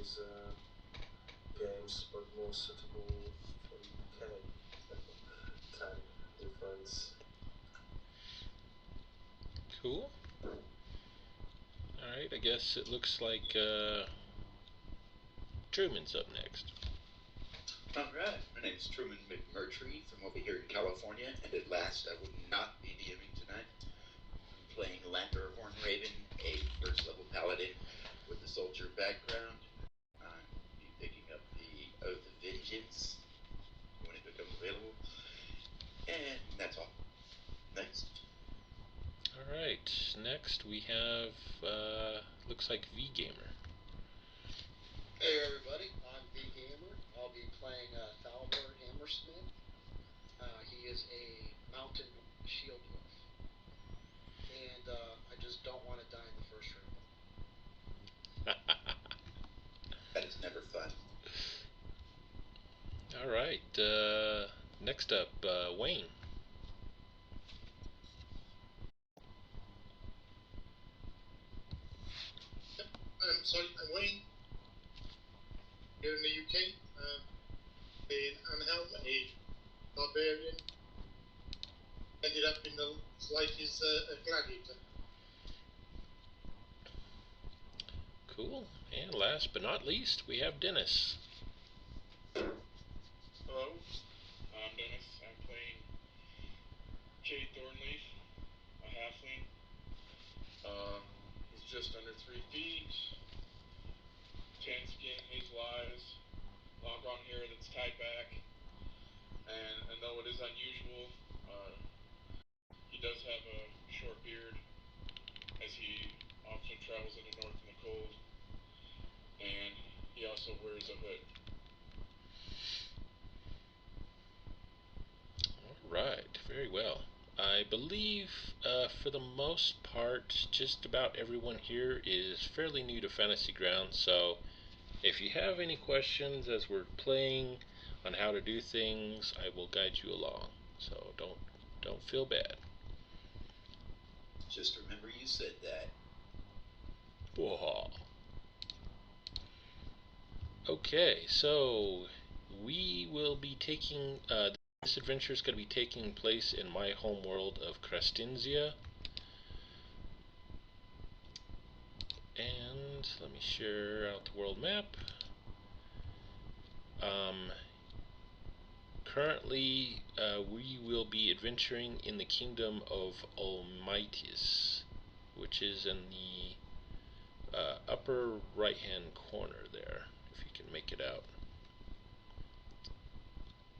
Japanese games, but more suitable for the UK. Time difference. Cool. Alright, I guess it looks like Truman's up next. Alright, my name is Truman McMurtry from over here in California, and at last I will not be DMing tonight. I'm playing Lander Hornraven, a first level paladin with a soldier background. I'll be picking up the Oath of Vengeance when it becomes available. And that's all. Next. Alright, next we have, looks like V Gamer. Hey everybody, I'm V Gamer. I'll be playing Thalbor Hammersmith. He is a mountain shield wolf. And I just don't want to die in the first round. That is never fun. Alright, next up, Wayne. I'm Wayne, here in the UK, being Anhel, a barbarian, ended up in the life as a gladiator. Cool. And last but not least, we have Dennis. Hello, I'm Dennis. I'm playing Jade Thornleaf, a halfling. He's just under 3 feet, tan skin, hazel eyes, long brown hair that's tied back, and though it is unusual, he does have a short beard, as he often travels in the north in the cold, and he also wears a hood. Alright, very well. I believe, for the most part, just about everyone here is fairly new to Fantasy Grounds, so if you have any questions as we're playing on how to do things, I will guide you along. So don't feel bad. Just remember you said that. Bwaha. Okay, so we will be taking this adventure is going to be taking place in my home world of Crestinzia. And let me share out the world map. Currently, we will be adventuring in the kingdom of Almightis, which is in the upper right hand corner there, if you can make it out.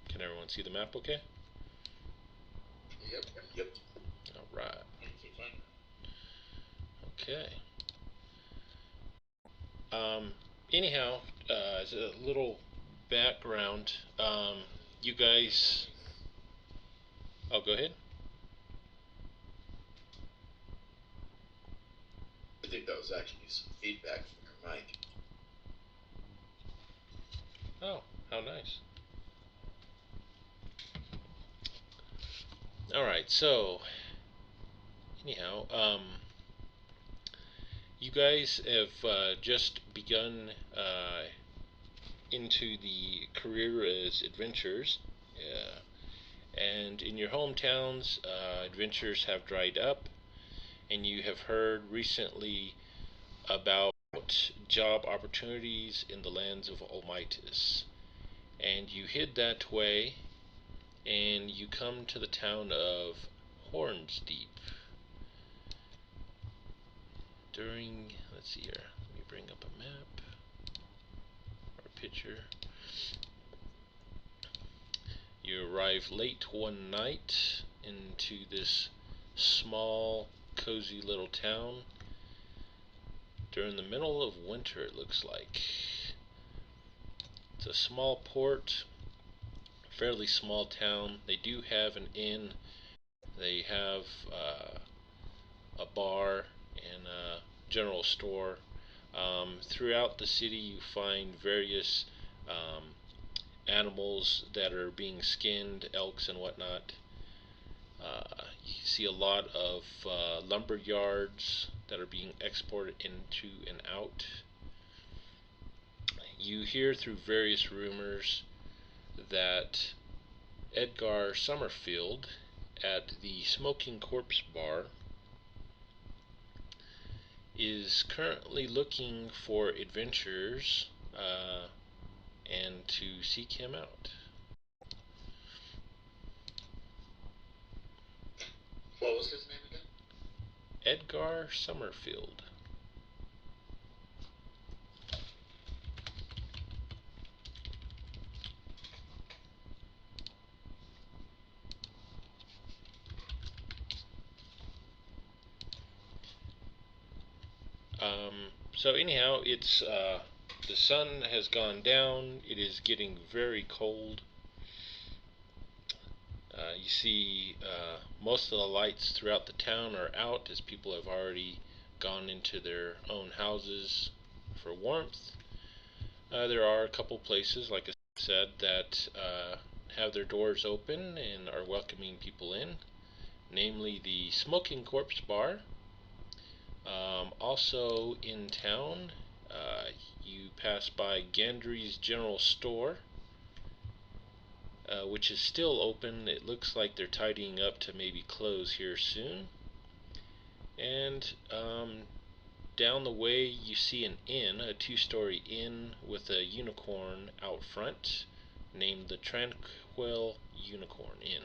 Can everyone see the map okay? Yep. Alright. Okay. Anyhow, as a little background, you guys. Oh, go ahead. I think that was actually some feedback from your mic. Oh, how nice. Alright, so anyhow, you guys have just begun into the career as adventurers, and in your hometowns, adventures have dried up, and you have heard recently about job opportunities in the lands of Almightis, and you head that way, and you come to the town of Hornsdeep. Let's see here, let me bring up a map or a picture. You arrive late one night into this small, cozy little town during the middle of winter, it looks like. It's a small port, fairly small town. They do have an inn. They have a bar and a general store. Throughout the city, you find various animals that are being skinned, elks and whatnot. You see a lot of lumber yards that are being exported into and out. you hear through various rumors that Edgar Summerfield at the Smoking Corpse Bar is currently looking for adventurers and to seek him out. What was his name again? Edgar Summerfield. So anyhow, it's the sun has gone down. It is getting very cold. You see most of the lights throughout the town are out as people have already gone into their own houses for warmth. There are a couple places, like I said, that have their doors open and are welcoming people in, namely the Smoking Corpse Bar. Also in town, you pass by Gandry's General Store, which is still open. It looks like they're tidying up to maybe close here soon. And down the way you see an inn, a two-story inn with a unicorn out front, named the Tranquil Unicorn Inn.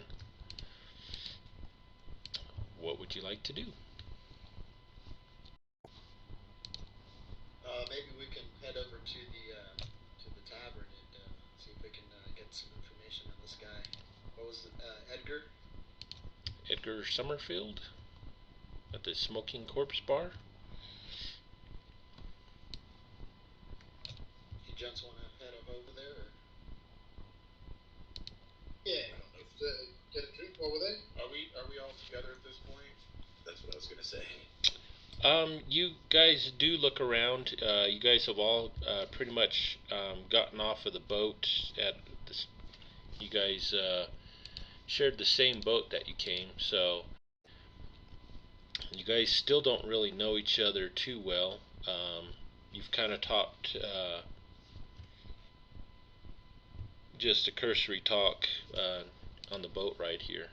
What would you like to do? Maybe we can head over to the tavern and see if we can get some information on this guy. What was it? Edgar? Edgar Summerfield at the Smoking Corpse Bar. You gents want to head over there? Or? Yeah, get a drink while we're there. Are we all together at this point? That's what I was gonna say. You guys do look around. You guys have all pretty much gotten off of the boat at this. You guys shared the same boat that you came, so you guys still don't really know each other too well. You've kind of talked just a cursory talk on the boat ride here.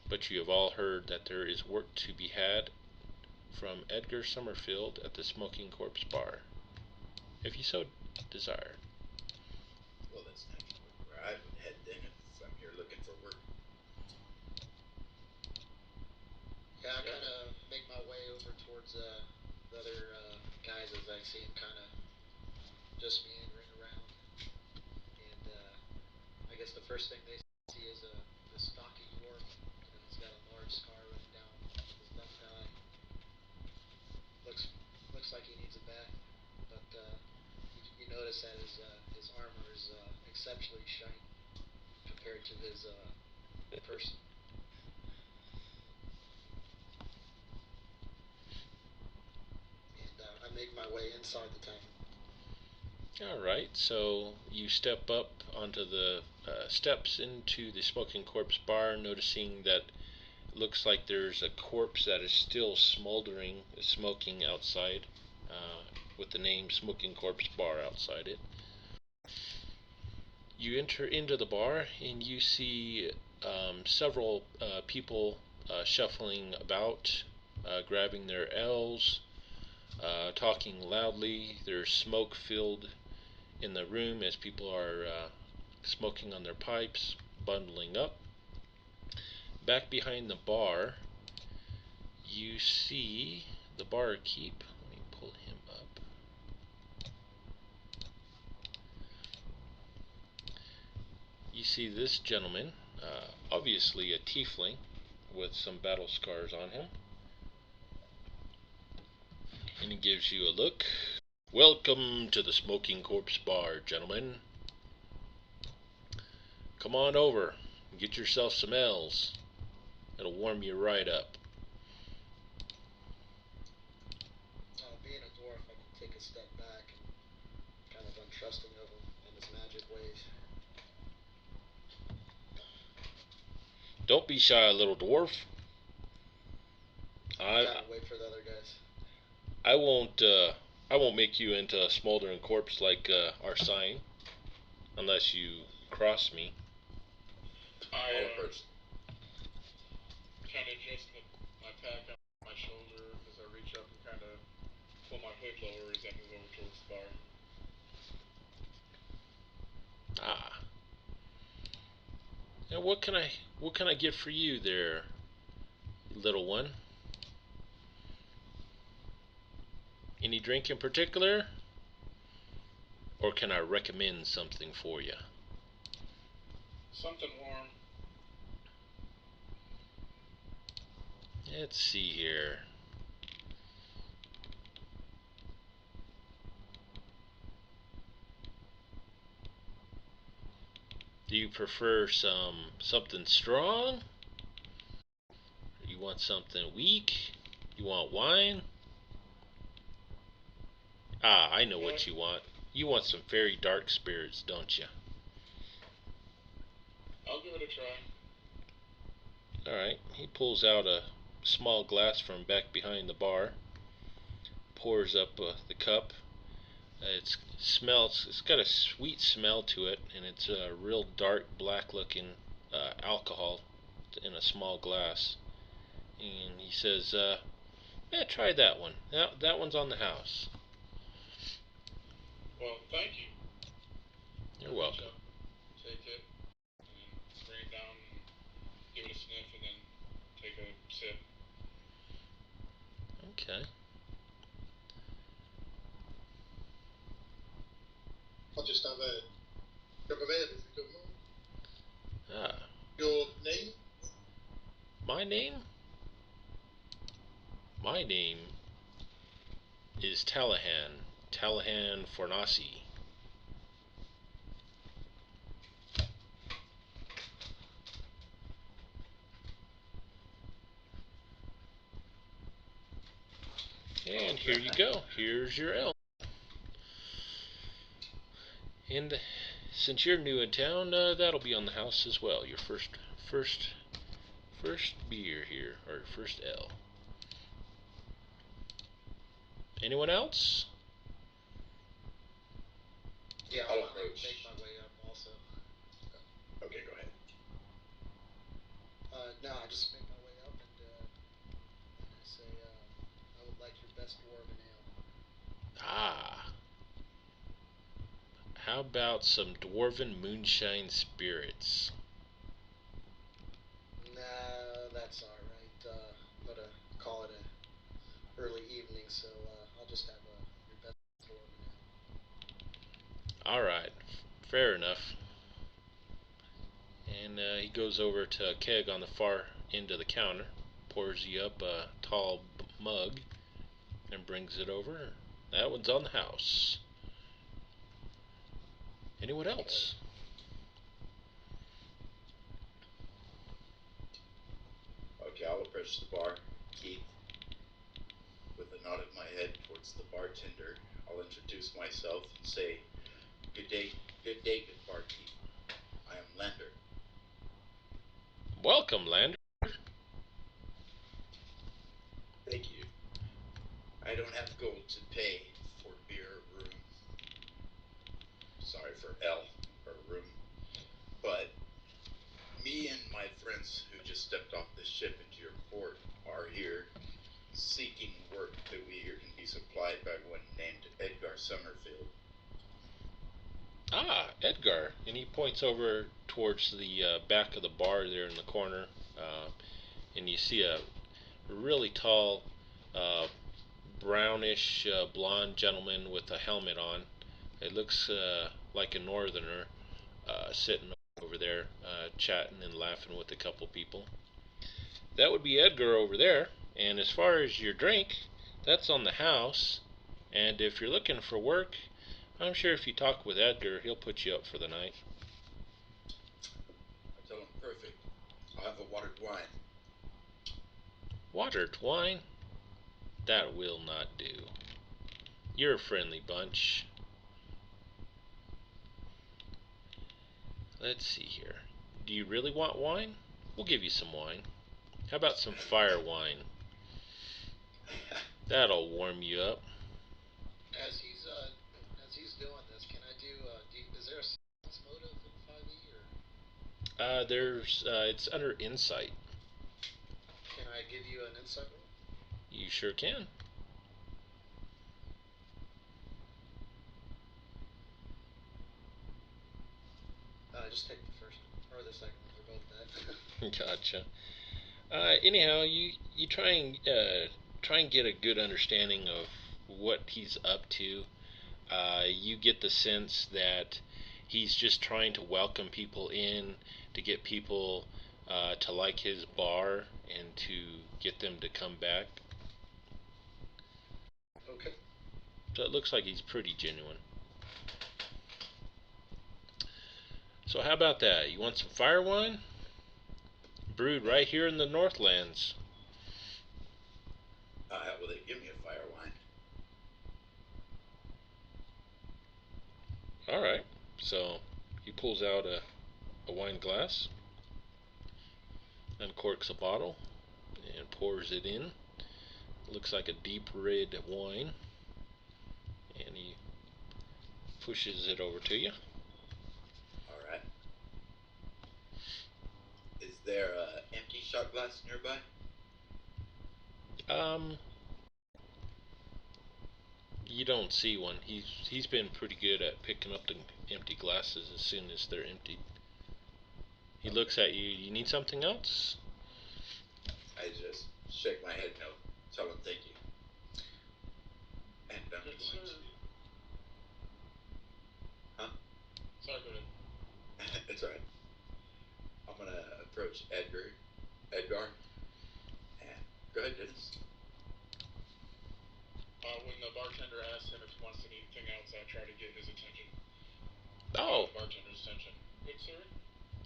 But you have all heard that there is work to be had from Edgar Summerfield at the Smoking Corpse Bar, if you so desire. Well, that's naturally where I would head then if I'm here looking for work. Yeah, I kind of make my way over towards the other guys as I see them kind of just meandering around. And I guess the first thing they see is a stocky dwarf. You know, he's got a large scar running down his left eye. Looks like he needs a bath, but you notice that his armor is exceptionally shiny compared to his person. And I make my way inside the tavern. Alright, so you step up onto the steps into the Smoking Corpse Bar, noticing that it looks like there's a corpse that is still smoldering, smoking outside, with the name Smoking Corpse Bar outside it. You enter into the bar and you see several people shuffling about, grabbing their L's, talking loudly. There's smoke filled in the room as people are smoking on their pipes, bundling up. Back behind the bar, you see the barkeep. Let me pull him up. You see this gentleman, obviously a tiefling with some battle scars on him. And he gives you a look. Welcome to the Smoking Corpse Bar, gentlemen. Come on over and get yourself some L's. It'll warm you right up. Being a dwarf, I can take a step back and kind of untrusting of him and his magic ways. Don't be shy, little dwarf. Kind of wait for the other guys. I I won't make you into a smoldering corpse like our sign, unless you cross me. I I'll approach. kind of adjust my pack on my shoulder as I reach up and kind of pull my hood lower as I move over towards the bar. Ah. Now what can I get for you there, little one? Any drink in particular? Or can I recommend something for you? Something warm. Let's see here. Do you prefer something strong? You want something weak? You want wine? Ah, I know what you want. You want some very dark spirits, don't you? I'll give it a try. Alright, he pulls out a small glass from back behind the bar, pours up the cup. It's got a sweet smell to it, and it's a real dark black looking alcohol in a small glass. And he says, yeah, try that one. That one's on the house. Well, thank you. You're welcome. Take it, and bring it down, and give it a sniff, and then take a sip. Okay. I'll just have a cup of ale if you don't mind. Ah, Your name? my name? My name is Tallahan Fornassi. And here you go. Here's your ale. And since you're new in town, that'll be on the house as well. Your first beer here, or first ale. Anyone else? Yeah, I'll I'll approach. make my way up also. Okay, go ahead. No, I just make my way up and I say, I would like your best dwarven ale. Ah. How about some dwarven moonshine spirits? Nah, that's alright. I'm gonna call it a early evening, so I'll just have your best dwarven ale. Alright, fair enough. And he goes over to a keg on the far end of the counter, pours you up a tall mug, and brings it over. That one's on the house. Anyone else? Okay, I'll approach the bar. Keith, with a nod of my head towards the bartender, I'll introduce myself and say, good day, good barkeep. I am Lander. Welcome, Lander. Thank you. I don't have gold to pay for beer or room. Sorry, for ale or room. But me and my friends who just stepped off the ship into your port are here seeking work that we hear can be supplied by one named Edgar Summerfield. Ah, Edgar. And he points over towards the back of the bar there in the corner. And you see a really tall, brownish blonde gentleman with a helmet on. It looks like a northerner sitting over there chatting and laughing with a couple people. That would be Edgar over there. And as far as your drink, that's on the house. And if you're looking for work, I'm sure if you talk with Edgar, he'll put you up for the night. I tell him, perfect. I'll have a watered wine. Watered wine? That will not do. You're a friendly bunch. Let's see here. Do you really want wine? We'll give you some wine. How about some fire wine? That'll warm you up. As he's doing this, can I do? Is there a silence motive in 5e, or It's under insight. can I give you an insight roll? You sure can. Just take the first one, or the second one. They're both bad. Gotcha. Anyhow, you try and get a good understanding of what he's up to. You get the sense that he's just trying to welcome people in, to get people to like his bar and to get them to come back. Okay. So it looks like he's pretty genuine. So how about that? You want some fire wine? Brewed right here in the Northlands. How will they give me a fire wine? Alright. So he pulls out a wine glass, uncorks a bottle, and pours it in. It looks like a deep red wine. And he pushes it over to you. Alright. Is there an empty shot glass nearby? You don't see one. He's been pretty good at picking up the empty glasses as soon as they're emptied. He looks at you. You need something else? I just shake my head no. Tell him thank you. And I'm Good, going sir. to... Huh? Sorry, go ahead. It's alright. I'm gonna approach Edgar. And go ahead, Dennis. When the bartender asks him if he wants anything else, I try to get his attention. Oh, Bartender's attention. Good, sir.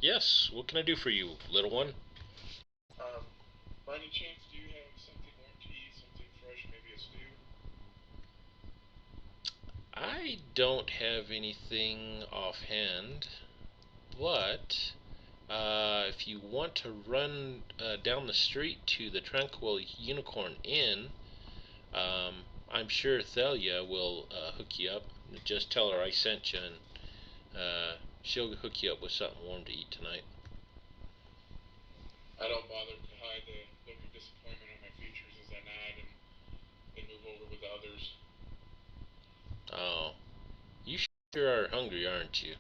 yes. What can I do for you, little one? By any chance, do you have something warm to eat, something fresh, maybe a stew? I don't have anything offhand, but if you want to run down the street to the Tranquil Unicorn Inn, I'm sure Thalia will hook you up. Just tell her I sent you, and she'll hook you up with something warm to eat tonight. I don't bother to hide the look of disappointment on my features as I nod and move over with the others. Oh, you sure are hungry, aren't you?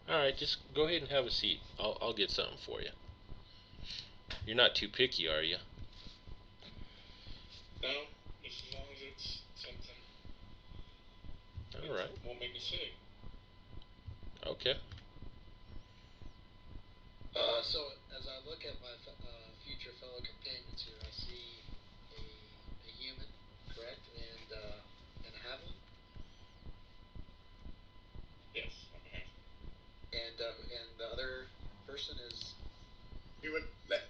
Alright, just go ahead and have a seat. I'll get something for you. You're not too picky, are you? No, just as long as it's something Alright. won't make me sick. Okay. So as I look at my future fellow companions here, I see a human, correct, and a halfling. Yes, I'm a half. And the other person is Human. That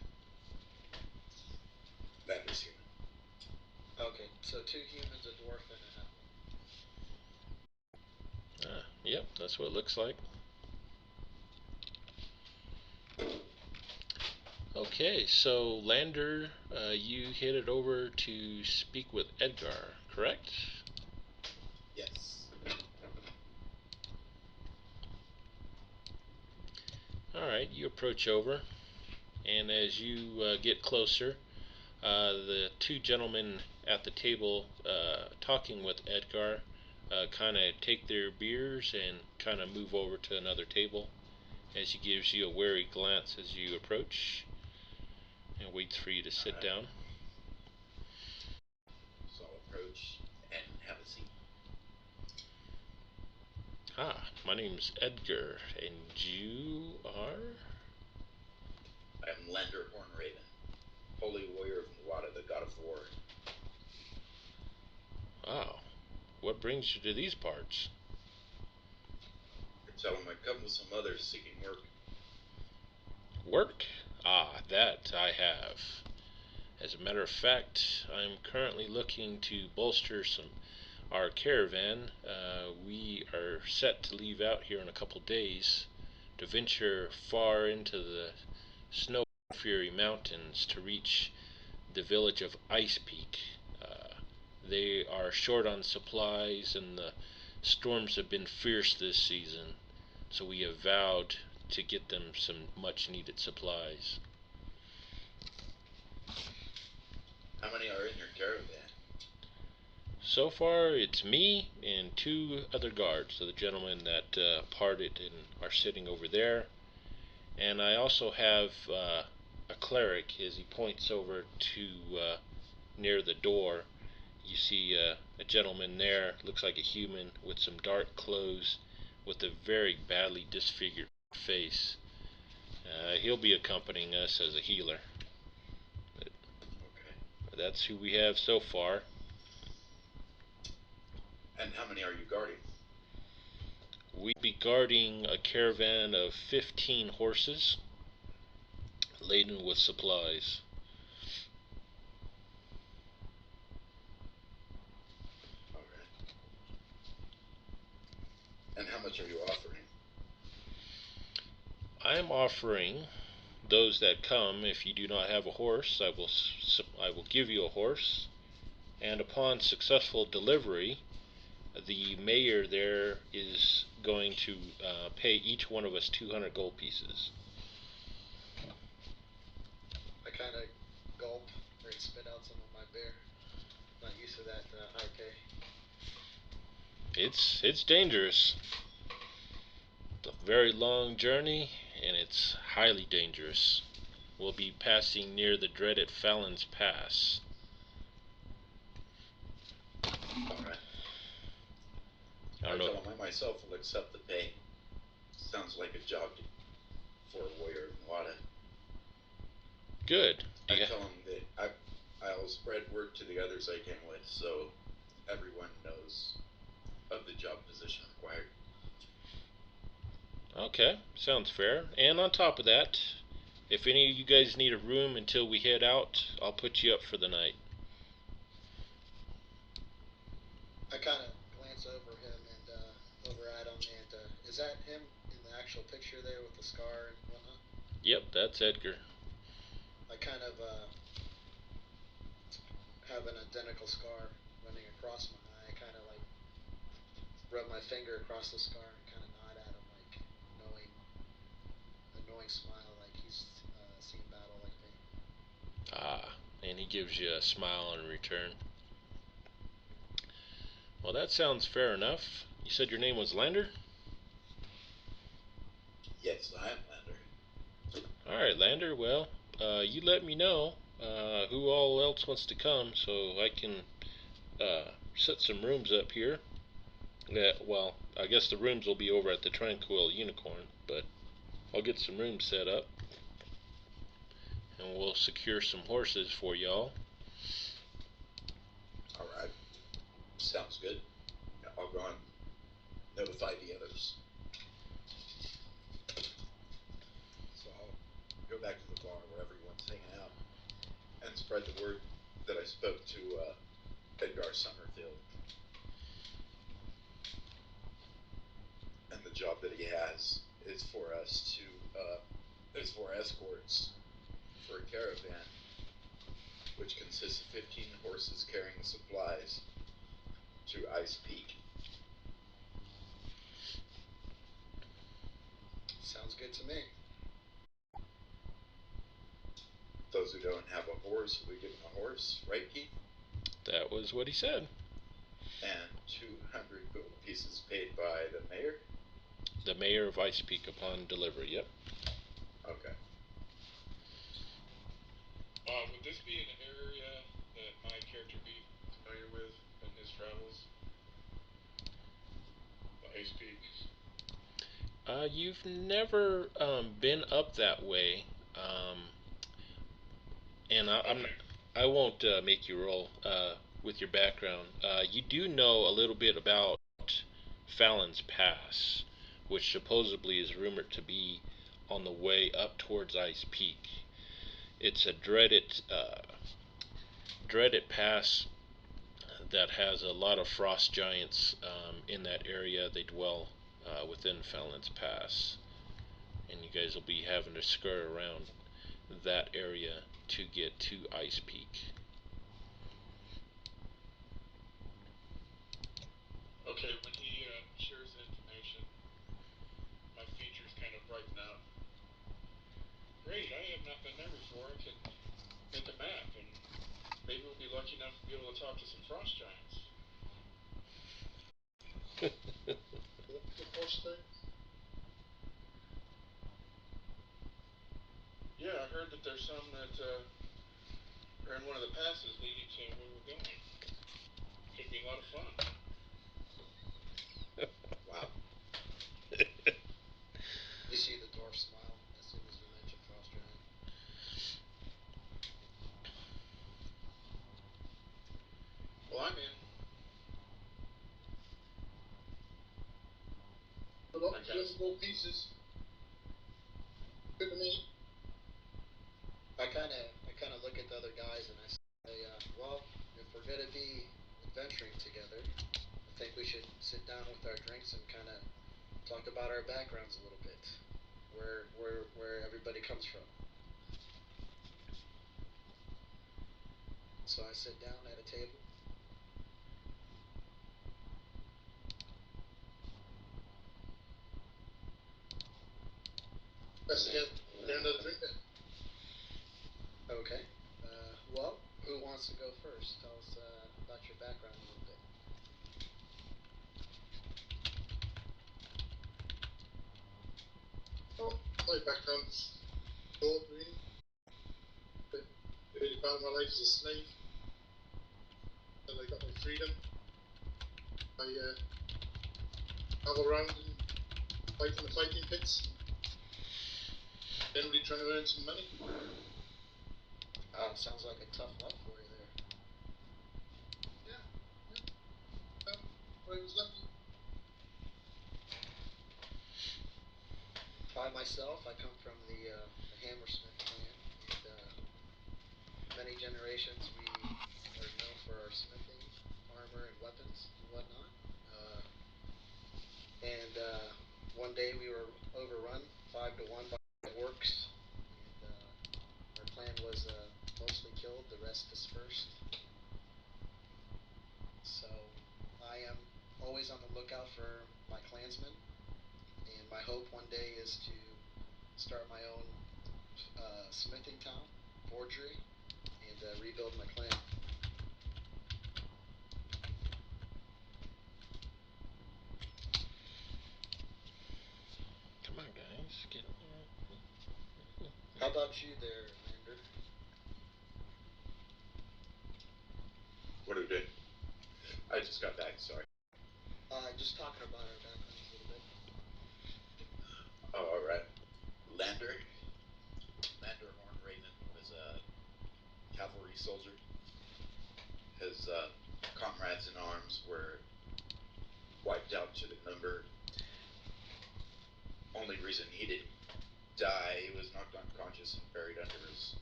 is human. okay. So 2 humans, a dwarf, and a halfling. Yep, that's what it looks like. Okay, so Lander, you headed over to speak with Edgar, correct? Yes. Alright, you approach over, and as you get closer, the 2 gentlemen at the table talking with Edgar kind of take their beers and kind of move over to another table as he gives you a wary glance as you approach and waits for you to sit down. So I'll approach and have a seat. My name's Edgar, and you are? I am Lander Hornraven, holy warrior of Mwada, the god of war. Wow. What brings you to these parts? I tell him I come with some others seeking work. Work? That I have. As a matter of fact, I'm currently looking to bolster our caravan. We are set to leave out here in a couple days to venture far into the Snow Fury Mountains to reach the village of Ice Peak. they are short on supplies, and the storms have been fierce this season. So we have vowed to get them some much needed supplies. How many are in your caravan? So far, it's me and two other guards, so the gentlemen that parted and are sitting over there. And I also have a cleric, as he points over to near the door. You see a gentleman there, looks like a human, with some dark clothes, with a very badly disfigured face. He'll be accompanying us as a healer. Okay. That's who we have so far. And how many are you guarding? We'd be guarding a caravan of 15 horses laden with supplies. All right. And how much are you offering? I am offering those that come, if you do not have a horse, I will give you a horse, and upon successful delivery, the mayor there is going to pay each one of us 200 gold pieces. I kind of gulp or spit out some of my beer. Not used to that high pay. It's dangerous. It's a very long journey, and it's highly dangerous. We'll be passing near the dreaded Fallon's Pass. All right. I I don't tell know. him I myself will accept the pay. Sounds like a job for a warrior in Wada. Good. I tell him that I'll spread word to the others I came with, so everyone knows of the job position required. Okay, sounds fair. And on top of that, if any of you guys need a room until we head out, I'll put you up for the night. I kind of glance over him and over at him, and is that him in the actual picture there with the scar and whatnot? Yep, that's Edgar. I kind of have an identical scar running across my eye. I kind of like rub my finger across the scar and kind of nod at him, like knowing smile, like he's seen battle like me. Ah, and he gives you a smile in return. Well, that sounds fair enough. You said your name was Lander? Yes, I am Lander. Alright, Lander, well, you let me know who all else wants to come so I can set some rooms up here. Well, I guess the rooms will be over at the Tranquil Unicorn, but I'll get some rooms set up. And we'll secure some horses for y'all. All right. Sounds good. I'll go and notify the others. So I'll go back to the bar where everyone's hanging out and spread the word that I spoke to Edgar Summerfield and the job that he has is for us to is for escorts for a caravan which consists of 15 horses carrying supplies to Ice Peak. Sounds good to me. Those who don't have a horse will be given a horse, right, Keith? That was what he said. And 200 gold pieces paid by the mayor? The mayor of Ice Peak upon delivery, yep. Okay. Would this be an area that my character be familiar with in his travels? The Ice Peak. You've never been up that way, and I won't make you roll with your background. You do know a little bit about Fallon's Pass, which supposedly is rumored to be on the way up towards Ice Peak. It's a dreaded pass that has a lot of frost giants in that area. They dwell within Fallon's Pass, and you guys will be having to skirt around that area to get to Ice Peak. Henry for, I can make a map, and maybe we'll be lucky enough to be able to talk to some frost giants. The first thing. Yeah, I heard that there's some that are in one of the passes leading to where we're going. Could be a lot of fun. Wow. You see the dwarf smile as soon as you mention frost giant. Well, I'm in. A lot I of guess. flexible pieces. Good to me. I kind of look at the other guys and I say, well, if we're going to be adventuring together, I think we should sit down with our drinks and kind of talk about our backgrounds a little bit, where everybody comes from. So I sit down at a table. Best to get another drink then. Okay. Well, who wants to go first? Tell us about your background a little bit. Well, my background's short, really. But the early part of my life as a slave. Then I got my freedom. I travel around and fight in the fighting pits. Generally trying to earn some money. Sounds like a tough life for you there. Yeah. I was lucky. I myself, I come from the Hammersmith clan, and many generations we are known for our smithing, armor, and weapons and whatnot. And one day we were overrun 5-1 by orcs, and our clan was mostly killed. The rest dispersed. So I am always on the lookout for my clansmen, and my hope one day is to start my own smithing town, forgery, and rebuild my clan. Come on, guys, get on. How about you there, Lander? What are we doing? I just got back, sorry. Just talking about our backgrounds a little bit. Oh, alright. Lander Hornraven was a cavalry soldier. His comrades in arms were wiped out to the number. Only reason he didn't die, he was knocked unconscious and buried under his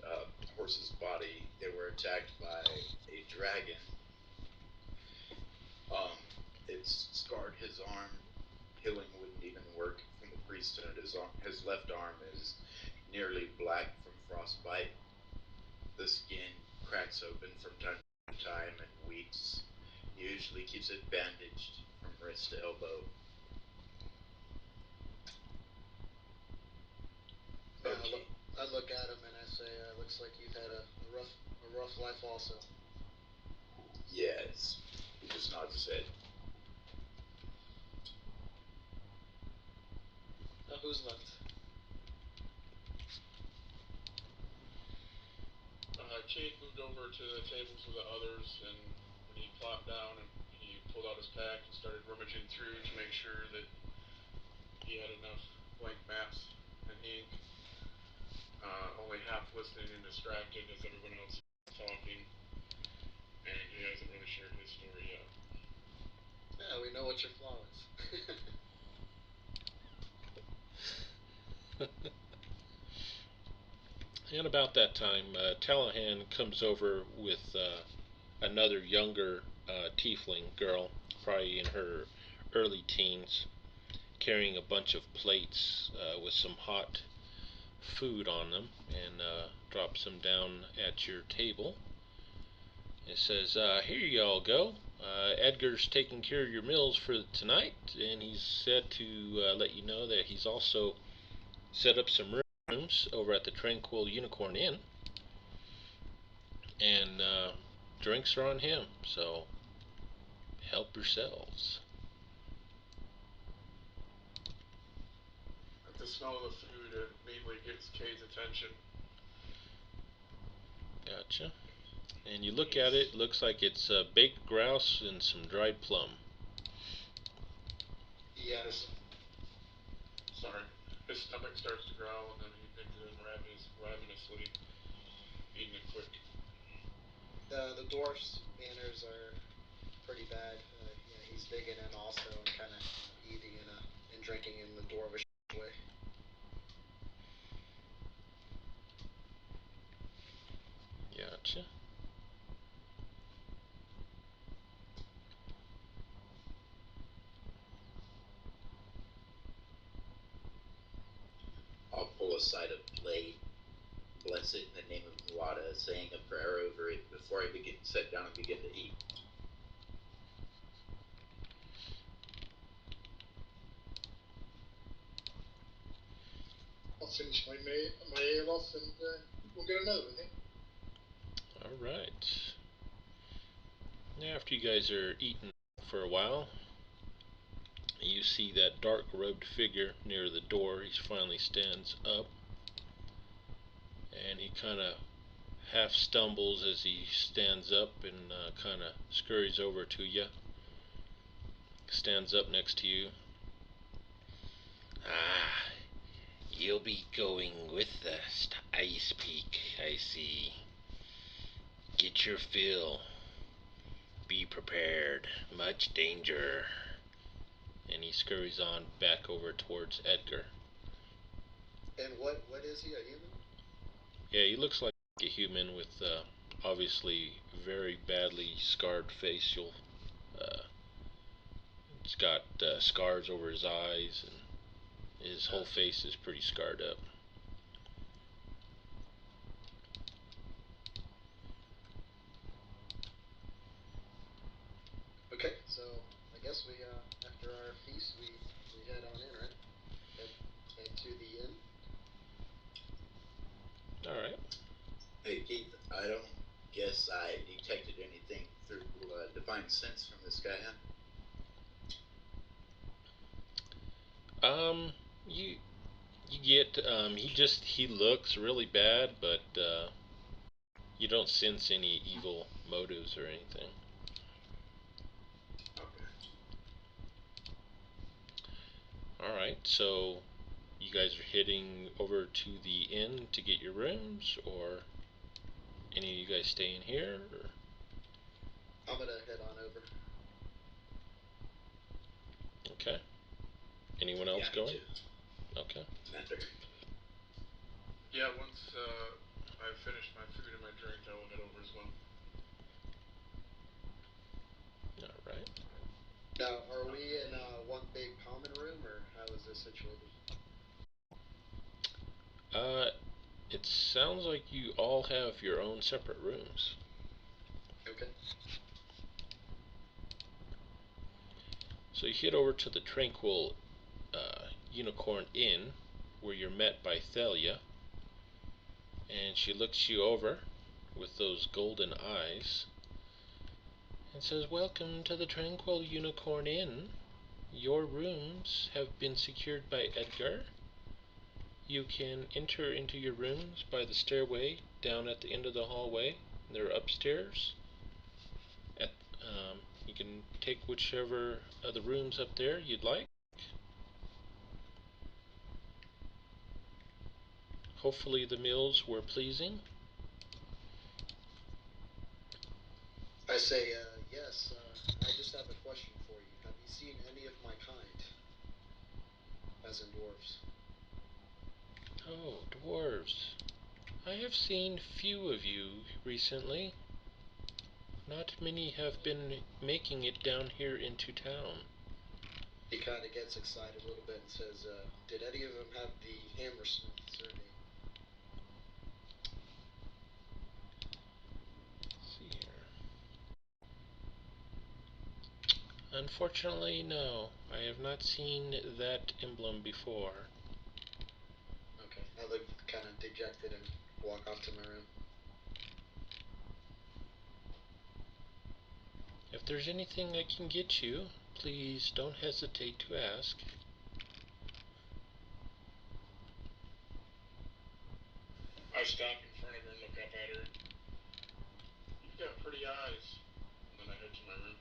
horse's body. They were attacked by a dragon. It's scarred his arm. Healing wouldn't even work from the priesthood. His left arm is nearly black from frostbite. The skin cracks open from time to time and weeps. He usually keeps it bandaged from wrist to elbow. Okay. I look at him and I say, looks like you've had a rough life also. Yes. He just nods his head. Who's left? Cade moved over to the tables with the others, and when he plopped down and he pulled out his pack and started rummaging through to make sure that he had enough blank maps and ink, only half listening and distracted as everyone else is talking, and he hasn't really shared his story yet. Yeah, we know what your flaw is. And about that time, Tallahan comes over with another younger tiefling girl, probably in her early teens, carrying a bunch of plates with some hot food on them, and drops them down at your table. It says, here y'all go. Edgar's taking care of your meals for tonight, and he's said to let you know that he's also set up some room rooms over at the Tranquil Unicorn Inn, and drinks are on him, so help yourselves. At the smell of the food, it immediately gets Kate's attention. Gotcha. And you look at it, looks like it's baked grouse and some dried plum. Yes. Sorry. His stomach starts to growl, and then he digs in ravenously, eating it quick. The dwarf's manners are pretty bad. He's digging in also and kind of eating and drinking in the dwarvish way. Gotcha. I'll pull aside a blade, bless it in the name of Nuada, saying a prayer over it before I sit down and begin to eat. I'll finish my ale off and we'll get another one, eh? Alright. After you guys are eating for a while, you see that dark-robed figure near the door. He finally stands up, and he kind of half stumbles as he stands up and kind of scurries over to you. Stands up next to you. Ah, you'll be going with us to Ice Peak, I see. Get your fill. Be prepared. Much danger. And he scurries on back over towards Edgar. And what is he, a human? Yeah, he looks like a human with obviously very badly scarred facial. He's got scars over his eyes, and his whole face is pretty scarred up. Okay, so I guess we after our feast we head on in, right? Head to the inn. Alright. Hey Keith, I don't guess I detected anything through divine sense from this guy, huh? You get he looks really bad, but you don't sense any evil motives or anything. Okay. Alright, so you guys are heading over to the inn to get your rooms, or any of you guys staying here? Or? I'm gonna head on over. Okay. Anyone else Yeah, me going? too. Okay. Commander. Yeah, once I've finished my food and my drink, I will head over as well. Alright. Now, are we in one big common room, or how is this situated? It sounds like you all have your own separate rooms. Okay. So you head over to the Tranquil Unicorn Inn, where you're met by Thalia, and she looks you over with those golden eyes and says, "Welcome to the Tranquil Unicorn Inn. Your rooms have been secured by Edgar. You can enter into your rooms by the stairway down at the end of the hallway. They're upstairs. You can take whichever of the rooms up there you'd like. Hopefully the meals were pleasing." I say yes. I just have a question for you. Have you seen any of my kind? As in dwarves. Oh, dwarves. I have seen few of you recently. Not many have been making it down here into town. He kind of gets excited a little bit and says, did any of them have the Hammersmith surname? Let's see here. Unfortunately, no. I have not seen that emblem before. Okay. Now look kind of dejected and walk off to my room. If there's anything I can get you, please don't hesitate to ask. I stop in front of her and look up at her. You've got pretty eyes. And then I head to my room.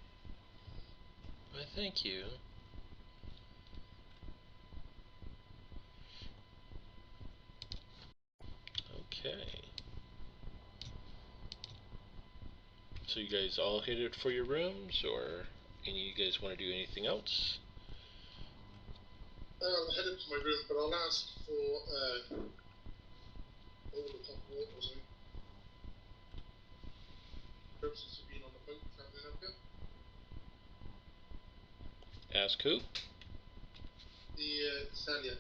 Why, thank you. Okay. So you guys all headed for your rooms, or any of you guys want to do anything else? I'll head up to my room, but I'll ask for all the top waters. Since you've been on the boat travelling up here. Ask who? The Celia.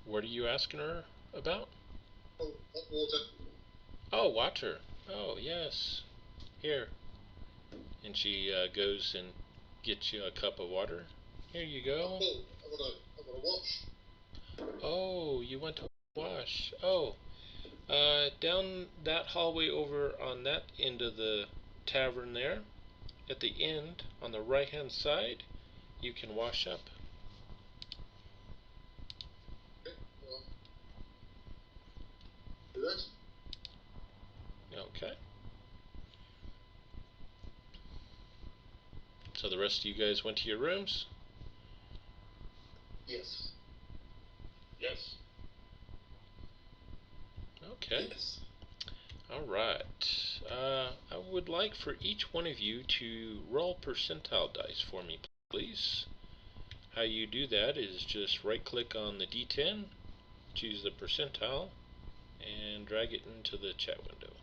What are you asking her about? Oh, hot water. Oh, water. Oh, yes. Here. And she goes and gets you a cup of water. Here you go. Oh, I want to wash. Oh, you want to wash. Oh, down that hallway over on that end of the tavern there, at the end, on the right-hand side, you can wash up. Okay, well, do that. Okay. So the rest of you guys went to your rooms? Yes. Yes. Okay. Yes. Alright. I would like for each one of you to roll percentile dice for me, please. How you do that is just right-click on the D10, choose the percentile, and drag it into the chat window.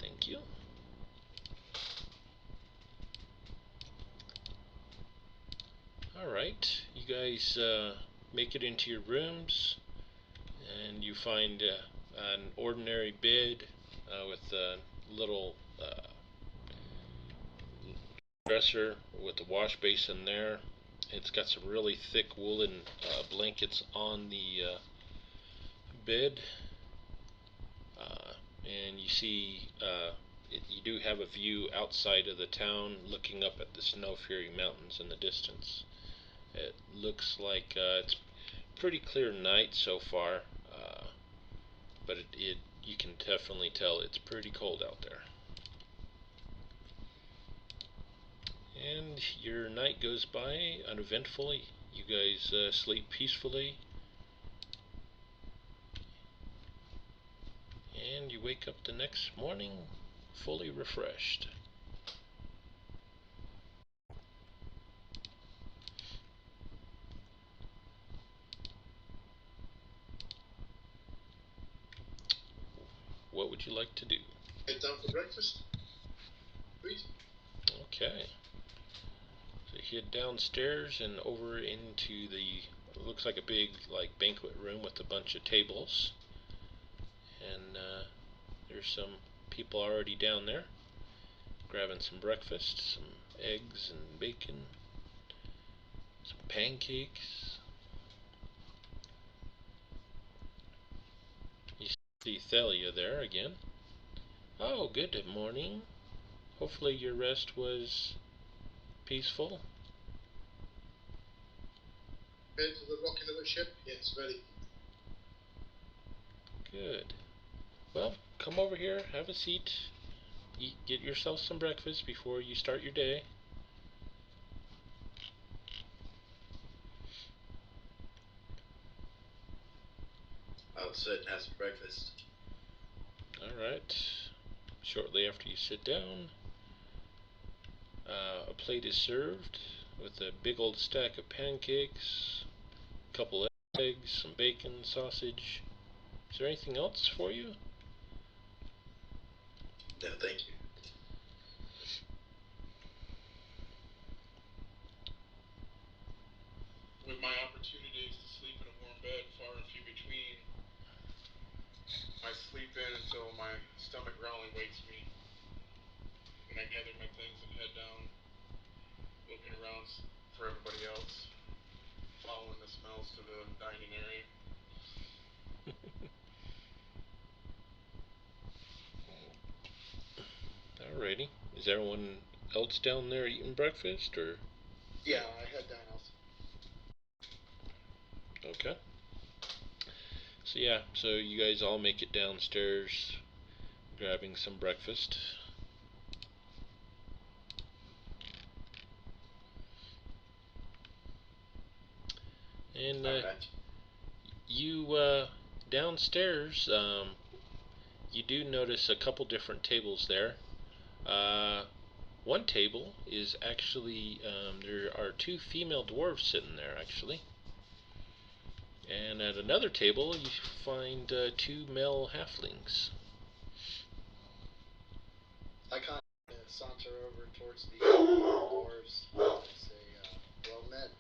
Thank you. Alright, you guys make it into your rooms, and you find an ordinary bed with a little dresser with a wash basin there. It's got some really thick woolen blankets on the bed, and you see you do have a view outside of the town looking up at the Snow Fury Mountains in the distance. It looks like it's pretty clear night so far, but you can definitely tell it's pretty cold out there. And your night goes by uneventfully. You guys sleep peacefully, and you wake up the next morning fully refreshed. What would you like to do? Head down for breakfast. Please. Okay. So you head downstairs and over into the, looks like a big banquet room with a bunch of tables. And there's some people already down there grabbing some breakfast, some eggs and bacon, some pancakes. You see Thalia there again. Oh, good morning. Hopefully your rest was peaceful. Head to the rocking of the ship? Yes, very. Good. Well, come over here, have a seat, eat, get yourself some breakfast before you start your day. I'll sit and have some breakfast. Alright. Shortly after you sit down, a plate is served with a big old stack of pancakes, a couple of eggs, some bacon, sausage. Is there anything else for you? No, thank you. With my opportunities to sleep in a warm bed far and few between, I sleep in until my stomach growling wakes me. And I gather my things and head down, looking around for everybody else, following the smells to the dining area. Alrighty. Is everyone else down there eating breakfast, or? Yeah, I head down also. Okay. So yeah, so you guys all make it downstairs, grabbing some breakfast. And you downstairs, you do notice a couple different tables there. One table is actually, there are two female dwarves sitting there, actually. And at another table, you find two male halflings. I kind of saunter over towards the dwarves and say, well met,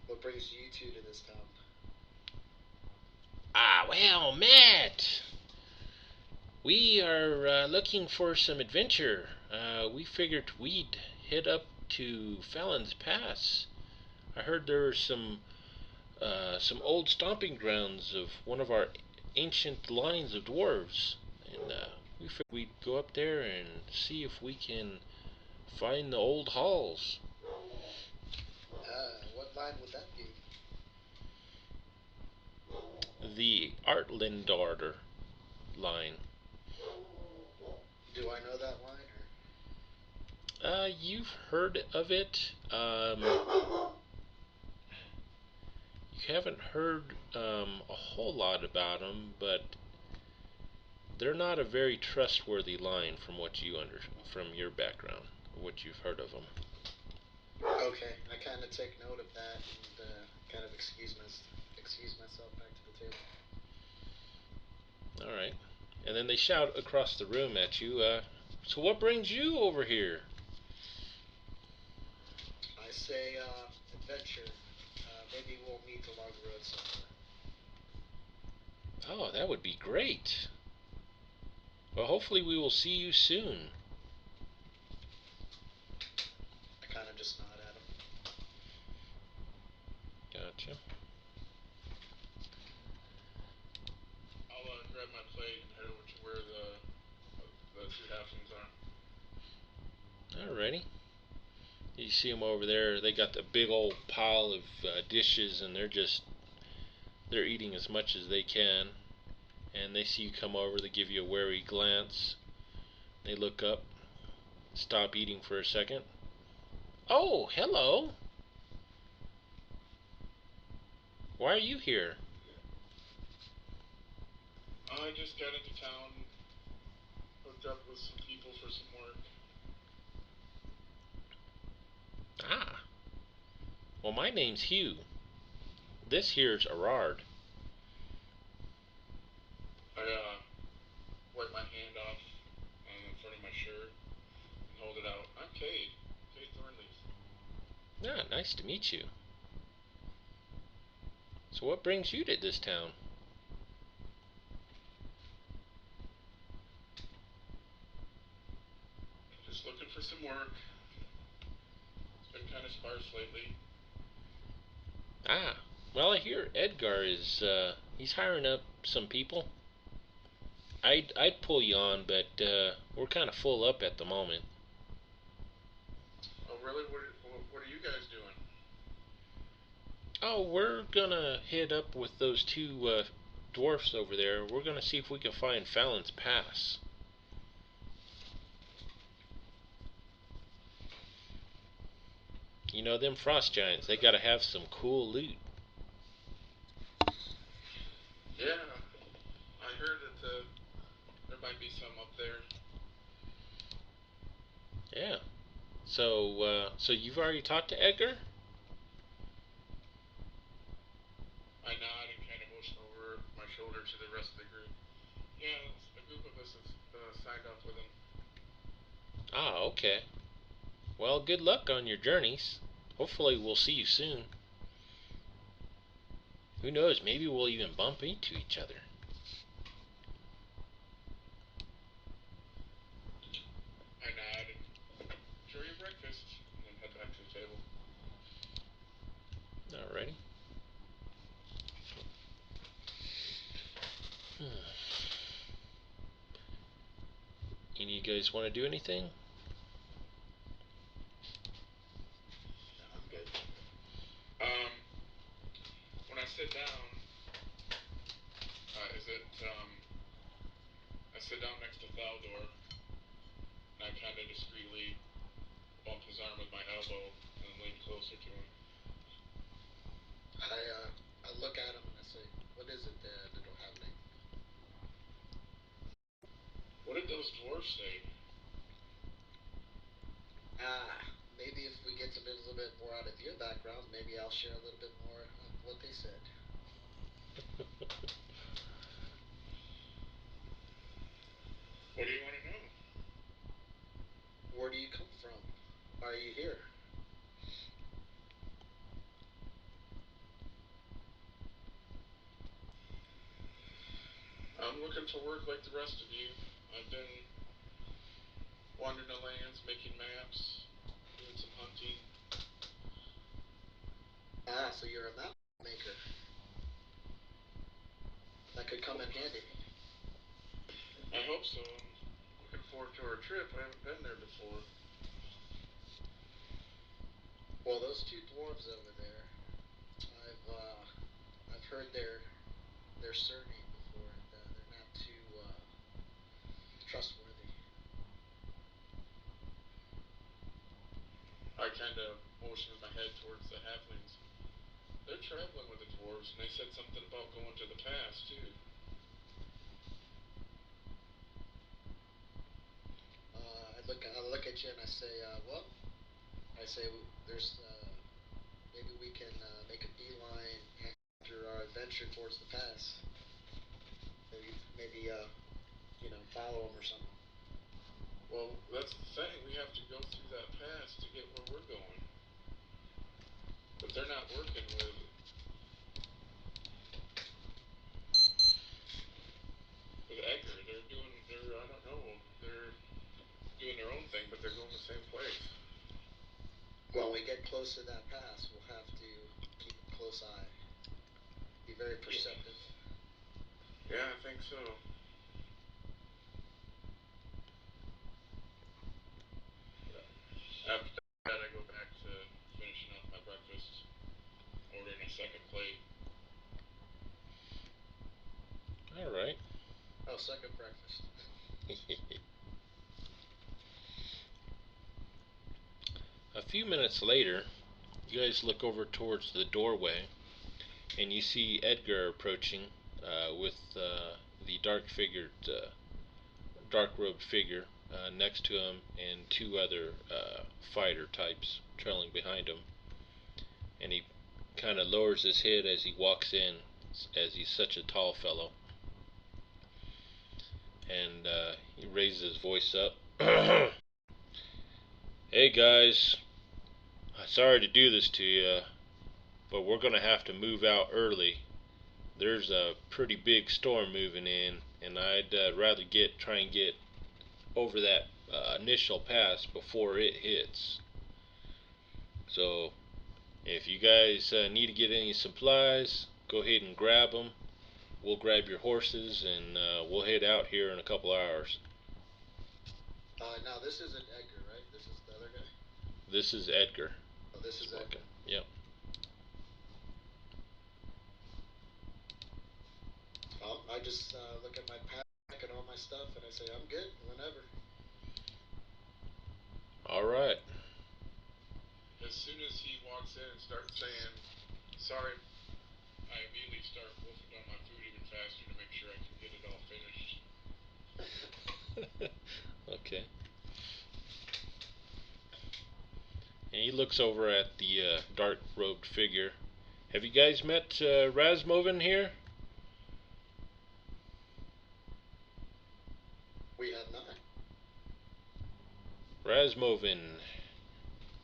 what brings you two to this town? Ah, well, Matt! We are looking for some adventure. We figured we'd head up to Fallon's Pass. I heard there were some old stomping grounds of one of our ancient lines of dwarves, and we figured we'd go up there and see if we can find the old halls. What line would that be? The Artlandorder line. Do I know that line, or? You've heard of it. You haven't heard a whole lot about them, but they're not a very trustworthy line from what you from your background, what you've heard of them. Okay, I kind of take note of that and kind of excuse myself back to the table. All right, and then they shout across the room at you. So what brings you over here? I say, adventure. Maybe we'll meet along the road somewhere. Oh, that would be great. Well, hopefully we will see you soon. I kind of just nod at him. Gotcha. I'll grab my plate and head over to where the two halflings are. Alrighty. You see them over there. They got the big old pile of dishes, and they're eating as much as they can. And they see you come over. They give you a wary glance. They look up, stop eating for a second. Oh, hello. Why are you here? I just got into town, hooked up with some people for some work. Ah. Well, my name's Hugh. This here's Erard. I wipe my hand off in front of my shirt and hold it out. I'm Cade Thornleaf. Ah, nice to meet you. So what brings you to this town? Just looking for some work. It's been kind of sparse lately. Ah, well, I hear Edgar is, he's hiring up some people. I'd pull you on, but we're kind of full up at the moment. Oh, really? What are you guys doing? Oh, we're gonna head up with those two dwarfs over there. We're gonna see if we can find Fallon's Pass. You know, them frost giants, they gotta have some cool loot. Yeah, I heard that there might be some up there. Yeah. So you've already talked to Edgar? I nod and kind of motion over my shoulder to the rest of the group. Yeah, a group of us has signed up with him. Ah, okay. Well, good luck on your journeys. Hopefully we'll see you soon. Who knows, maybe we'll even bump into each other. You guys want to do anything? No, I'm good. When I sit down, I sit down next to Thaldor, and I kind of discreetly bump his arm with my elbow and lean closer to him. I look at him and I say, "What is it, little halfling?" What did those dwarves say? Maybe if we get a little bit more out of your background, maybe I'll share a little bit more of what they said. What do you want to know? Where do you come from? Why are you here? I'm looking for work like the rest of you. I've been wandering the lands, making maps, doing some hunting. So you're a map maker. That could come in handy. I hope so. I'm looking forward to our trip. I haven't been there before. Well, those two dwarves over there, I've heard their surname before, and they're not too trustworthy. I kind of motion with my head towards the halflings. They're traveling with the dwarves, and they said something about going to the pass, too. I look at you and I say, there's maybe we can make a beeline after our adventure towards the pass. Maybe follow them or something. Well, that's the thing. We have to go through that pass to get where we're going. But they're not working with Edgar. I don't know, they're doing their own thing, but they're going the same place. When we get close to that pass, we'll have to keep a close eye. Be very perceptive. Yeah, I think so. After that, I go back to finishing up my breakfast, ordering a second plate. All right. Oh, second breakfast. A few minutes later, you guys look over towards the doorway, and you see Edgar approaching with the dark-robed figure next to him, and two other fighter types trailing behind him. And he kind of lowers his head as he walks in, as he's such a tall fellow. And he raises his voice up. Hey guys, sorry to do this to you, but we're going to have to move out early. There's a pretty big storm moving in, and I'd rather try and get over that initial pass before it hits. So, if you guys need to get any supplies, go ahead and grab them. We'll grab your horses, and we'll head out here in a couple hours. Now this isn't Edgar, right? This is the other guy? This is Edgar. Oh, this is Edgar. Yep. I just look at my pack and all my stuff, and I say, I'm good, whenever. Alright. As soon as he walks in and starts saying, sorry, I immediately start wolfing down my food even faster to make sure I can get it all finished. Okay. And he looks over at the dark-robed figure. Have you guys met Razmovin here? We have not. Razmovin,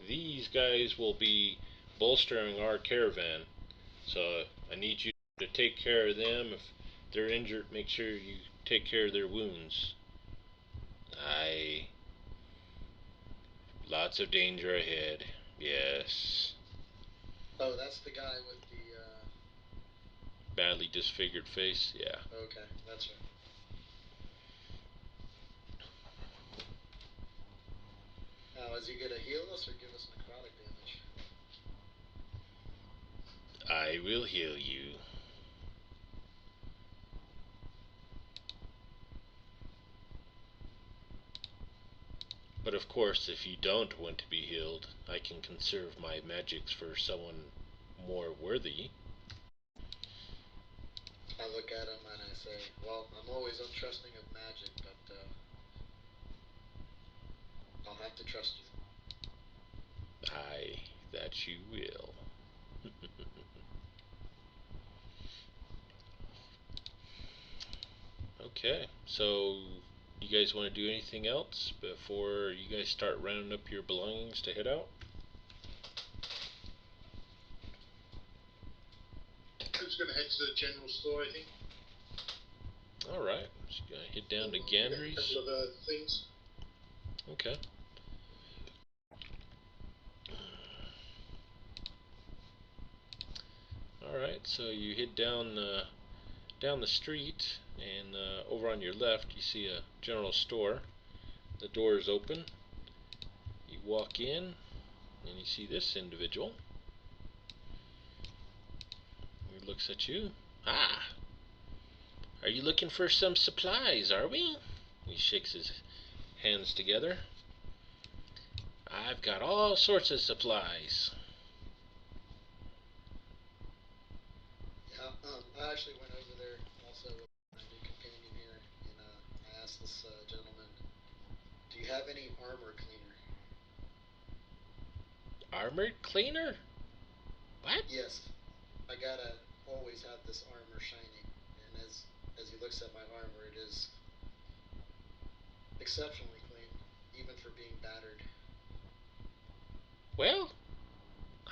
these guys will be bolstering our caravan, so I need you to take care of them. If they're injured, make sure you take care of their wounds. Aye. Lots of danger ahead. Yes. Oh, that's the guy with the badly disfigured face. Yeah. Okay, that's right. Now, is he gonna heal us or give us necrotic damage? I will heal you. But of course, if you don't want to be healed, I can conserve my magics for someone more worthy. I look at him and I say, well, I'm always untrusting of magic, but I'll have to trust you. Aye, that you will. Okay, so you guys want to do anything else before you guys start rounding up your belongings to head out? I'm just going to head to the general store, I think. Alright, just gonna head down to Get Gandry's. a couple of things. Okay. Alright, so you head down the street, and over on your left you see a general store. The door is open. You walk in, and you see this individual. He looks at you. Ah! Are you looking for some supplies, are we? He shakes his hands together. I've got all sorts of supplies. Yeah, I actually went over there also with my new companion here, and I asked this gentleman, do you have any armor cleaner? Armor cleaner? What? Yes, I gotta always have this armor shining, and as he looks at my armor, it is exceptionally clean, even for being battered. Well,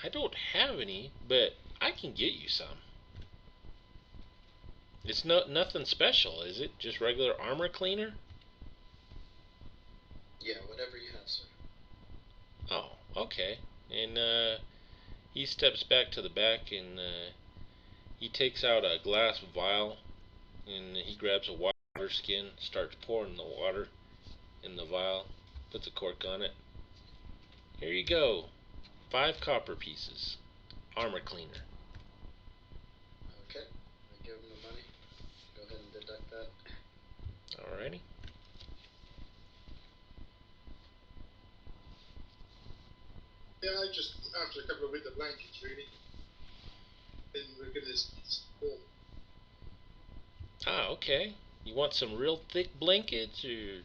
I don't have any, but I can get you some. It's nothing special, is it? Just regular armor cleaner? Yeah, whatever you have, sir. Oh, okay. And he steps back to the back, and he takes out a glass vial, and he grabs a water skin, starts pouring the water in the vial, puts a cork on it. Here you go. 5 copper pieces. Armor cleaner. Okay, I give him the money. Go ahead and deduct that. Alrighty. Yeah, I just, after a couple of winter blankets, really. Then we're going to warm. Ah, okay. You want some real thick blankets, or...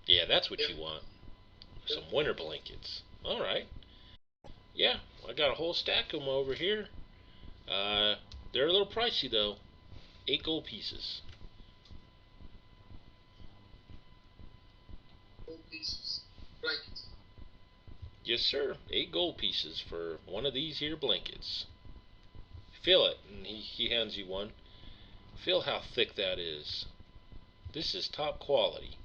Yeah, that's what you want. Some winter blankets. Alright. Yeah, I got a whole stack of them over here. They're a little pricey, though. 8 gold pieces. 4 pieces. Blankets. Yes, sir. 8 gold pieces for one of these here blankets. Feel it, and he hands you one. Feel how thick that is. This is top quality.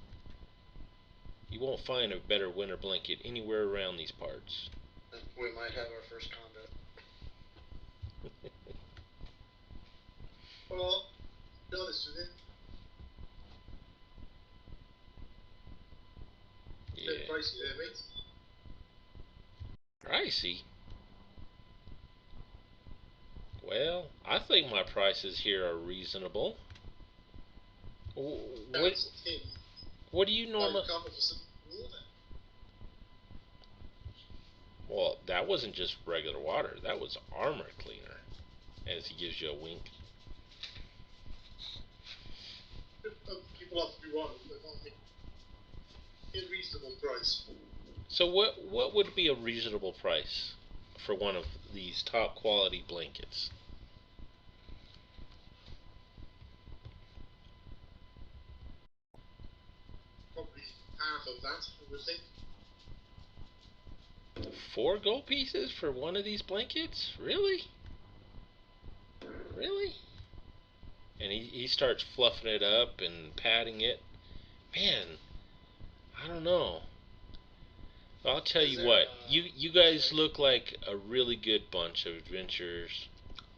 You won't find a better winter blanket anywhere around these parts. We might have our first combat. Well, to be honest with you, Yeah. they're pricey there, mate. Pricey? Well, I think my prices here are reasonable. That's a tin. What do you Oh, normally... you come up with some water. Well, that wasn't just regular water. That was armor cleaner. As he gives you a wink. People have to be wrong, but not me. A reasonable price. So what would be a reasonable price for one of these top quality blankets? Probably half of that, I would think. 4 gold pieces for one of these blankets? Really? Really? And he starts fluffing it up and patting it. Man, I don't know. I'll tell you what, you guys look like a really good bunch of adventurers.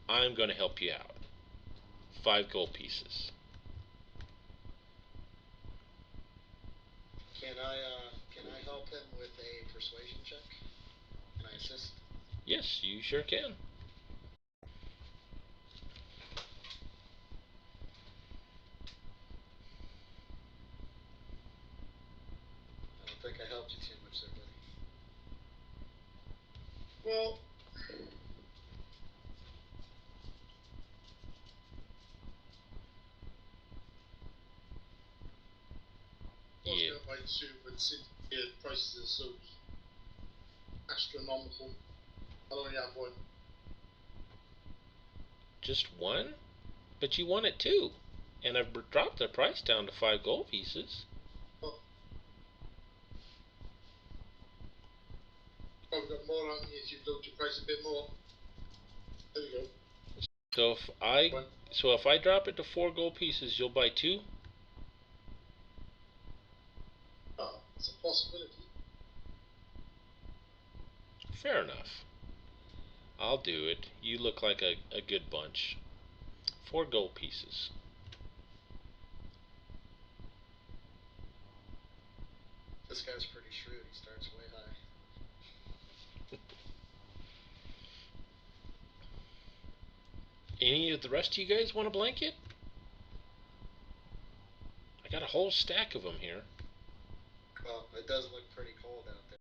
I'm going to help you out. 5 gold pieces. Can I help him persuasion check. Can I assist? Yes, you sure can. I don't think I helped you too much there, buddy. Well, I was Yeah. going to buy two, but since the prices are so astronomical, I'll only have one. Just one? But you wanted two. And I've dropped the price down to 5 gold pieces. Oh. Probably got more on me if you lowered your price a bit more. There we go. So if I drop it to 4 gold pieces, you'll buy 2? Oh, it's a possibility. Fair enough. I'll do it. You look like a good bunch. 4 gold pieces. This guy's pretty shrewd. He starts way high. Any of the rest of you guys want a blanket? I got a whole stack of them here. Well, it does look pretty cold out there,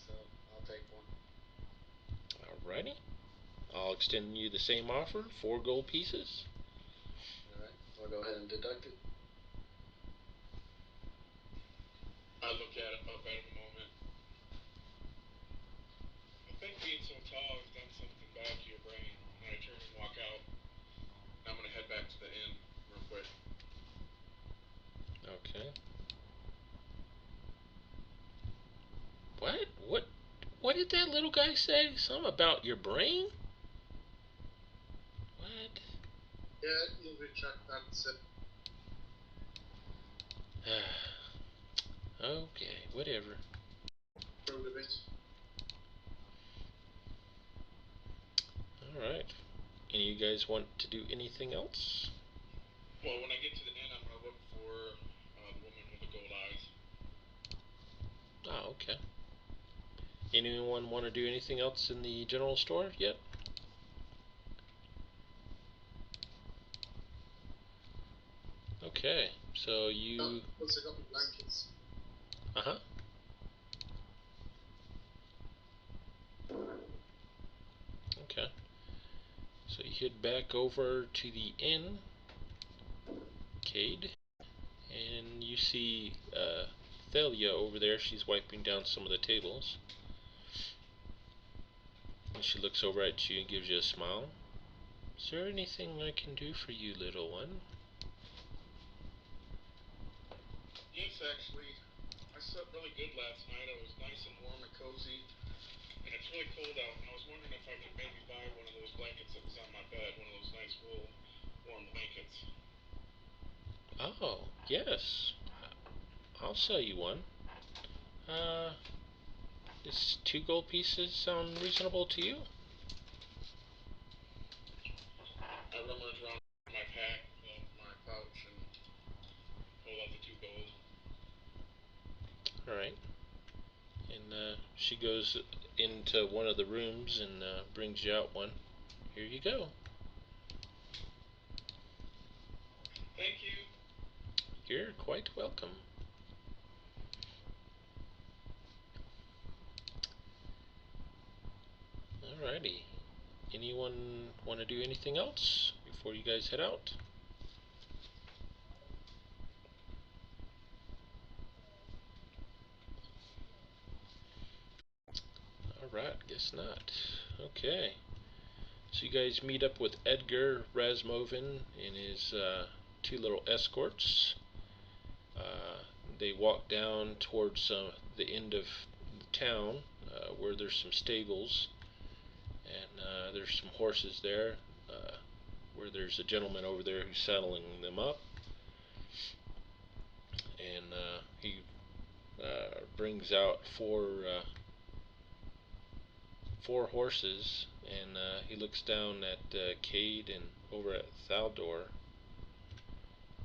so I'll take one. Alrighty. I'll extend you the same offer, 4 gold pieces. Alright, I'll go ahead and deduct it. I look at it up at him a moment. I think being so tall has done something bad to your brain. And I turn and walk out. And I'm gonna head back to the inn real quick. Okay. What did that little guy say? Something about your brain? What? Yeah, you'll retract that Okay, whatever. road a bit. Alright. Any of you guys want to do anything else? Well, when I get to the inn, I'm gonna look for the woman with the gold eyes. Oh, okay. Anyone want to do anything else in the general store yet? Okay, so you... Once I got my blankets. Uh-huh. Okay. So you head back over to the inn, Cade, and you see Thalia over there. She's wiping down some of the tables. And she looks over at you and gives you a smile. Is there anything I can do for you, little one? Yes, actually. I slept really good last night. I was nice and warm and cozy. And it's really cold out. And I was wondering if I could maybe buy one of those blankets that was on my bed. One of those nice wool warm blankets. Oh, yes. I'll sell you one. Does 2 gold pieces sound reasonable to you? I rummage around my pack, my pouch, and pull out the 2 gold. Alright. And she goes into one of the rooms and brings you out one. Here you go. Thank you. You're quite welcome. Alrighty. Anyone want to do anything else before you guys head out? Alright, guess not. Okay. So you guys meet up with Edgar Rasmovin and his 2 little escorts. They walk down towards the end of the town where there's some stables and there's some horses there where there's a gentleman over there who's saddling them up, and he brings out four horses, and he looks down at Cade and over at Thaldor.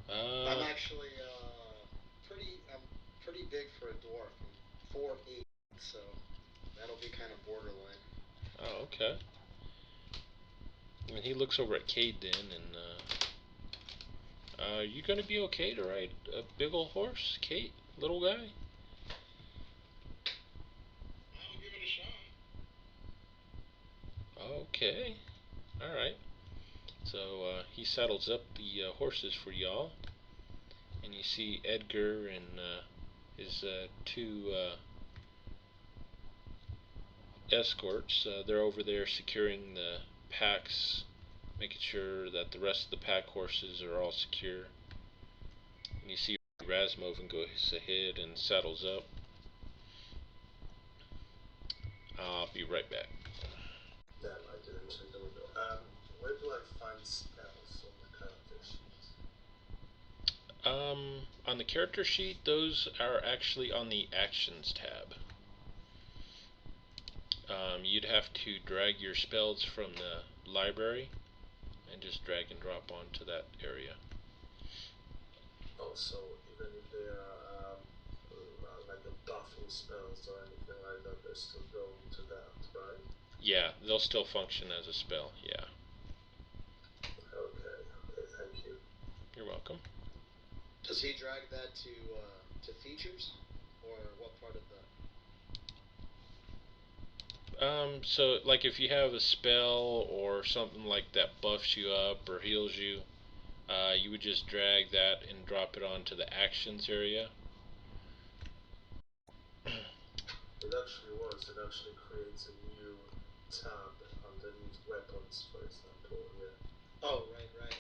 I'm actually I'm pretty big for a dwarf. I'm 4'8", so that'll be kind of borderline. Oh, okay. And he looks over at Cade then, and are you gonna be okay to ride a big old horse, Cade, little guy? I'll give it a shot. Okay. All right. So he saddles up the horses for y'all, and you see Edgar and his two escorts. They're over there securing the packs, making sure that the rest of the pack horses are all secure. And you see Rasmussen goes ahead and saddles up. I'll be right back. Damn, I didn't check the window. Where do I find spells on the character sheet? On the character sheet, those are actually on the Actions tab. You'd have to drag your spells from the library and just drag and drop onto that area. Oh, so even if they are like the buffing spells or anything like that, they're still going to that, right? Yeah, they'll still function as a spell, yeah. Okay, thank you. You're welcome. Does he drag that to features, or what part of the? So like if you have a spell or something like that buffs you up or heals you, you would just drag that and drop it onto the Actions area. It actually works. It actually creates a new tab underneath weapons, for example. Yeah. Oh, right.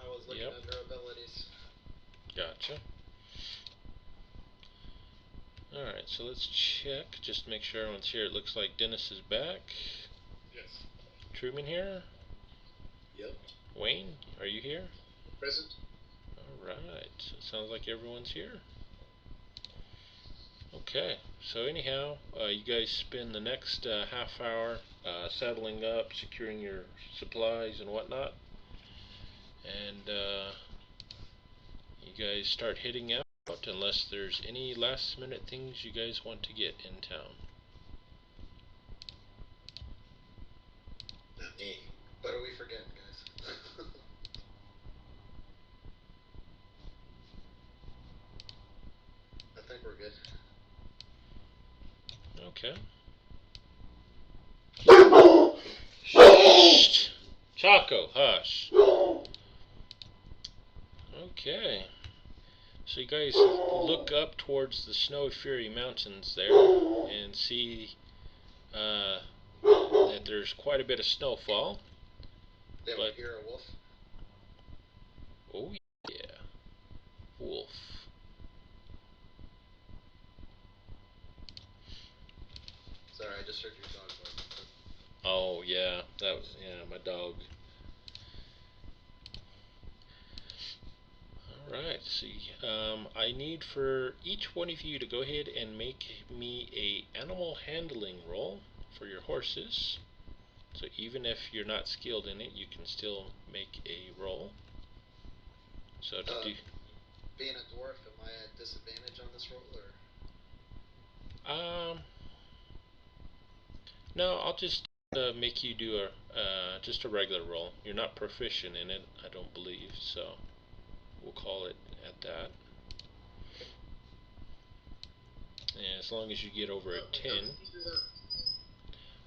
I was looking Yep. under abilities. Gotcha. Alright, so let's check, just to make sure everyone's here. It looks like Dennis is back. Yes. Truman here. Yep. Wayne, are you here? Present. Alright, so it sounds like everyone's here. Okay, so anyhow, you guys spend the next half hour settling up, securing your supplies and whatnot. And you guys start heading out unless there's any last minute things you guys want to get in town. Not me. What are we forgetting, guys? I think we're good. Okay. Shh! Chaco, hush. Okay. So you guys look up towards the Snow Fury Mountains there and see that there's quite a bit of snowfall. Then But- we hear a wolf. Oh yeah, wolf. Sorry, I just heard your dog barking. Oh yeah, that was my dog. Alright, see, I need for each one of you to go ahead and make me a animal handling roll for your horses. So even if you're not skilled in it, you can still make a roll. So to do, Being a dwarf, am I at disadvantage on this roll, or? no, I'll just make you do just a regular roll. You're not proficient in it, I don't believe, so we'll call it at that. And as long as you get over a 10.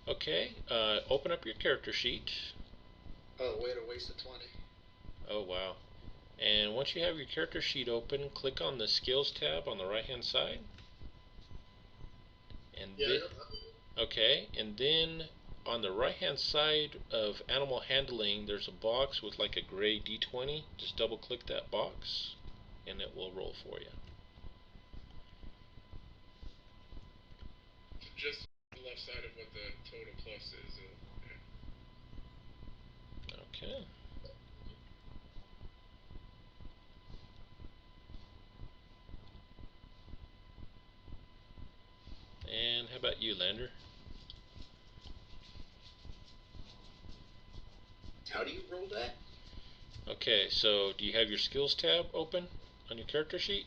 Okay, open up your character sheet. Oh, way to waste a 20. Oh wow. And once you have your character sheet open, click on the skills tab on the right hand side. And Yeah, I got that. okay, and then on the right hand side of animal handling there's a box with like a gray D20. Just double click that box and it will roll for you. Just the left side of what the total plus is. Okay. Okay. And how about you, Lander? How do you roll that? Okay, so do you have your skills tab open on your character sheet?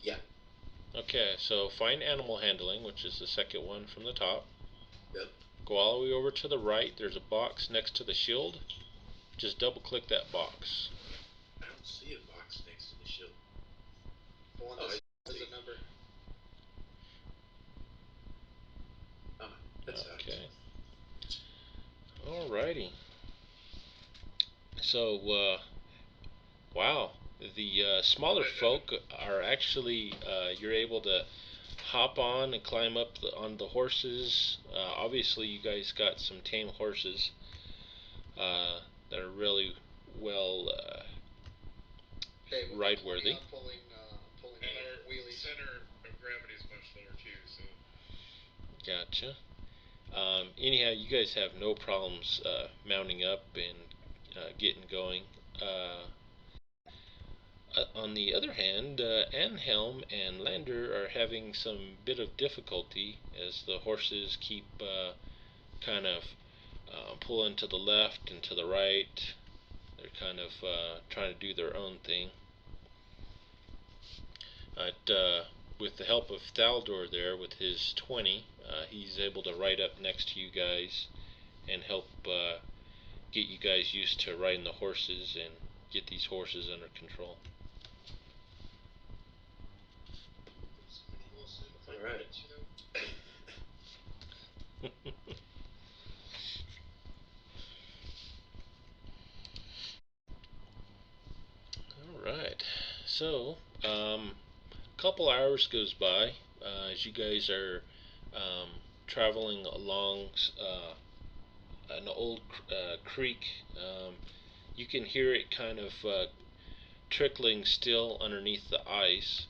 Yeah. Okay, so find animal handling, which is the second one from the top. Yep. Go all the way over to the right. There's a box next to the shield. Just double click that box. I don't see a box next to the shield. The one Oh, that I has see. a number. That's Okay. Alrighty. So, wow. The smaller folk are actually, you're able to hop on and climb up on the horses. Obviously, you guys got some tame horses that are really well Okay, well, ride worthy. I'm pulling And our wheelies. center of gravity is much lower too, so Gotcha. Anyhow, you guys have no problems mounting up and getting going. On the other hand, Anhelm and Lander are having some bit of difficulty as the horses keep kind of pulling to the left and to the right. They're kind of trying to do their own thing. But with the help of Thaldor there, with his 20, he's able to ride up next to you guys and help get you guys used to riding the horses and get these horses under control. Alright. Alright, so a couple hours goes by as you guys are traveling along an old creek. You can hear it kind of trickling still underneath the ice.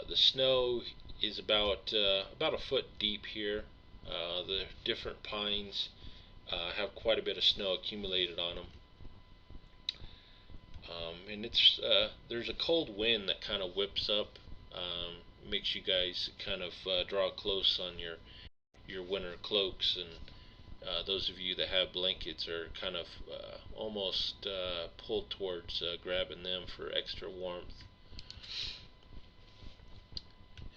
The snow is about a foot deep here. The different pines have quite a bit of snow accumulated on them. And it's there's a cold wind that kind of whips up, makes you guys kind of draw close on your winter cloaks, and those of you that have blankets are kind of almost pulled towards grabbing them for extra warmth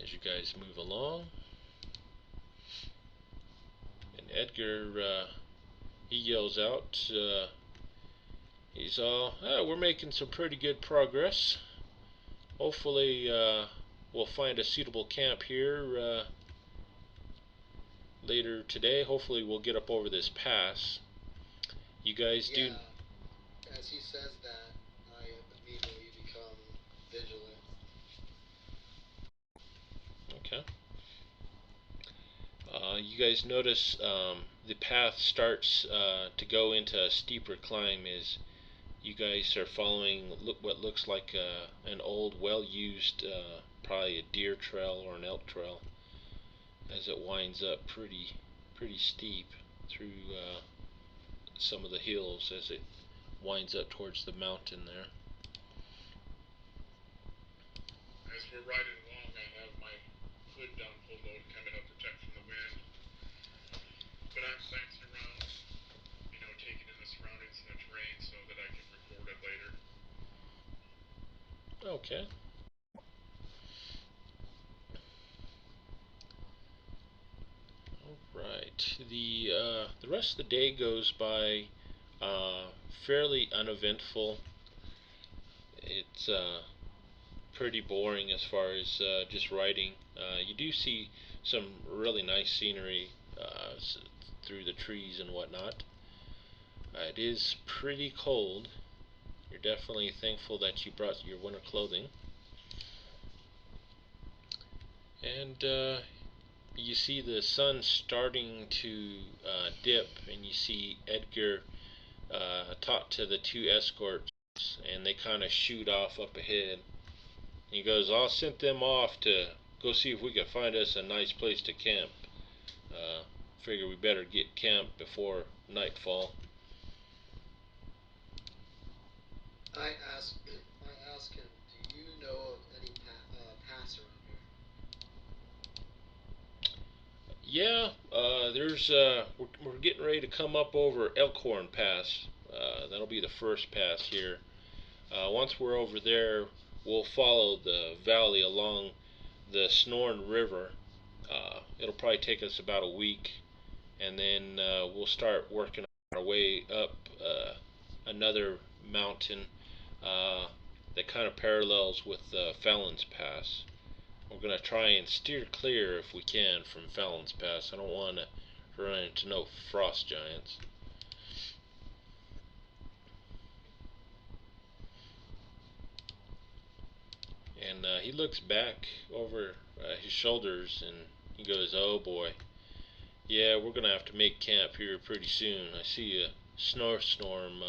as you guys move along. And Edgar, he yells out, he's all, we're making some pretty good progress. Hopefully we'll find a suitable camp here later today. Hopefully we'll get up over this pass. You guys do... As he says that, I immediately become vigilant. Okay. You guys notice the path starts to go into a steeper climb as you guys are following what looks like an old, well-used, probably a deer trail or an elk trail, as it winds up pretty steep through some of the hills as it winds up towards the mountain there. as we're riding along, I have my hood down full load, kind of help protect from the wind. But I'm glancing around, taking in the surroundings and the terrain so that I can record it later. Okay. Right. The rest of the day goes by fairly uneventful. It's pretty boring as far as just riding. You do see some really nice scenery through the trees and whatnot. It is pretty cold. You're definitely thankful that you brought your winter clothing. And you see the sun starting to dip, and you see Edgar talk to the two escorts, and they kind of shoot off up ahead. He goes, I'll send them off to go see if we can find us a nice place to camp. Figure we better get camped before nightfall. I ask him, do you know of any pass around here? Yeah, there's we're getting ready to come up over Elkhorn Pass. That'll be the first pass here. Once we're over there, we'll follow the valley along the Sonoran River. It'll probably take us about a week, and then we'll start working our way up another mountain that kind of parallels with Fallon's Pass. We're going to try and steer clear if we can from Fallon's Pass. I don't want to run into no frost giants. And he looks back over his shoulders and he goes, "Oh boy, yeah, we're going to have to make camp here pretty soon. I see a snowstorm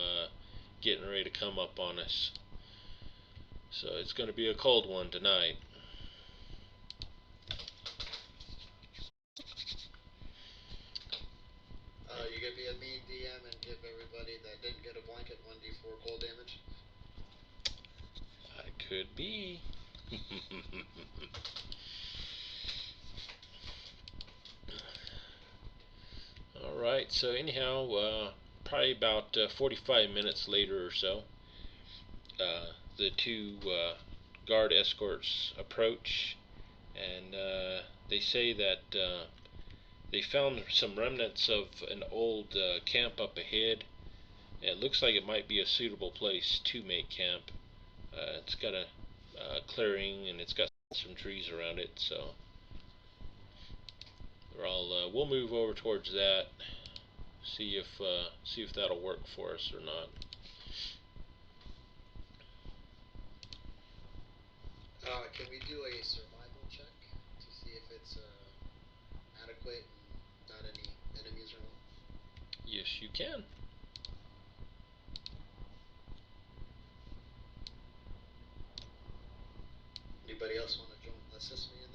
getting ready to come up on us. So it's going to be a cold one tonight." You gonna be a mean DM and give everybody that didn't get a blanket 1d4 cold damage? I could be. Alright, so anyhow, probably about 45 minutes later or so, the two guard escorts approach, and they say that they found some remnants of an old camp up ahead. It looks like it might be a suitable place to make camp. It's got a clearing and it's got some trees around it, so we'll move over towards that. See if that'll work for us or not. Can we do a survival check to see if it's adequate and not any enemies around? Yes, you can. Anybody else want to assist me in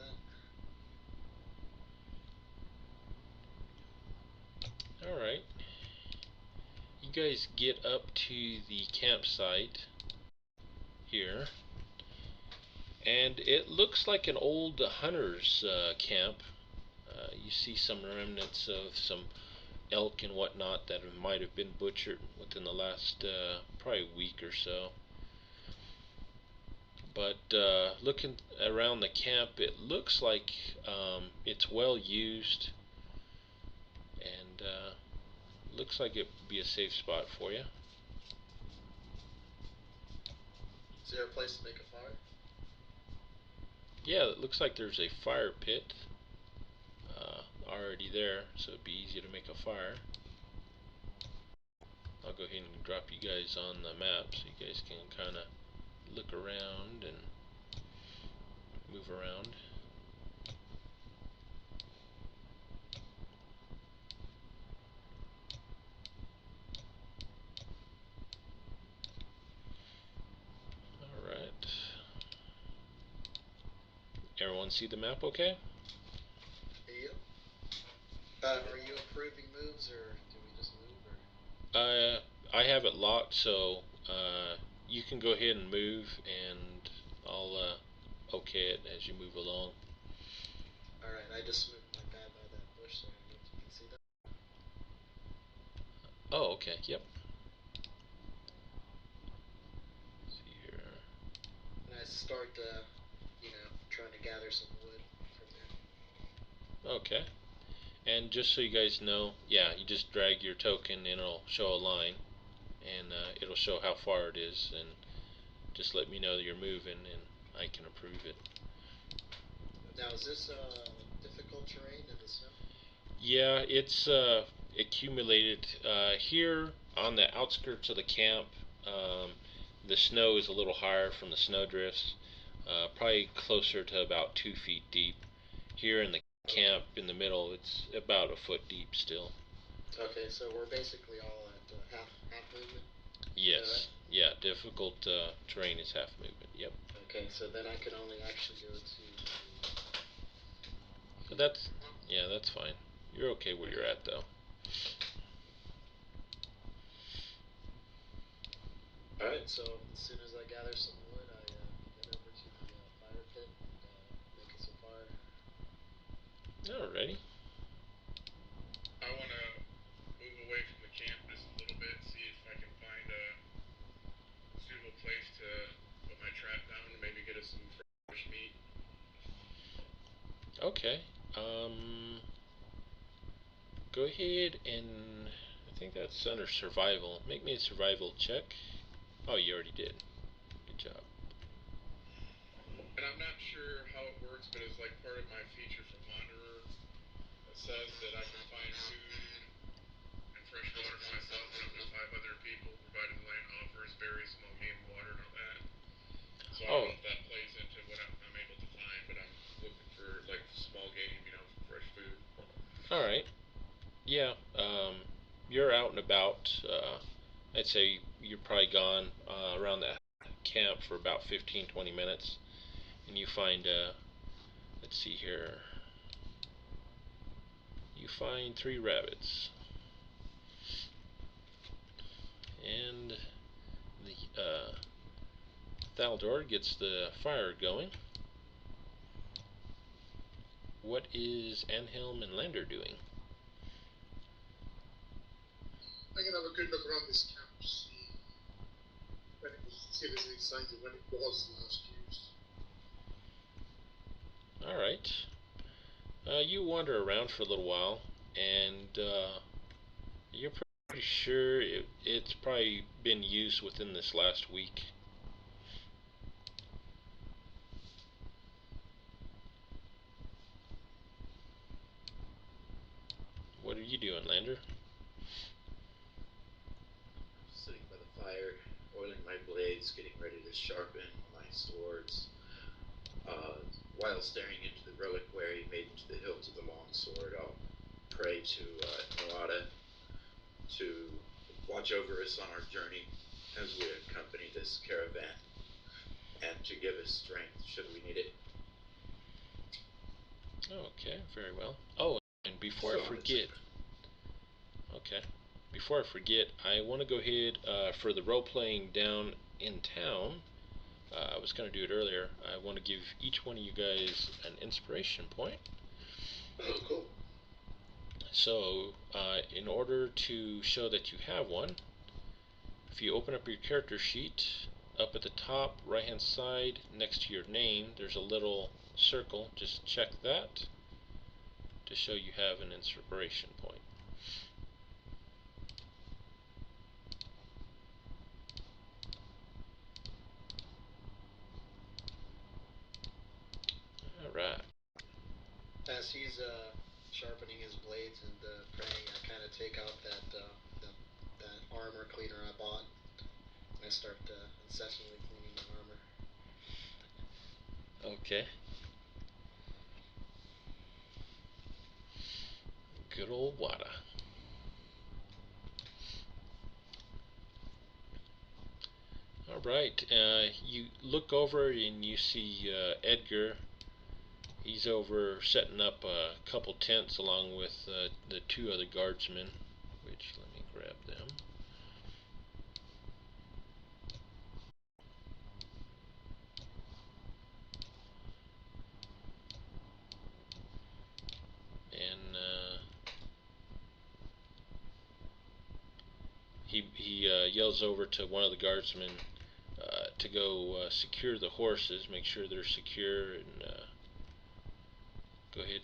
that? Alright. You guys get up to the campsite here, and it looks like an old hunter's camp. You see some remnants of some elk and whatnot that might have been butchered within the last probably week or so. But looking around the camp, it looks like it's well used, and looks like it would be a safe spot for you. Is there a place to make a fire? Yeah, it looks like there's a fire pit already there, so it'd be easy to make a fire. I'll go ahead and drop you guys on the map so you guys can kind of look around and move around. Alright. Everyone see the map okay? Yep. Are you approving moves, or do we just move, or? I have it locked, so you can go ahead and move, and I'll okay it as you move along. Alright, I just moved my guy by that bush there. I don't know if you can see that. Oh, okay, yep. Let's see here. And I start, trying to gather some wood from there. Okay. And just so you guys know, yeah, you just drag your token and it'll show a line, and it'll show how far it is, and just let me know that you're moving and I can approve it. Now, is this difficult terrain in the snow? Yeah, it's accumulated here on the outskirts of the camp. The snow is a little higher from the snow drifts, probably closer to about 2 feet deep. Here in the camp in the middle, it's about a foot deep still. Okay, so we're basically all at half movement? Yes, yeah, difficult terrain is half movement, yep. Okay, so then I can only actually go to... But that's fine. You're okay where you're at, though. Alright, so as soon as I gather some wood, I head over to the fire pit and make us a fire. Alrighty. I want to move away from the camp just a little bit, see if I can find a suitable place to put my trap down and maybe get us some fresh meat. think that's under survival. Make me a survival check. Oh, you already did. Good job. And I'm not sure how it works, but it's like part of my feature from Wanderer. It says that I can find food and fresh water for myself and up to 5 other people, provided the land offers berries, small game, water, and all that. So I don't Oh, know if that plays into what I'm able to find, but I'm looking for like small game, fresh food. all right. Yeah. You're out and about. I'd say you're probably gone around that camp for about 15, 20 minutes, and you find. Let's see here. You find 3 rabbits, and the Thaldor gets the fire going. What is Anhelm and Lander doing? I'm gonna have a good look around this camp, see if there's any signs of when it was last used. All right. You wander around for a little while, and you're pretty sure it's probably been used within this last week. What are you doing, Lander? Sitting by the fire, oiling my blades, getting ready to sharpen my swords, while staring into the reliquary made into the hilt of the long sword. I'll pray to Noada to watch over us on our journey as we accompany this caravan, and to give us strength should we need it. Okay, very well. Oh, and before I forget, okay, before I forget, I want to go ahead for the role playing down in town. I was going to do it earlier. I want to give each one of you guys an inspiration point. Oh, cool. So, in order to show that you have one, if you open up your character sheet, up at the top right hand side next to your name, there's a little circle. Just check that to show you have an inspiration point. Alright. As he's sharpening his blades and praying, I kind of take out that armor cleaner I bought, and I start incessantly cleaning my armor. Okay. Good old Wada. Alright, you look over and you see Edgar. He's over setting up a couple tents along with the 2 other guardsmen, which let me grab them. And he yells over to one of the guardsmen to go secure the horses, make sure they're secure, and go ahead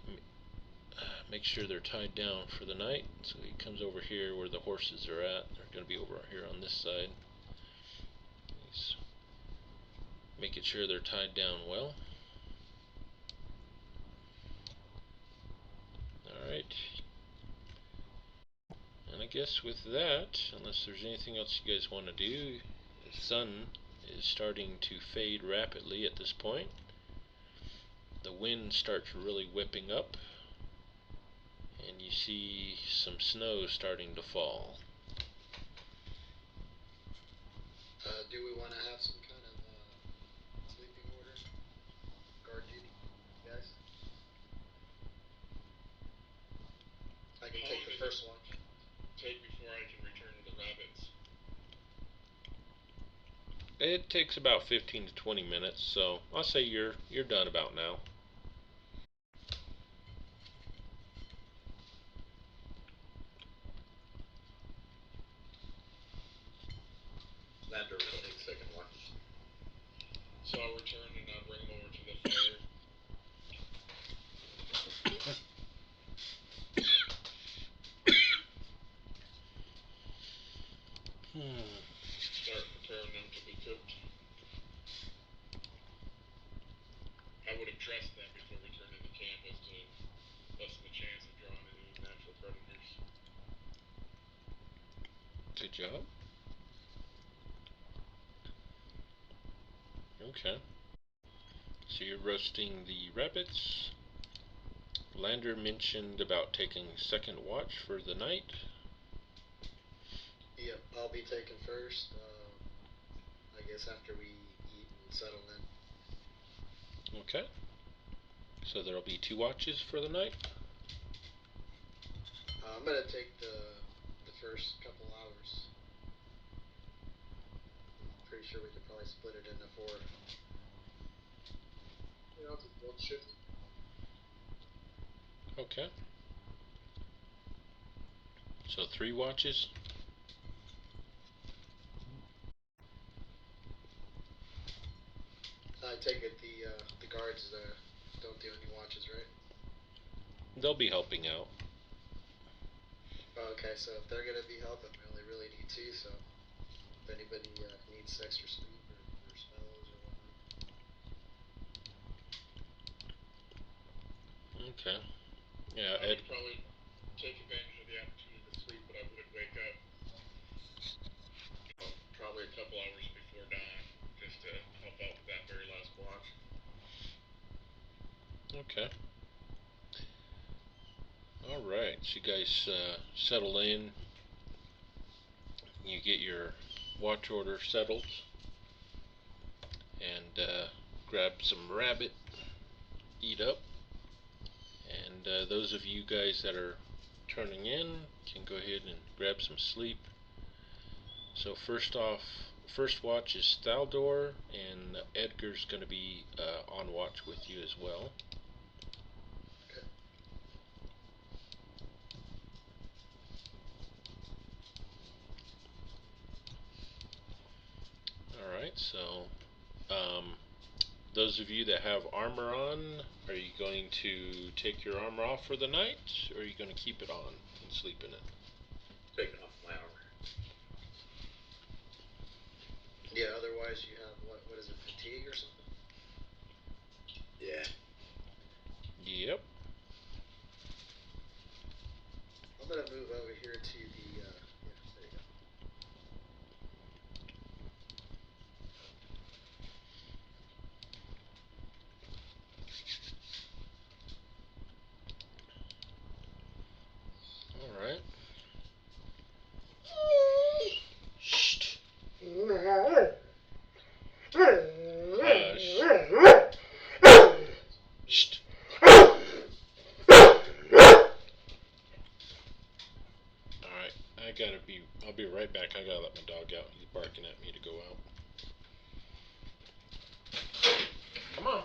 and make sure they're tied down for the night. So he comes over here where the horses are at. They're going to be over here on this side. He's making sure they're tied down well. Alright. And I guess with that, unless there's anything else you guys want to do, the sun is starting to fade rapidly at this point. The wind starts really whipping up, and you see some snow starting to fall. Do we want to have some kind of sleeping order? Guard duty, guys? I can take the first watch. Take before I can return to the rabbits. It takes about 15 to 20 minutes, so I'll say you're done about now. Lander will take second watch. So I'll return and I'll bring them over to the fire. job. Okay. So you're roasting the rabbits. Lander mentioned about taking second watch for the night. Yep, I'll be taken first. I guess after we eat and settle in. Okay. So there'll be 2 watches for the night. I'm gonna take the first couple hours. Pretty sure we could probably split it into 4. Yeah, I'll take one shift. Okay. So 3 watches. I take it the guards don't do any watches, right? They'll be helping out. Okay, so if they're gonna be helping, we only really need 2. So if anybody needs extra sleep or spells or whatnot. Okay. Yeah, I Ed. would probably take advantage of the opportunity to sleep, but I wouldn't wake up. Probably a couple hours before dawn, just to help out with that very last watch. Okay. All right. So you guys settle in. You get your watch order settled, and grab some rabbit, eat up, and those of you guys that are turning in can go ahead and grab some sleep. So first watch is Thaldor, and Edgar's going to be on watch with you as well. Okay. Alright, so those of you that have armor on, are you going to take your armor off for the night, or are you going to keep it on and sleep in it? Taking off my armor. Yeah. Otherwise, you have what is it, fatigue or something? Yeah. Yep. I'm gonna move over here to the. Yeah, there you go. Alright. Shh. Alright, I'll be right back. I gotta let my dog out. He's barking at me to go out. Come on.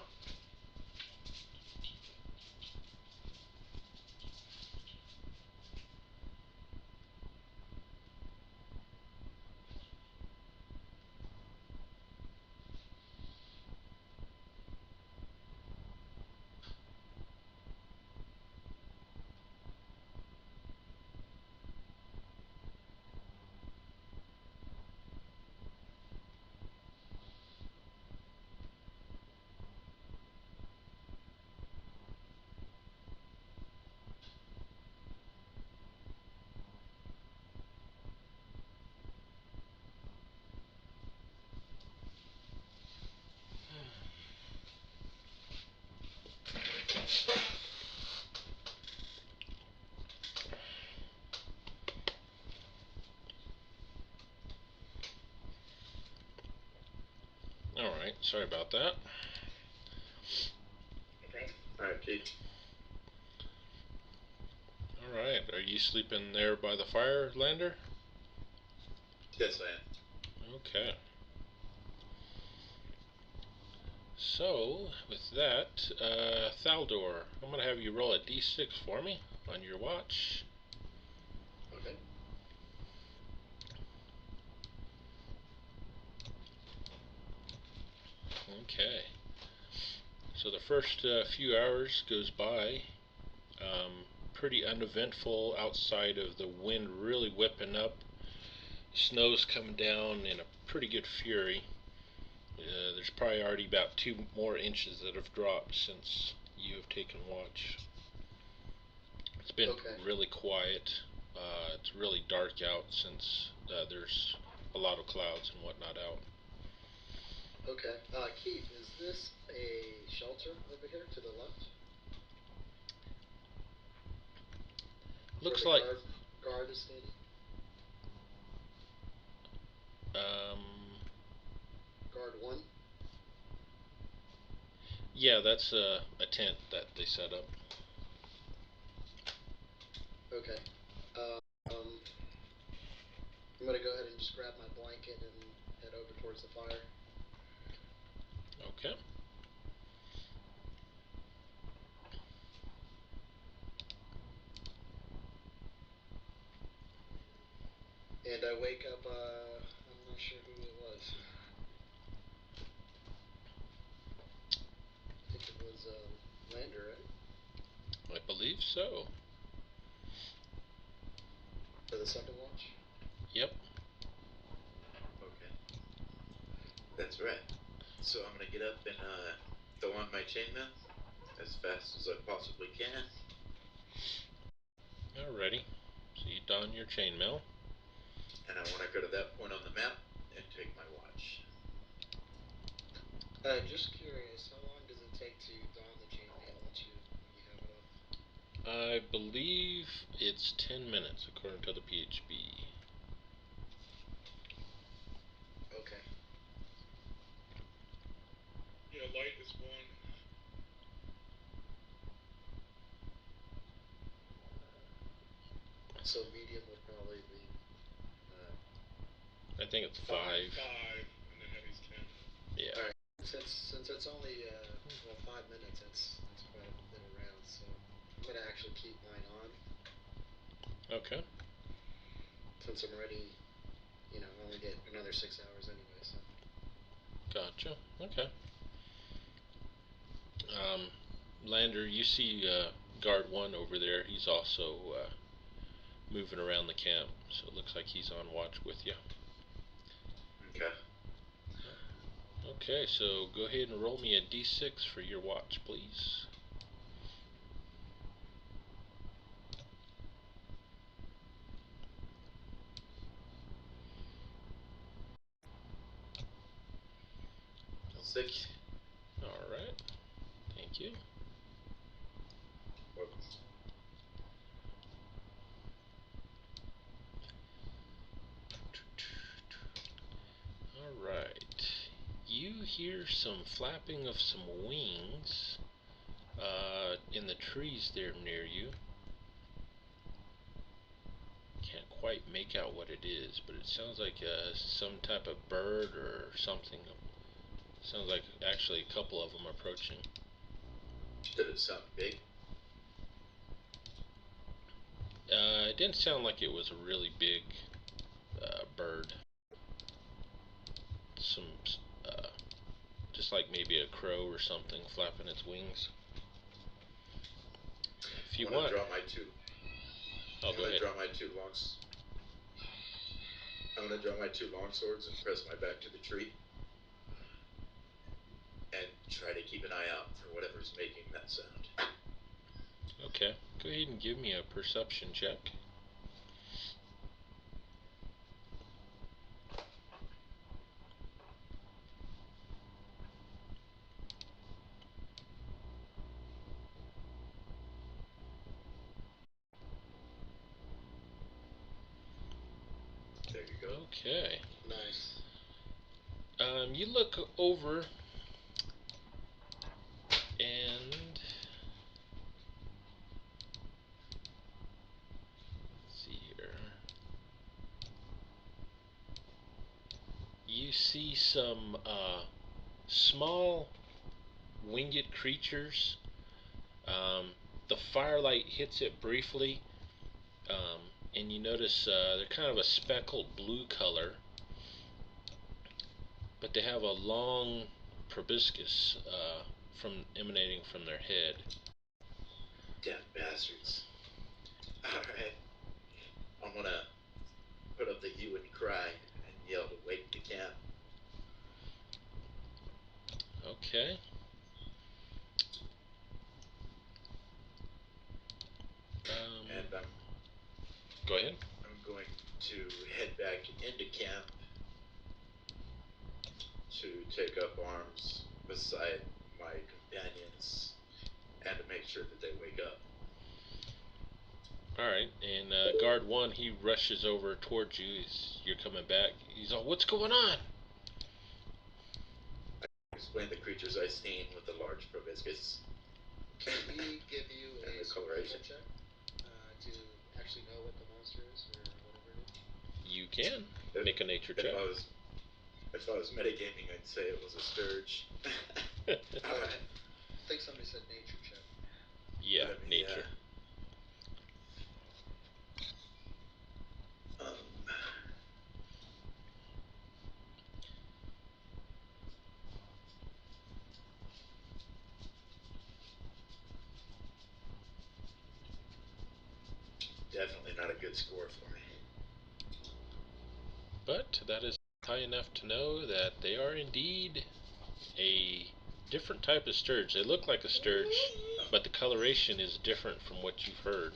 Alright, sorry about that. Okay. Alright, Keith. Alright, are you sleeping there by the fire, Lander? Yes, I am. Okay. So, with that, Thaldor, I'm going to have you roll a d6 for me on your watch. Okay. Okay. So the first few hours goes by, pretty uneventful outside of the wind really whipping up. Snow's coming down in a pretty good fury. There's probably already about 2 more inches that have dropped since you have taken watch. It's been Okay. really quiet. It's really dark out since there's a lot of clouds and whatnot out. Okay. Keith, is this a shelter over here to the left? Looks where like the guard is standing? um, Guard 1? yeah, that's a tent that they set up. Okay. I'm going to go ahead and just grab my blanket and head over towards the fire. Okay. And I wake up, I'm not sure who it was. I think it was Lander, right? I believe so. For the second watch? Yep. Okay. That's right. So I'm gonna get up and throw on my chainmail as fast as I possibly can. Alrighty. So you don your chainmail. And I want to go to that point on the map and take my watch. Just curious, how long does it take to don the chainmail once you have it on? I believe it's 10 minutes according to the PHB. Okay. Yeah, light is 1. So medium would probably be I think it's 5. 5, and then heavy's 10. Yeah. Alright. Since it's only 5 minutes, that's quite a bit of rounds, so I'm gonna actually keep mine on Okay. since I'm already, only get another 6 hours anyway. So Gotcha. Okay. Lander, you see guard 1 over there. He's also moving around the camp, so it looks like he's on watch with you. Okay. Okay, so go ahead and roll me a d6 for your watch, please. Six. Alright. Thank you. Alright. You hear some flapping of some wings in the trees there near you. Can't quite make out what it is, but it sounds like some type of bird or something. Sounds like actually a couple of them approaching. Did it sound big? It didn't sound like it was a really big bird. Some, just like maybe a crow or something flapping its wings. If you I'm gonna want, draw my two. oh, go ahead. I'm gonna draw my 2 long swords and press my back to the tree, and try to keep an eye out for whatever's making that sound. Okay, go ahead and give me a perception check. There you go. Okay. nice. You look over and let's see here. You see some small winged creatures. The firelight hits it briefly, and you notice they're kind of a speckled blue color, but they have a long proboscis emanating from their head. Damn bastards. Alright. I'm gonna put up the hue and cry and yell to wake the camp. Okay. And I'm Go ahead. I'm going to head back into camp to take up arms beside my companions and to make sure that they wake up. Alright, and guard 1, he rushes over towards you as you're coming back. He's all, what's going on? Explain the creatures I've seen with the large proboscis. Can we give you And a the coloration. survival check to actually know what the monster is or whatever it is? You can make a nature check. If I was metagaming, I'd say it was a sturge. Alright. I think somebody said nature check. Yeah, nature. Definitely not a good score for me. But that is high enough to know that they are indeed a different type of sturge. They look like a sturge, but the coloration is different from what you've heard.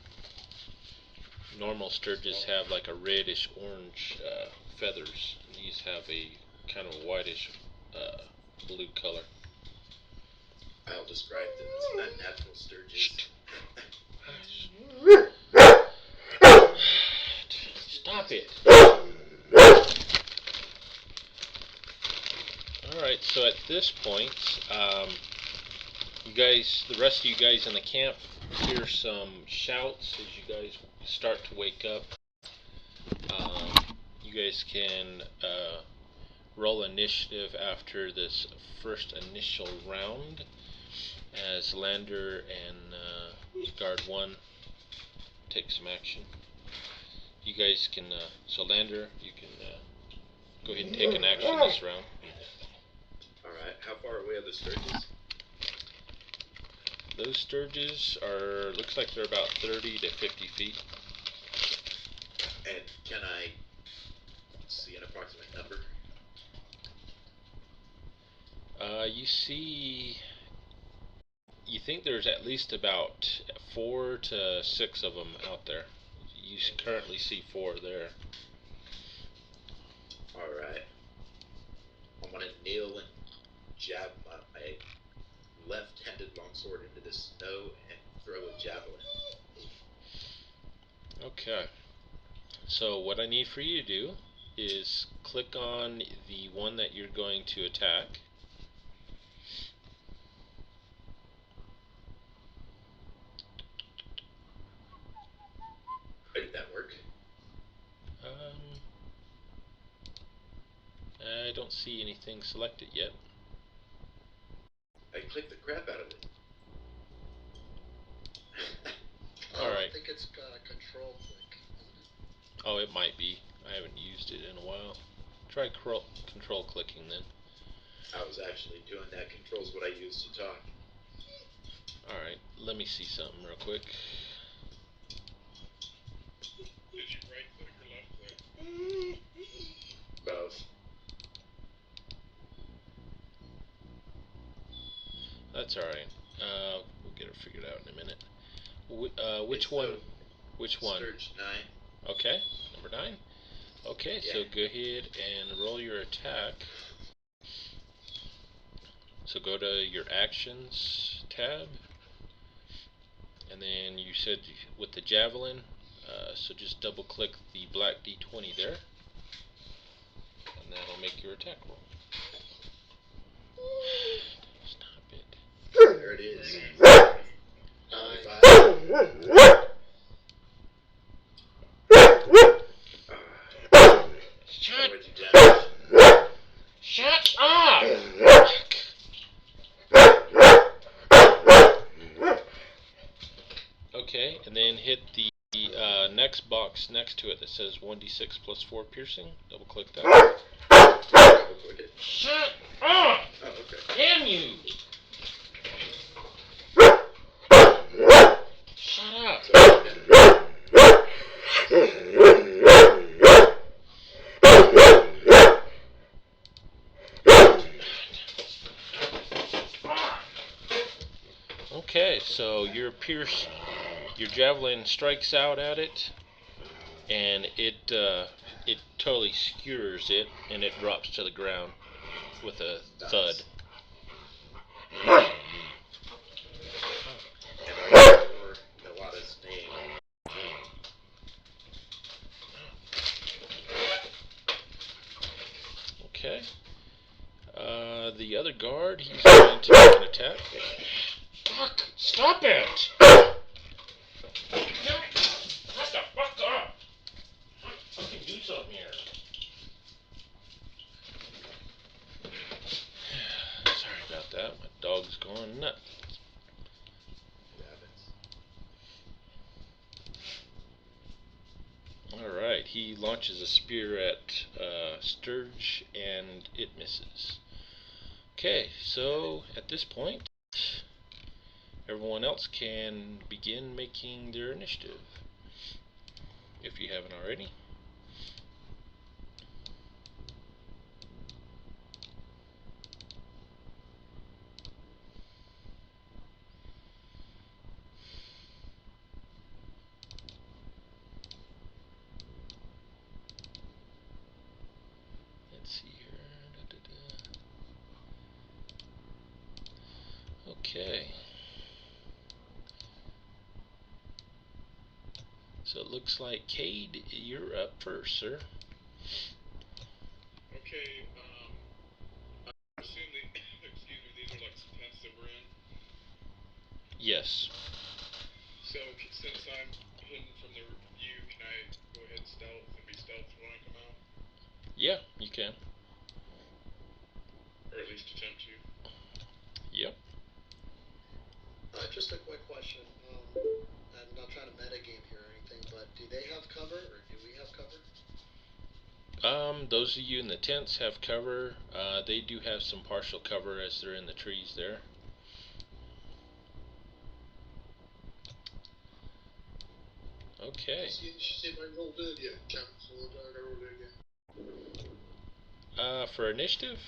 Normal sturges have like a reddish orange feathers. These have a kind of whitish blue color. I'll describe them as unnatural sturges. Stop it. Alright, so at this point, you guys, the rest of you guys in the camp, hear some shouts as you guys start to wake up. You guys can roll initiative after this first initial round, as Lander and Guard 1 take some action. You guys can, so Lander, you can go ahead and take an action this round. Alright, how far away are the sturges? Those sturges are, looks like they're about 30 to 50 feet. And can I see an approximate number? You think there's at least about 4 to 6 of them out there. You currently see 4 there. Alright. I'm gonna kneel and jab my left-handed longsword into the snow and throw a javelin. Okay. So what I need for you to do is click on the one that you're going to attack. Did that work? I don't see anything selected yet. I clicked the crap out of it. Alright. I think it's got a control click, isn't it? Oh, it might be. I haven't used it in a while. Try control clicking then. I was actually doing that. Control's what I use to talk. Alright, let me see something real quick. Did you right click or left click? Both. That's alright. We'll get it figured out in a minute. Which one? Which one? Sturge 9. Okay, number 9. Okay, Yeah. so go ahead and roll your attack. So go to your actions tab, and then you said with the javelin, so just double click the black D20 there, and that'll make your attack roll. Stop it. There it is. 5. Shut, What'd you damage? shut up! Okay, and then hit the next box next to it that says 1d6 plus 4 piercing. Double click that. Double click it. Shut up! Oh, okay. Damn you! Shut up! Okay, so your javelin strikes out at it, and it totally skewers it, and it drops to the ground with a thud. And are you sure Milata's name? Okay. The other guard, he's going to make an attack. Fuck! Stop it! What the fuck up? Fucking do something here. Sorry about that. My dog's going nuts. Alright, he launches a spear at Sturge, and it misses. Okay, so at this point, everyone else can begin making their initiative, if you haven't already. Let's see here. Okay. So it looks like Cade, you're up first, sir. Okay, I assume excuse me, these are like some tents that we're in. Yes. So, since I'm hidden from the view, can I go ahead and stealth and be stealth when I come out? Yeah, you can. Or at least attempt to. Yep. Just a quick question. I'm not trying to metagame here or anything, but do they have cover or do we have cover? Those of you in the tents have cover. They do have some partial cover as they're in the trees there. Okay. You said I rolled earlier, Cam, so I rolled earlier. For initiative?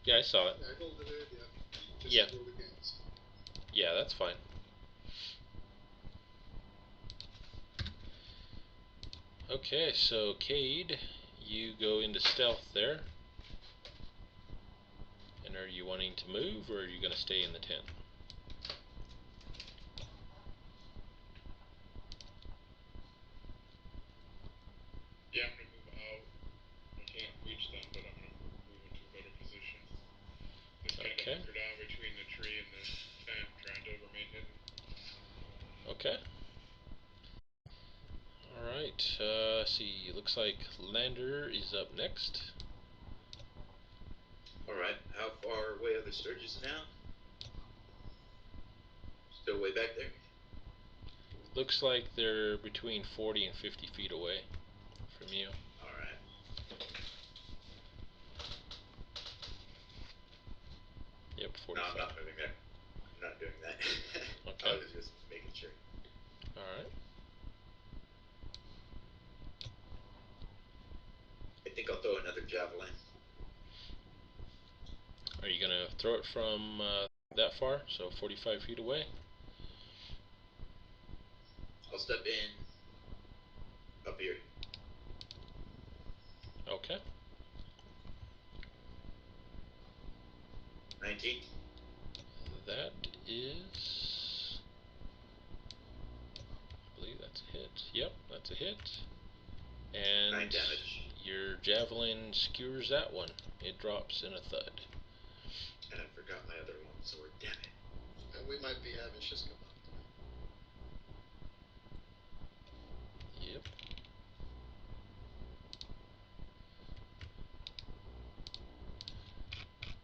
Yeah, I saw it. Yeah, I rolled it earlier. Just Yeah. rolled again. So. Yeah, that's fine. Okay, so Cade, you go into stealth there. And are you wanting to move, or are you going to stay in the tent? Yeah, I'm gonna move out. I can't reach them, but I'm gonna move into a better position. Just kind of hunker down between the tree and the tent, trying to remain hidden. Okay. Alright, see, looks like Lander is up next. Alright, how far away are the Sturges now? Still way back there? Looks like they're between 40 and 50 feet away from you. Alright. Yep, 45. No, I'm not moving there. I'm not doing that. Okay. I was just making sure. Alright. I think I'll throw another javelin. Are you going to throw it from that far, so 45 feet away? I'll step in up here. Okay. 19. That is... I believe that's a hit. Yep, that's a hit. And 9 damage. your javelin skewers that one. It drops in a thud. And I forgot my other long sword, damn it. And we might be having Shiska up there. Yep.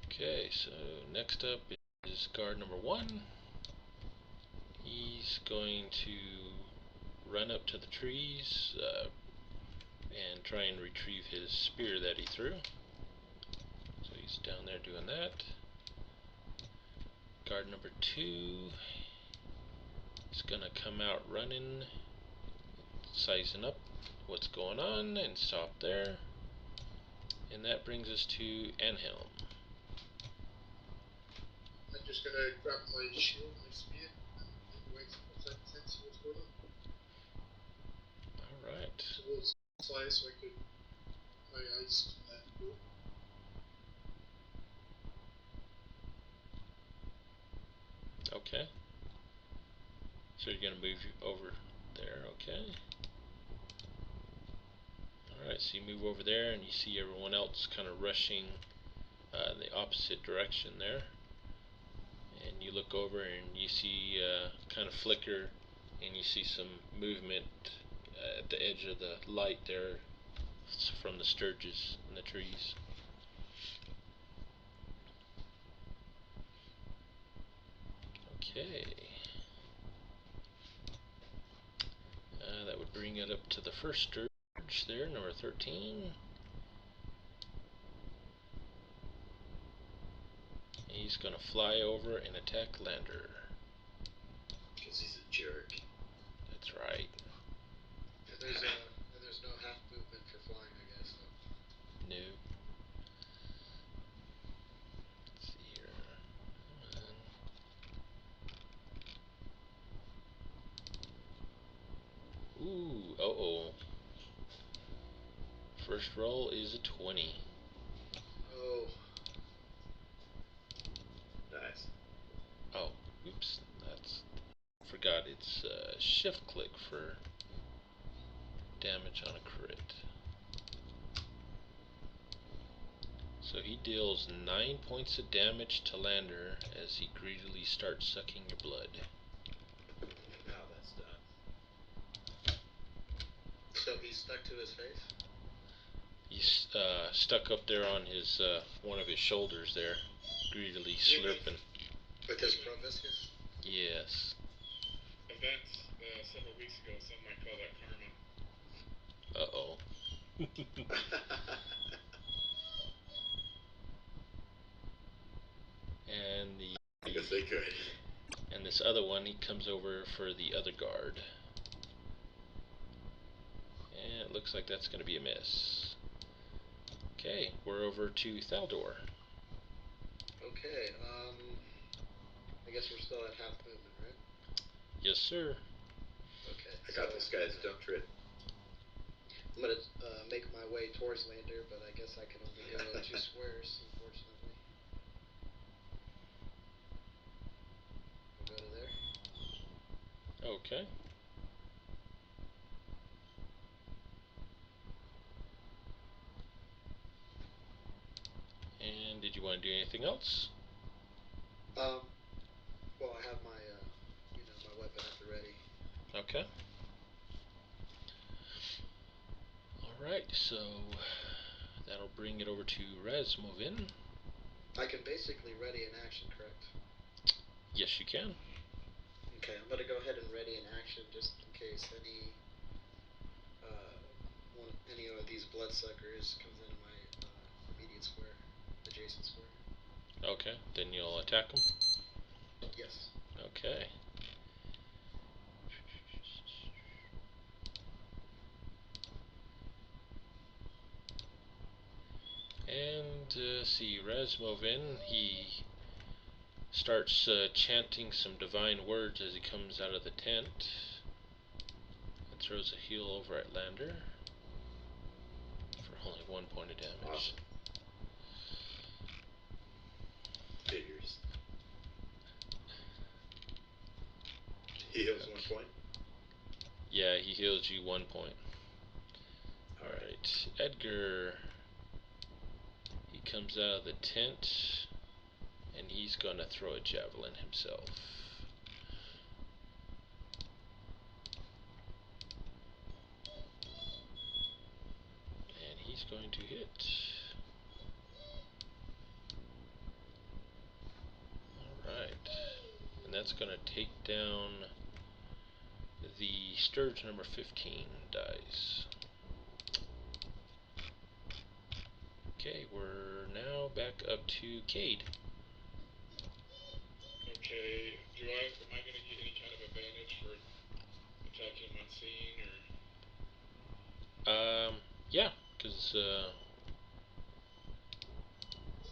Okay, so next up is guard number 1. He's going to run up to the trees and try and retrieve his spear that he threw. So he's down there doing that. Guard number 2 is going to come out running, sizing up what's going on, and stop there. And that brings us to Anhelm. I'm just going to grab my shield, my spear, and wait for the sense of what's going on. Alright. Towards fly so I could buy ice from that boat. Okay. So you're gonna move over there, okay? Alright, so you move over there and you see everyone else kind of rushing in the opposite direction there. And you look over and you see kind of flicker, and you see some movement at the edge of the light there from the sturges in the trees. Okay. That would bring it up to the first sturge there, number 13. He's gonna fly over and attack Lander. Because he's a jerk. That's right. And there's no half movement for flying, I guess. So. No. Let's see here. Ooh, uh-oh. First roll is a 20. Oh. Nice. Oh, oops. Forgot it's shift click for damage on a crit. So he deals 9 points of damage to Lander as he greedily starts sucking your blood. Now that's done. So he's stuck to his face? He's stuck up there on his one of his shoulders there, greedily slurping. With his proboscis? Yes. Events several weeks ago, some might call that karma. Uh-oh. And I guess they could. And this other one, he comes over for the other guard. And it looks like that's going to be a miss. Okay, we're over to Thaldor. Okay, I guess we're still at half movement, right? Yes, sir. Okay. I got this guy's dump trip. I'm gonna make my way towards Lander, but I guess I can only go 2 squares, unfortunately. We'll go to there. Okay. And did you want to do anything else? Well, I have my, my weapon at the ready. Okay. Alright, so that'll bring it over to Razmovin. I can basically ready an action, correct? Yes, you can. Okay, I'm gonna go ahead and ready an action just in case any of these bloodsuckers comes into my immediate square, adjacent square. Okay, then you'll attack them? Yes. Okay. And see, Razmovin, he starts chanting some divine words as he comes out of the tent. And throws a heal over at Lander for only 1 point of damage. Awesome. Figures. He heals 1 point. Yeah, he heals you 1 point. Alright, Edgar. He comes out of the tent and he's gonna throw a javelin himself. And he's going to hit. Alright. And that's gonna take down the Sturge number 15 dice. Okay, we're now back up to Cade. Okay, am I gonna get any kind of advantage for attacking unseen, or? Yeah, because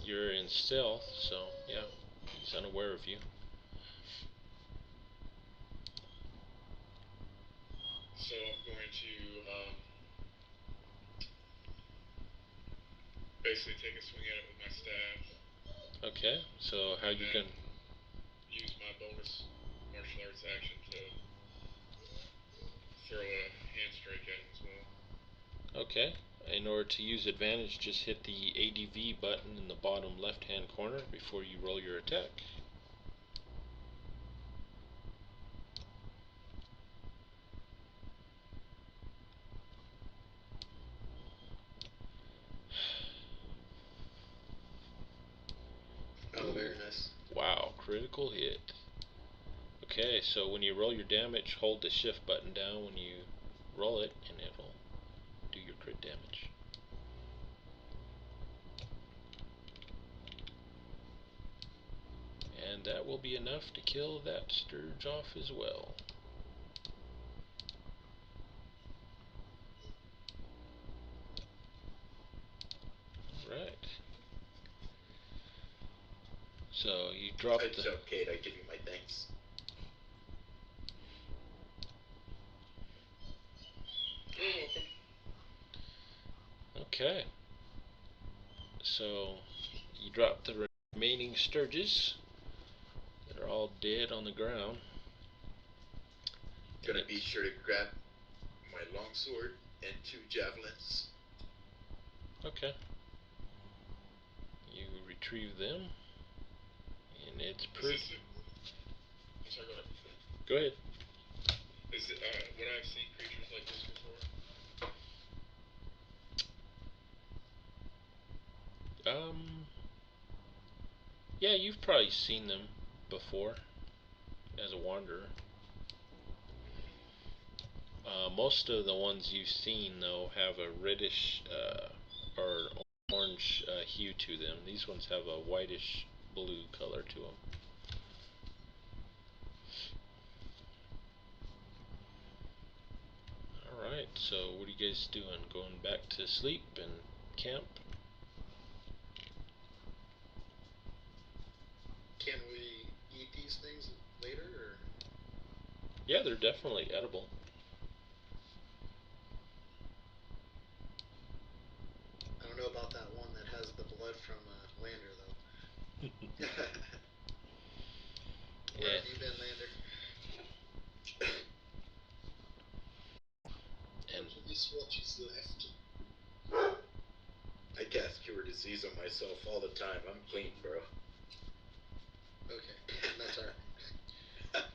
you're in stealth, so yeah, he's unaware of you. So I'm going to basically take a swing at it with my staff. Okay, so how you can? Use my bonus martial arts action to throw a hand strike at him as well. Okay. In order to use advantage, just hit the ADV button in the bottom left-hand corner before you roll your attack. Oh, very nice. Wow, critical hit. Okay, so when you roll your damage, hold the shift button down when you roll it, and it'll do your crit damage. And that will be enough to kill that Sturge off as well. Right. So you drop I the... jump, Kate. I give you my thanks. You're welcome. Okay. So you drop the remaining Sturges. They're all dead on the ground. Gonna be sure to grab my longsword and 2 javelins. Okay. You retrieve them, and it's pretty... I'm sorry, Go ahead. Is it, would I have seen creatures like this before? Yeah, you've probably seen them before as a wanderer. Most of the ones you've seen, though, have a reddish or orange hue to them. These ones have a whitish blue color to them. Alright, so what are you guys doing? Going back to sleep and camp? Can we eat these things later, or? Yeah, they're definitely edible. I don't know about that one that has the blood from Lander, though. Where have you been, Lander? And After this watch is left, I cast Cure Disease on myself all the time. I'm clean, bro. Okay, that's alright.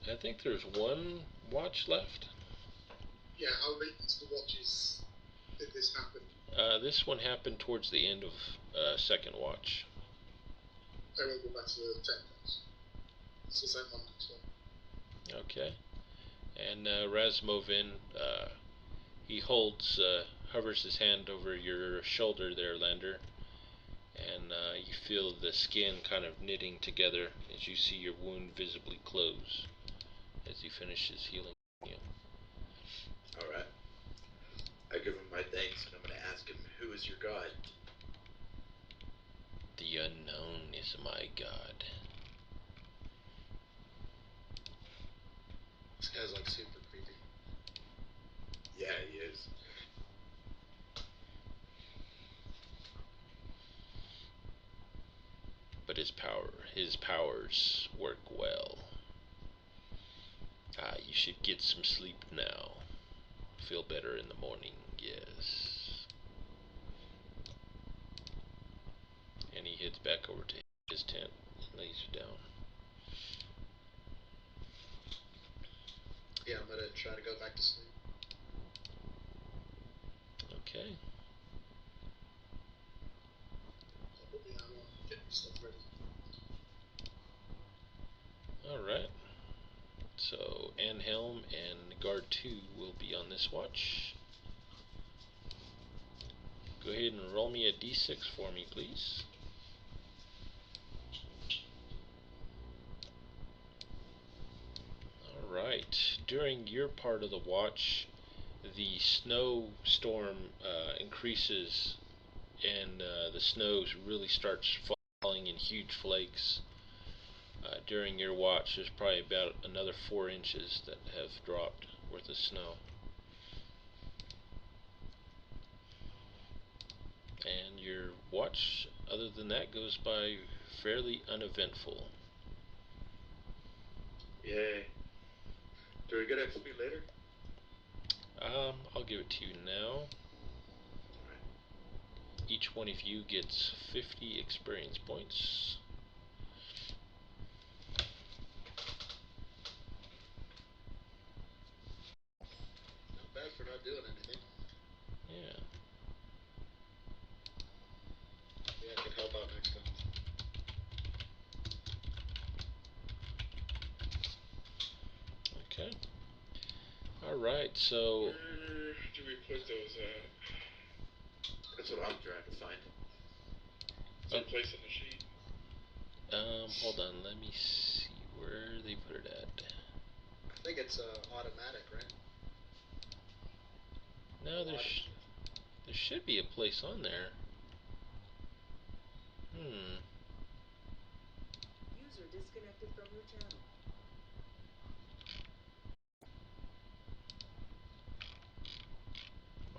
I think there's one watch left. yeah, how late into the watches did this happen? This one happened towards the end of second watch. I will go back to the tent house. Since I'm on next one. Okay. And Rasmovin, he hovers his hand over your shoulder there, Lander, and you feel the skin kind of knitting together as you see your wound visibly close as he finishes healing you. Alright. I give him my thanks, and I'm gonna ask him, who is your god? The unknown is my god. This guy's like super creepy. Yeah, he is. But his powers work well. You should get some sleep now. Feel better in the morning, yes. And he heads back over to his tent and lays you down. Yeah, I'm gonna try to go back to sleep. Okay. I'll put the armor on and get my stuff ready. Alright. So, Anhelm and Guard 2 will be on this watch. Go ahead and roll me a d6 for me, please. Alright. During your part of the watch, the snowstorm increases and the snow really starts falling in huge flakes. During your watch, there's probably about another 4 inches that have dropped worth of snow. And your watch, other than that, goes by fairly uneventful. Yay. Do we get XP later? I'll give it to you now. Each one of you gets 50 experience points. Not bad for not doing anything. Yeah. Yeah, I can help out next time. Okay. Alright, so Where do we put those at? That's what I'm trying to find. Someplace in the sheet. hold on, let me see where they put it at. I think it's automatic, right? No, there should be a place on there. User disconnected from your channel.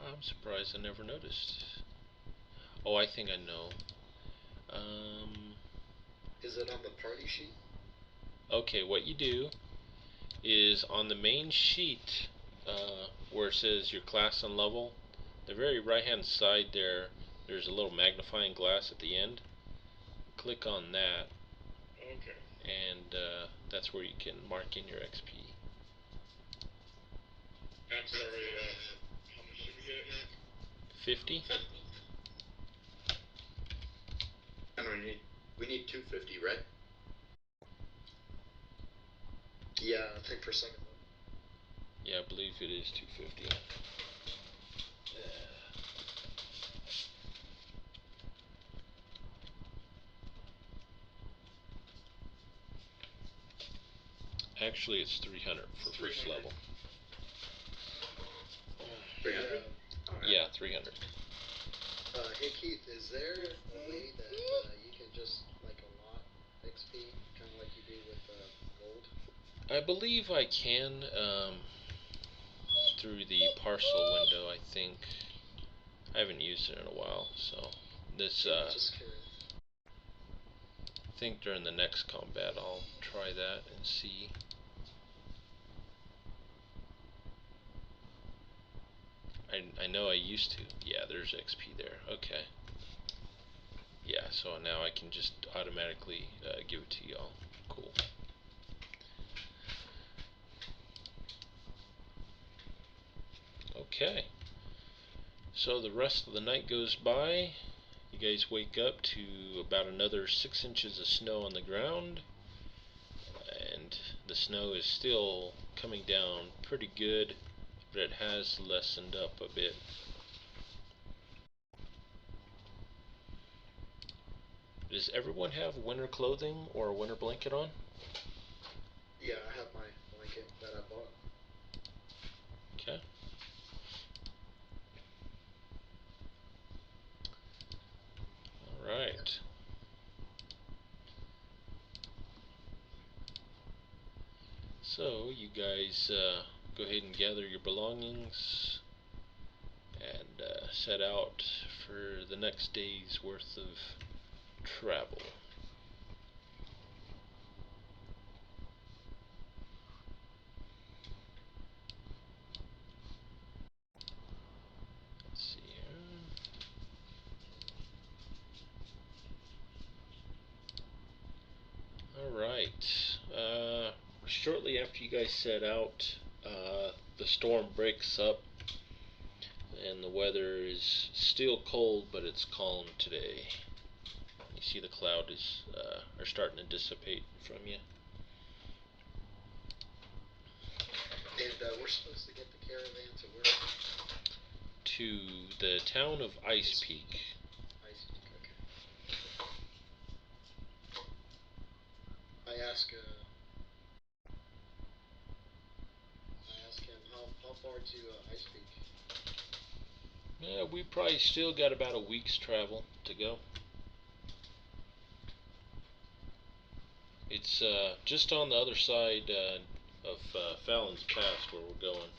I'm surprised I never noticed. Oh, I think I know. Is it on the party sheet? Okay, what you do is on the main sheet where it says your class and level, the very right hand side there's a little magnifying glass at the end. Click on that. Okay. And that's where you can mark in your XP. I'm sorry, how much did we get? 50? And we need 250, right? Yeah, I think for second level. Yeah, I believe it is 250. Actually, it's 300 for first 300. level. 300? Yeah, 300. Hey Keith, is there a way that you can just like allot XP, kind of like you do with gold? I believe I can through the parcel window, I think. I haven't used it in a while, so this Just curious. I think during the next combat I'll try that and see. I know I used to. Yeah, there's XP there. Okay. Yeah, so now I can just automatically give it to y'all. Cool. Okay. So the rest of the night goes by. You guys wake up to about another 6 inches of snow on the ground. And the snow is still coming down pretty good, but it has lessened up a bit. Does everyone have winter clothing or a winter blanket on? Yeah, I have my blanket that I bought. Okay. Alright. So, you guys go ahead and gather your belongings and set out for the next day's worth of travel. Let's see here. Alright. Shortly after you guys set out, the storm breaks up and the weather is still cold, but it's calm today. You see the cloud are starting to dissipate from you. And we're supposed to get the caravan to where? To the town of Ice Peak. Ice Peak, okay. I ask him how far to Ice Peak. Yeah, we probably still got about a week's travel to go. It's just on the other side of Fallon's Pass where we're going.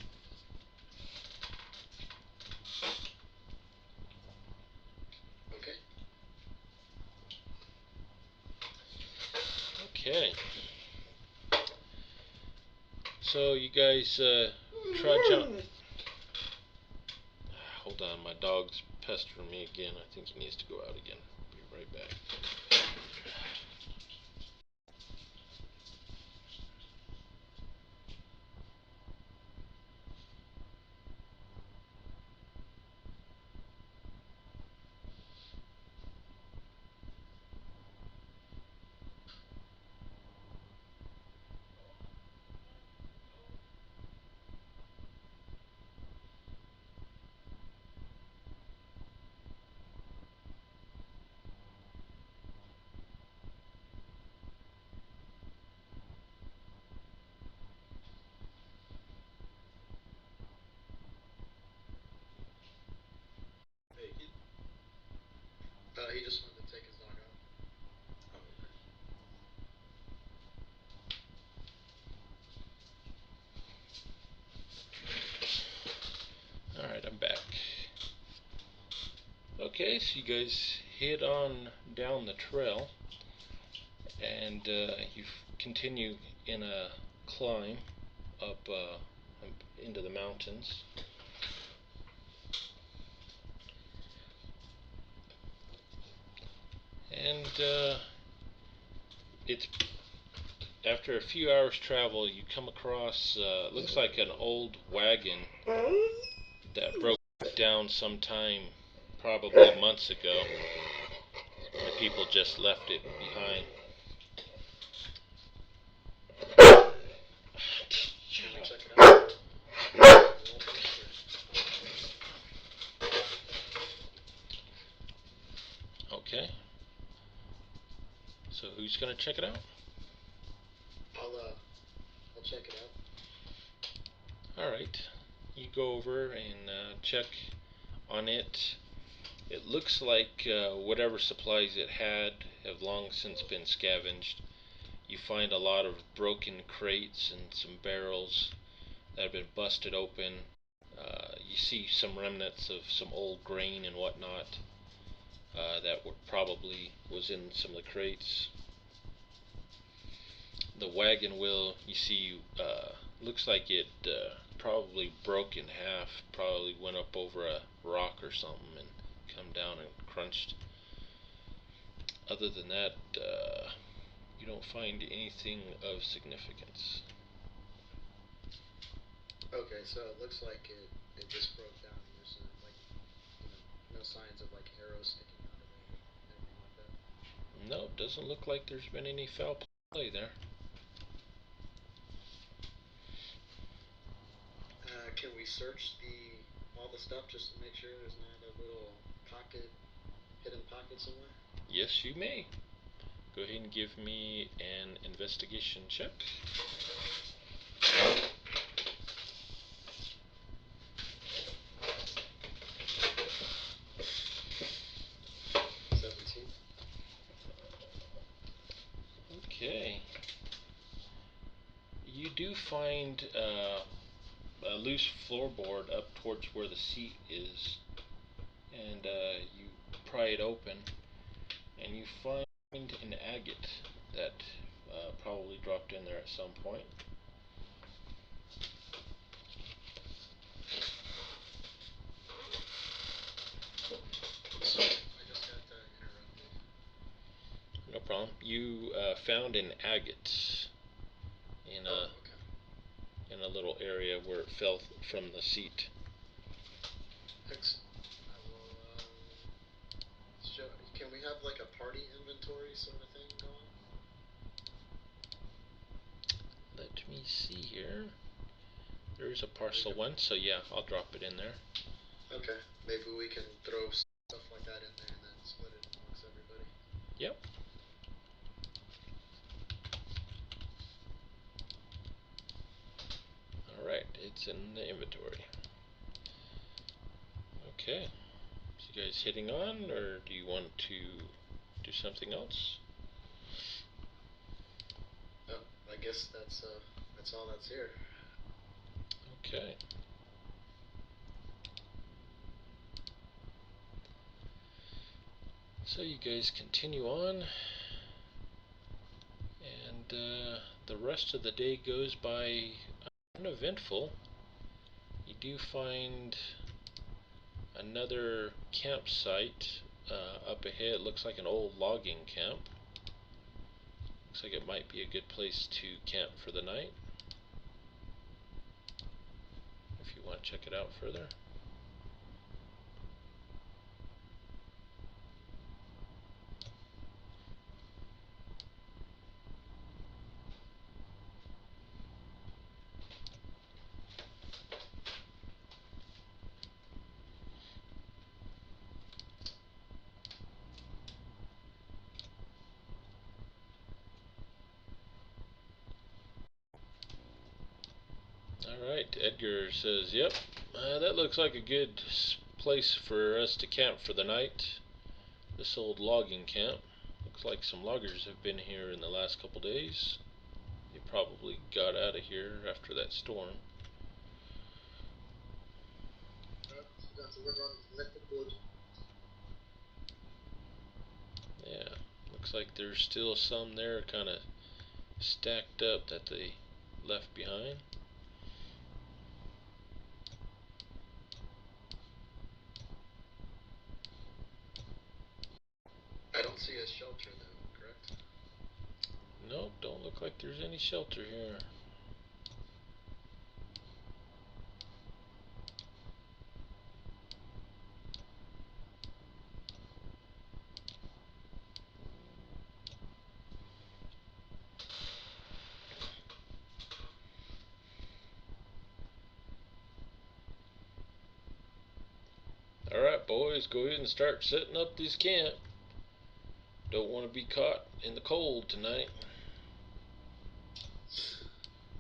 Okay. Okay. So you guys try jump. Hold on, my dog's pestering me again. I think he needs to go out again. Be right back. Hey, He just wanted to take his dog out. Alright, I'm back. Okay, so you guys head on down the trail, and you continue in a climb up into the mountains. And it's after a few hours travel, you come across looks like an old wagon that broke down sometime, probably months ago. The people just left it behind. Can we check it out? Okay. So who's gonna check it out? I'll check it out. Alright. You go over and check on it. It looks like whatever supplies it had have long since been scavenged. You find a lot of broken crates and some barrels that have been busted open. You see some remnants of some old grain and whatnot that probably was in some of the crates. The wagon wheel, you see, looks like it probably broke in half. Probably went up over a rock or something and come down and crunched. Other than that, you don't find anything of significance. Okay, so it looks like it just broke down. There's no signs of like arrows sticking out of it, anything like that. No, it doesn't look like there's been any foul play there. Can we search all the stuff just to make sure there's not a little hidden pocket somewhere? Yes, you may. Go ahead and give me an investigation check. 17. Okay. You do find a loose floorboard up towards where the seat is, and you pry it open, and you find an agate that probably dropped in there at some point. So I just got interrupted. No problem. You found an agate in a Okay. in a little area where it fell from the seat. Excellent. I will. Can we have like a party inventory sort of thing going? Let me see here. There's a parcel one, so yeah, I'll drop it in there. Okay. Maybe we can throw stuff like that in there and then split it amongst everybody. Yep. Alright, it's in the inventory. Okay. So you guys hitting on, or do you want to do something else? Oh, I guess that's all that's here. Okay. So you guys continue on, and the rest of the day goes by uneventful. You do find another campsite up ahead. It looks like an old logging camp. Looks like it might be a good place to camp for the night, if you want to check it out further. Alright, Edgar says, yep, that looks like a good place for us to camp for the night. This old logging camp. Looks like some loggers have been here in the last couple days. They probably got out of here after that storm. Got to run on and collect the wood. Yeah, looks like there's still some there kind of stacked up that they left behind. I don't see a shelter though, correct? Nope, don't look like there's any shelter here. Alright, boys, go ahead and start setting up this camp. Don't want to be caught in the cold tonight.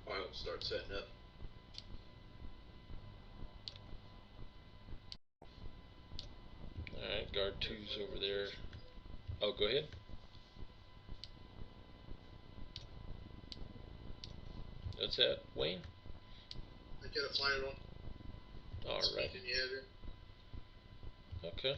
I'll start setting up. Alright, guard 2's over there. Oh, go ahead. What's that, Wayne? I get a fire on. Alright. In the area. Okay.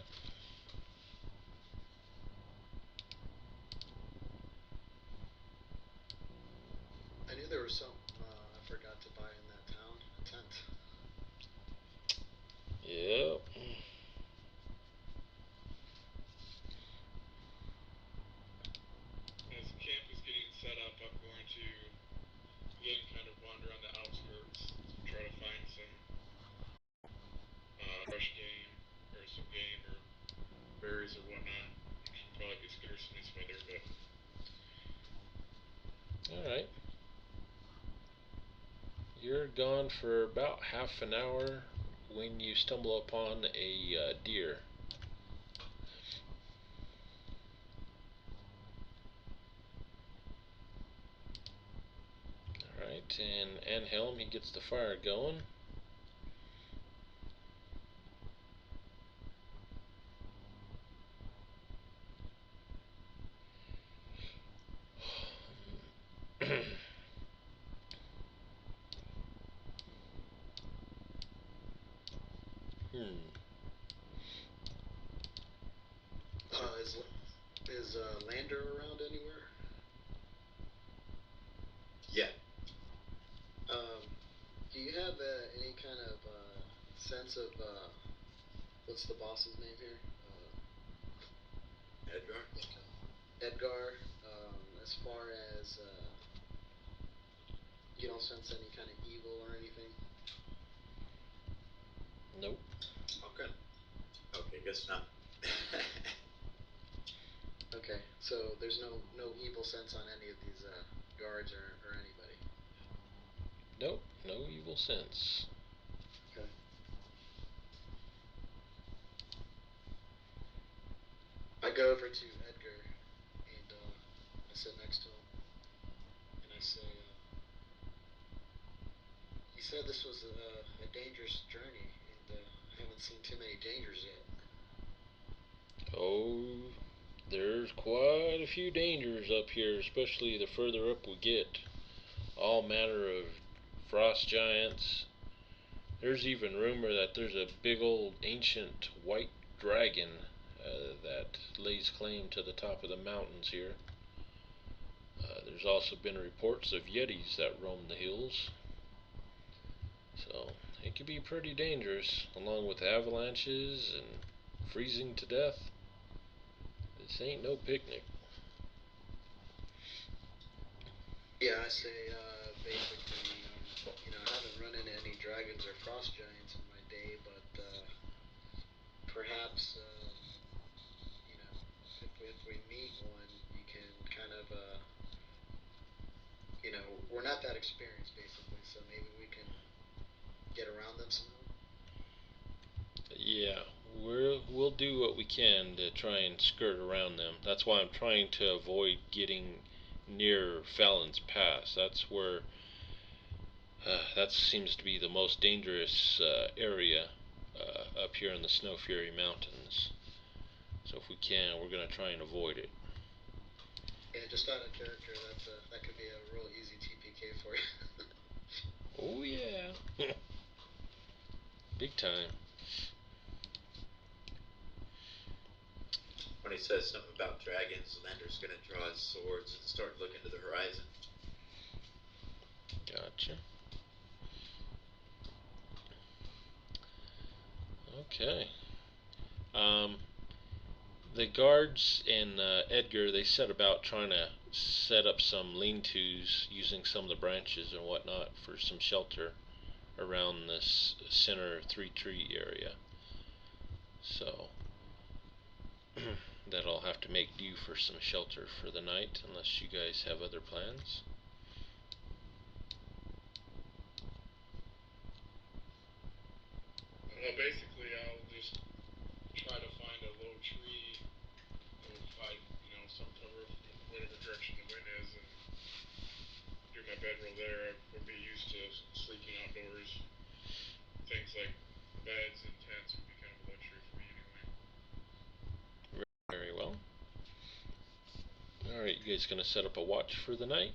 I knew there was some I forgot to buy in that town, a tent. Yep. As camp is getting set up, I'm going to again kind of wander on the outskirts, try to find some fresh game or some game or berries or whatnot. Should probably be scarce in this weather, but Alright. You're gone for about half an hour when you stumble upon a deer. Alright, and Anhelm, he gets the fire going. Is Lander around anywhere? Yeah. Do you have any kind of sense of what's the boss's name here? Edgar? Edgar. As far as you don't sense any kind of evil or anything? Nope. Okay, guess not. Okay, so there's no evil sense on any of these guards or anybody. Nope, no evil sense. Okay. I go over to Edgar and I sit next to him and I say, you said this was a dangerous journey and I haven't seen too many dangers yet. Oh, there's quite a few dangers up here, especially the further up we get. All manner of frost giants. There's even rumor that there's a big old ancient white dragon that lays claim to the top of the mountains here. There's also been reports of Yetis that roam the hills. So it can be pretty dangerous, along with avalanches and freezing to death. This ain't no picnic. Yeah, I say basically, I haven't run into any dragons or frost giants in my day, but perhaps, if we meet one, you can kind of, we're not that experienced basically, so maybe we can get around them somehow. Yeah, we'll do what we can to try and skirt around them. That's why I'm trying to avoid getting near Fallon's Pass. That's where that seems to be the most dangerous area up here in the Snow Fury Mountains. So if we can, we're gonna try and avoid it. Yeah, just out of character, that could be a real easy TPK for you. Oh yeah, big time. When he says something about dragons, Lander's gonna draw his swords and start looking to the horizon. Gotcha. Okay. The guards and Edgar, they set about trying to set up some lean-tos using some of the branches and whatnot for some shelter around this center 3-tree area. So that'll have to make do for some shelter for the night, unless you guys have other plans. Well, basically, I'll just try to find a low tree, find some cover from whatever direction the wind is, and do my bedroll there. I would be used to sleeping outdoors. Things like beds and tents would be kind of a luxury for me anyway. Very well. Alright, you guys gonna set up a watch for the night?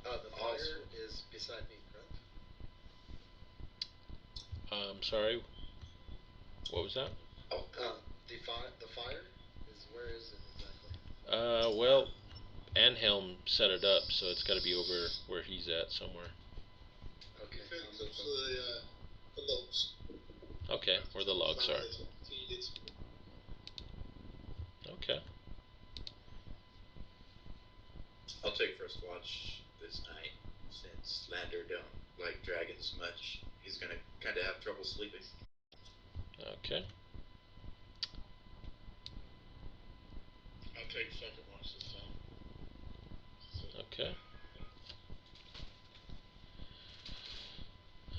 The fire is beside me, correct? Sorry. What was that? The fire is, where is it exactly? Well, Anhelm set it up, so it's got to be over where he's at somewhere. Okay. Fairly close to the logs. Okay, where the logs are. Okay. I'll take first watch this night, since Lander don't like dragons much. He's gonna kind of have trouble sleeping. Okay. I'll take second watch this time. Okay.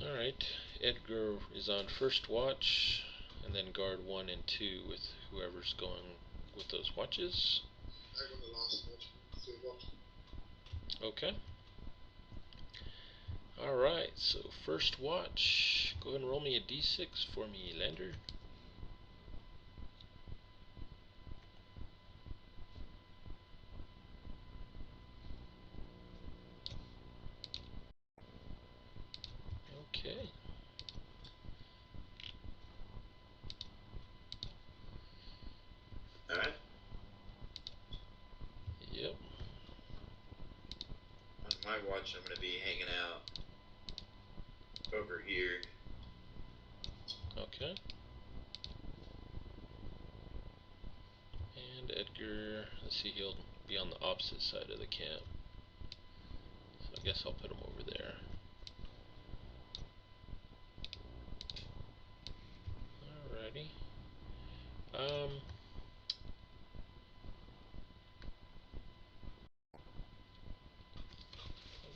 Alright, Edgar is on first watch, and then guard 1 and 2 with whoever's going with those watches. I got the last watch, third watch. Okay. Alright, so first watch. Go ahead and roll me a d6 for me, Lander. Okay. Alright. Yep. On my watch, I'm gonna be hanging out over here. Okay. And Edgar, let's see, he'll be on the opposite side of the camp. So I guess I'll put him over there. Alrighty.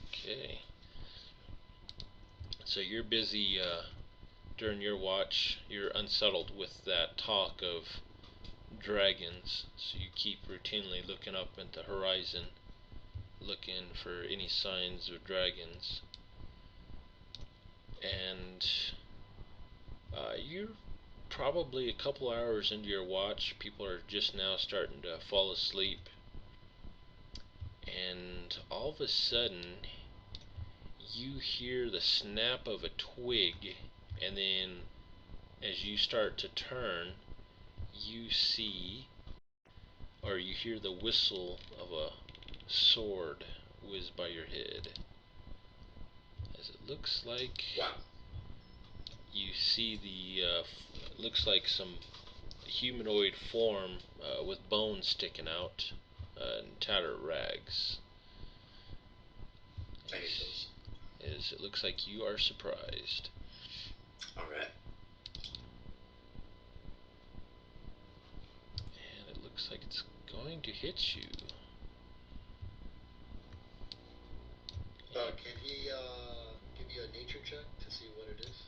Okay. So you're busy during your watch. You're unsettled with that talk of dragons, so you keep routinely looking up at the horizon, looking for any signs of dragons. And you're probably a couple hours into your watch. People are just now starting to fall asleep, and all of a sudden you hear the snap of a twig, and then as you start to turn, you see or you hear the whistle of a sword whiz by your head. As it looks like Wow. you see looks like some humanoid form with bones sticking out and tattered rags. I hate those. As it looks like you are surprised. Alright. And it looks like it's going to hit you. Can he give you a nature check to see what it is?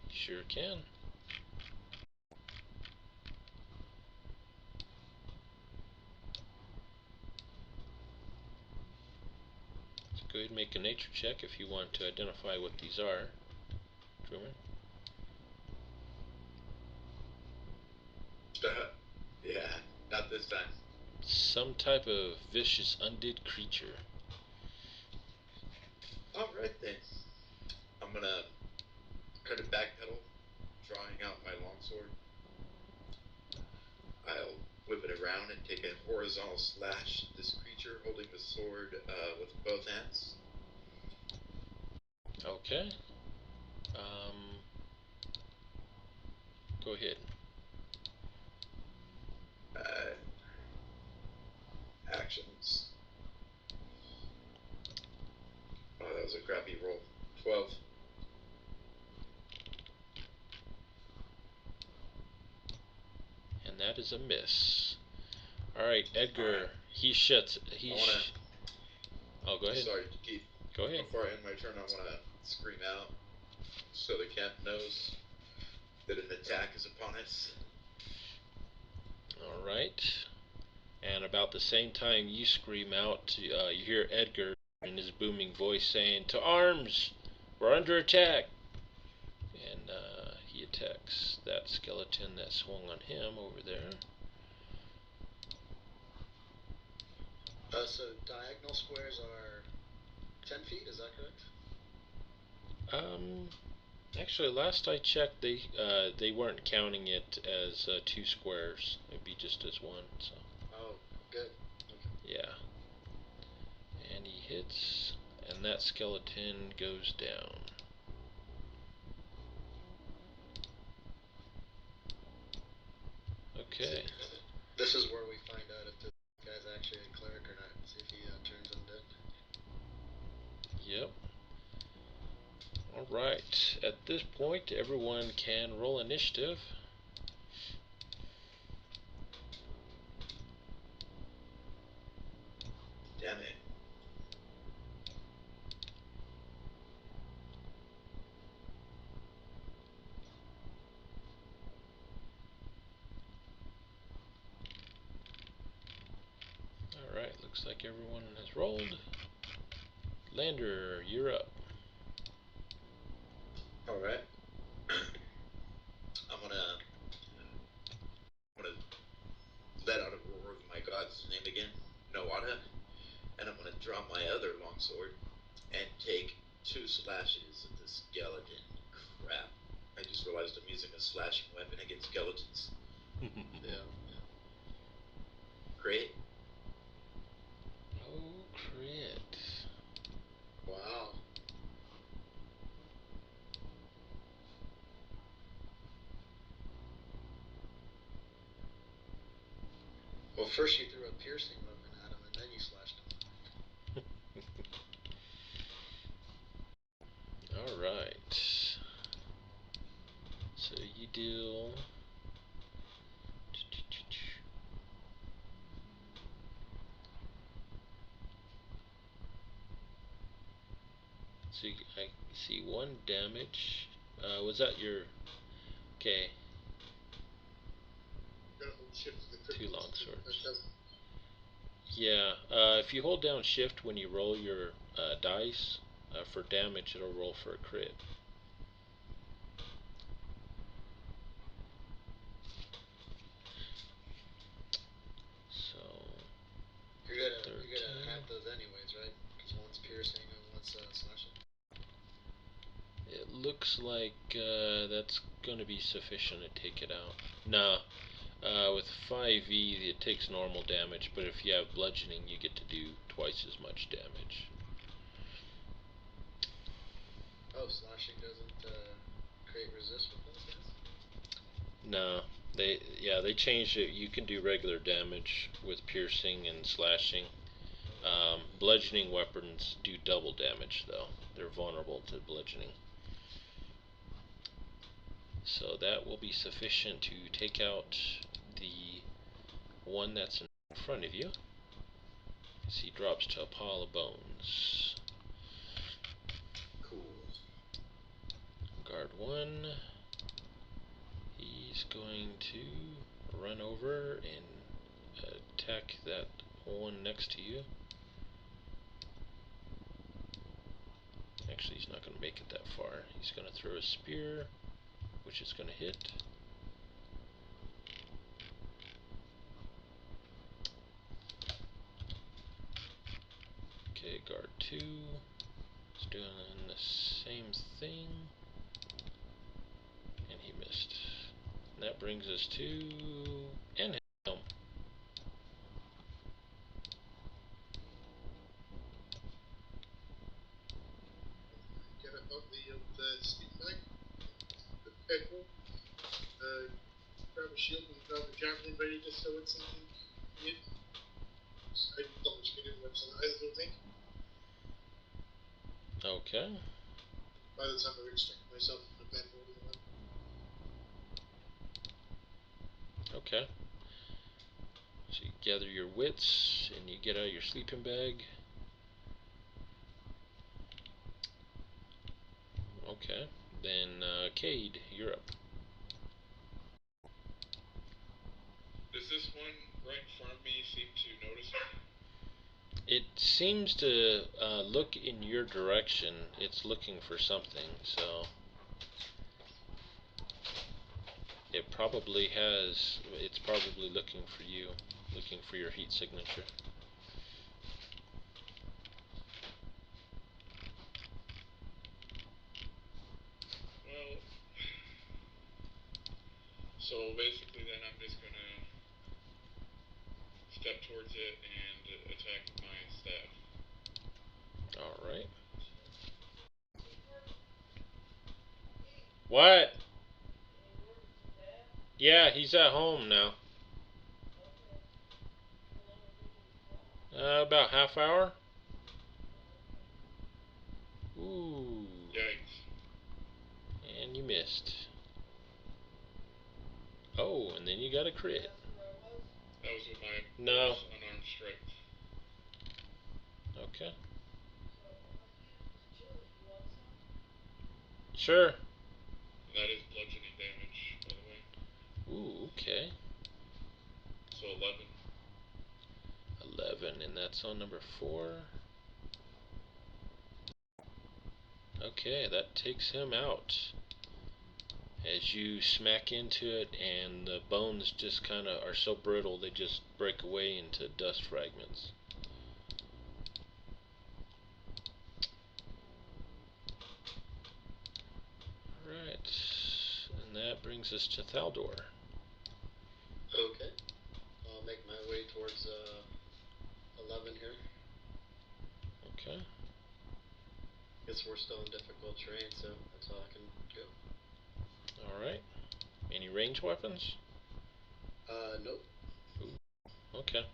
Sure can. So go ahead and make a nature check if you want to identify what these are, Truman. Yeah, not this time. Some type of vicious undead creature. Alright then. I'm gonna kind of backpedal, drawing out my longsword. I'll whip it around and take a horizontal slash at this creature holding the sword with both hands. Okay. Go ahead. Actions. Oh, that was a crappy roll. 12. And that is a miss. Alright, Edgar, Alright. Oh, go ahead. Sorry, Keith. Go ahead. Before I end my turn, I want to scream out so the camp knows that an attack is upon us. Alright. And about the same time you scream out, you hear Edgar in his booming voice saying, "To arms! We're under attack!" And he attacks that skeleton that swung on him over there. So diagonal squares are 10 feet, is that correct? Actually, last I checked, they weren't counting it as 2 squares. It'd be just as 1. So. Oh, good. Okay. Yeah. And he hits, and that skeleton goes down. Okay. This is where we find out if this guy's actually a cleric or not. See if he turns undead. Yep. Alright. At this point, everyone can roll initiative. Damn it. Alright, looks like everyone has rolled. Lander, you're up. Alright. I'm gonna let out a roar of my god's name again, Noada, and I'm gonna draw my other longsword and take 2 slashes at the skeleton. Crap. I just realized I'm using a slashing weapon against skeletons. Yeah. Great. Oh, crit. Wow. Well, first you threw a piercing weapon at him, and then you slashed him. Alright. So you deal... So I see 1 damage. Was that your... Okay. Gotta hold shift to the 2 critical. longswords. Yeah, if you hold down shift when you roll your dice, for damage it'll roll for a crit. So... You're gonna have those anyways, right? Because one's piercing and one's slashing. It looks like that's gonna be sufficient to take it out. Nah, With 5e, it takes normal damage, but if you have bludgeoning, you get to do twice as much damage. Oh, slashing doesn't create resist with those guys? No, they changed it. You can do regular damage with piercing and slashing. Bludgeoning weapons do double damage, though. They're vulnerable to bludgeoning. So that will be sufficient to take out the one that's in front of you. As he drops to a pile of bones. Cool. Guard 1. He's going to run over and attack that one next to you. Actually, he's not going to make it that far. He's going to throw a spear, which is going to hit. Okay, guard 2 is doing the same thing, and he missed. And that brings us to Anhelm. Get out the sleep bag, the pebble, grab a shield and grab a javelin ready to throw at something in. I'm not much good in weapons I don't think. Okay. By the time I extract myself from the bed holding them. Okay. So you gather your wits and you get out your sleeping bag. Okay. Then Cade, you're up. Does this one right in front of me seem to notice me? It seems to look in your direction. It's looking for something, so it's probably looking for you, looking for your heat signature. Well, so basically then I'm just gonna step towards it and attack with my staff. Alright. What? Yeah, he's at home now. About half hour. Ooh. Yikes. And you missed. Oh, and then you got a crit. That was with my No. unarmed strike. Okay. Sure. And that is bludgeoning damage, by the way. Ooh, okay. So 11. 11, and that's on number 4. Okay, that takes him out. As you smack into it, and the bones just kind of are so brittle they just break away into dust fragments. Alright, and that brings us to Thaldor. Okay. I'll make my way towards 11 here. Okay. Guess we're still in difficult terrain, so that's all I can go. Alright. Any range weapons? Nope. Okay.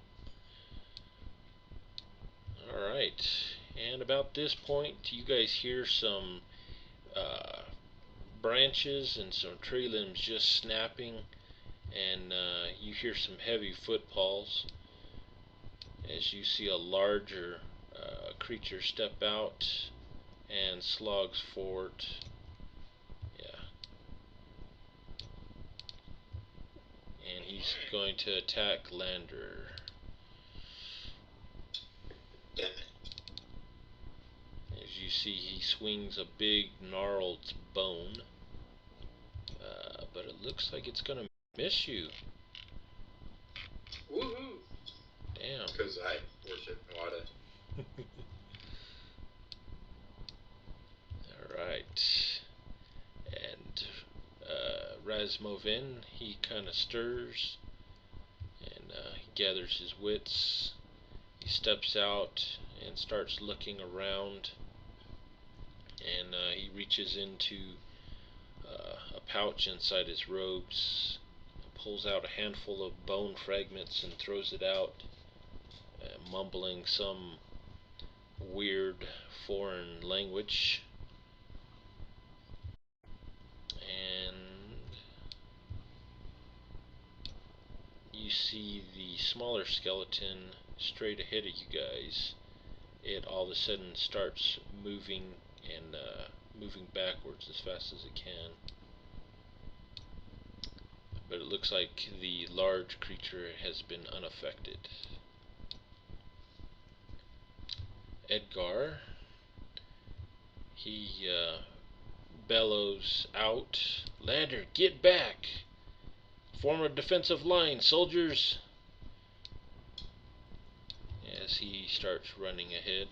Alright. And about this point, you guys hear some branches and some tree limbs just snapping, and you hear some heavy footfalls as you see a larger creature step out and slogs forward. Yeah. And he's going to attack Lander. Damn it. As you see, he swings a big gnarled bone, but it looks like it's going to miss you. Woohoo! Damn. Because I worship Nawada. Alright. And Razmovin, he kind of stirs gathers his wits. He steps out and starts looking around, and he reaches into a pouch inside his robes, pulls out a handful of bone fragments and throws it out, mumbling some weird foreign language. And you see the smaller skeleton straight ahead of you guys. It all of a sudden starts moving and moving backwards as fast as it can. But it looks like the large creature has been unaffected. Edgar, he bellows out, "Lander, get back! Form a defensive line, soldiers!" As he starts running ahead.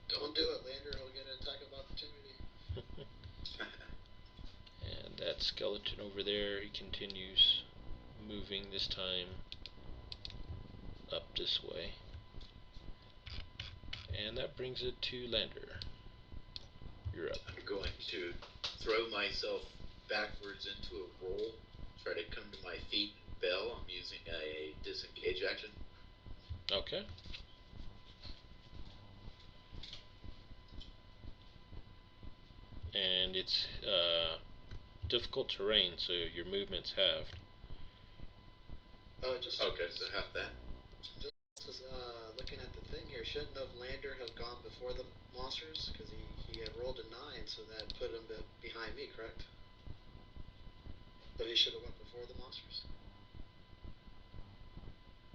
Don't do it, Lander. He'll get an attack of opportunity. And that skeleton over there, he continues moving, this time up this way. And that brings it to Lander. You're up. I'm going to throw myself backwards into a roll, try to come to my feet and bell. I'm using a disengage action. Okay. And it's difficult terrain, so your movement's halved. Just Okay, so half that. Just looking at the thing here, shouldn't have Lander have gone before the monsters? Because he had rolled a 9, so that put him behind me, correct? But he should have went before the monsters?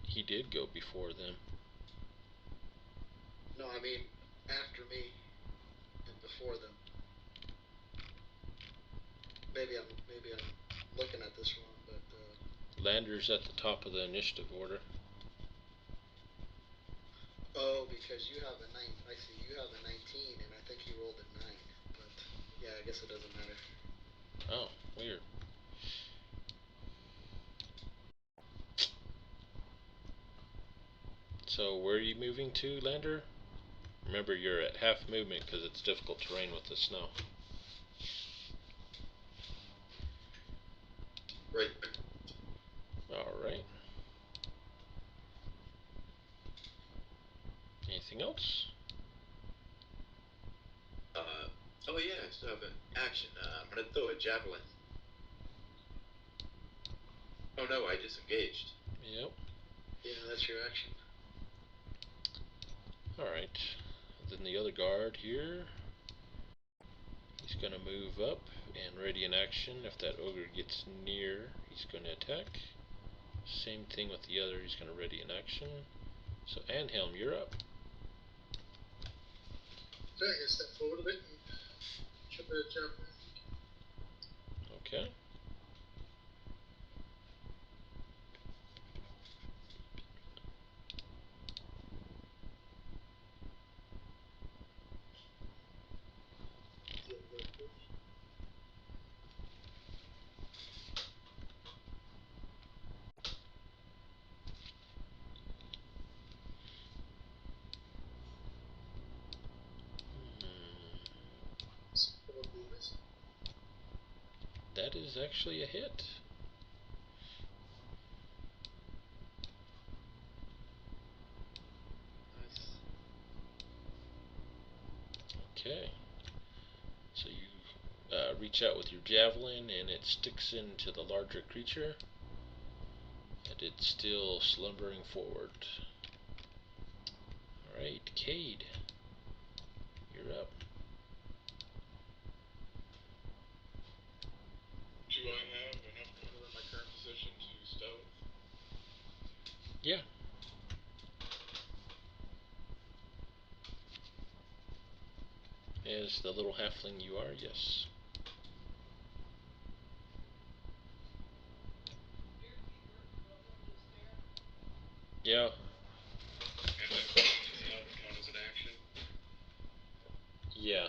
He did go before them. No, I mean after me and before them. Maybe I'm looking at this wrong, but Lander's at the top of the initiative order. oh, because you have a 9. I see you have a 19, and I think he rolled a 9. But yeah, I guess it doesn't matter. Oh, weird. So where are you moving to, Lander? Remember, you're at half movement because it's difficult terrain with the snow. Right. Alright. Anything else? Oh yeah, I still have an action. I'm gonna throw a javelin. Oh no, I disengaged. Yep. Yeah, that's your action. Alright. Then the other guard here, he's going to move up and ready in action. If that ogre gets near, he's going to attack. Same thing with the other, he's going to ready in action. So Anhelm, you're up. Okay, I'm going to step forward a bit and chip a javelin. Okay. It's probably this. That is actually a hit. Nice. Okay. So you reach out with your javelin and it sticks into the larger creature. And it's still slumbering forward. Alright, Cade. You're up. Do I have enough cover in my current position to stealth? Yeah. As the little halfling you are, yes. Yeah. And then stealth count as an action? Yeah.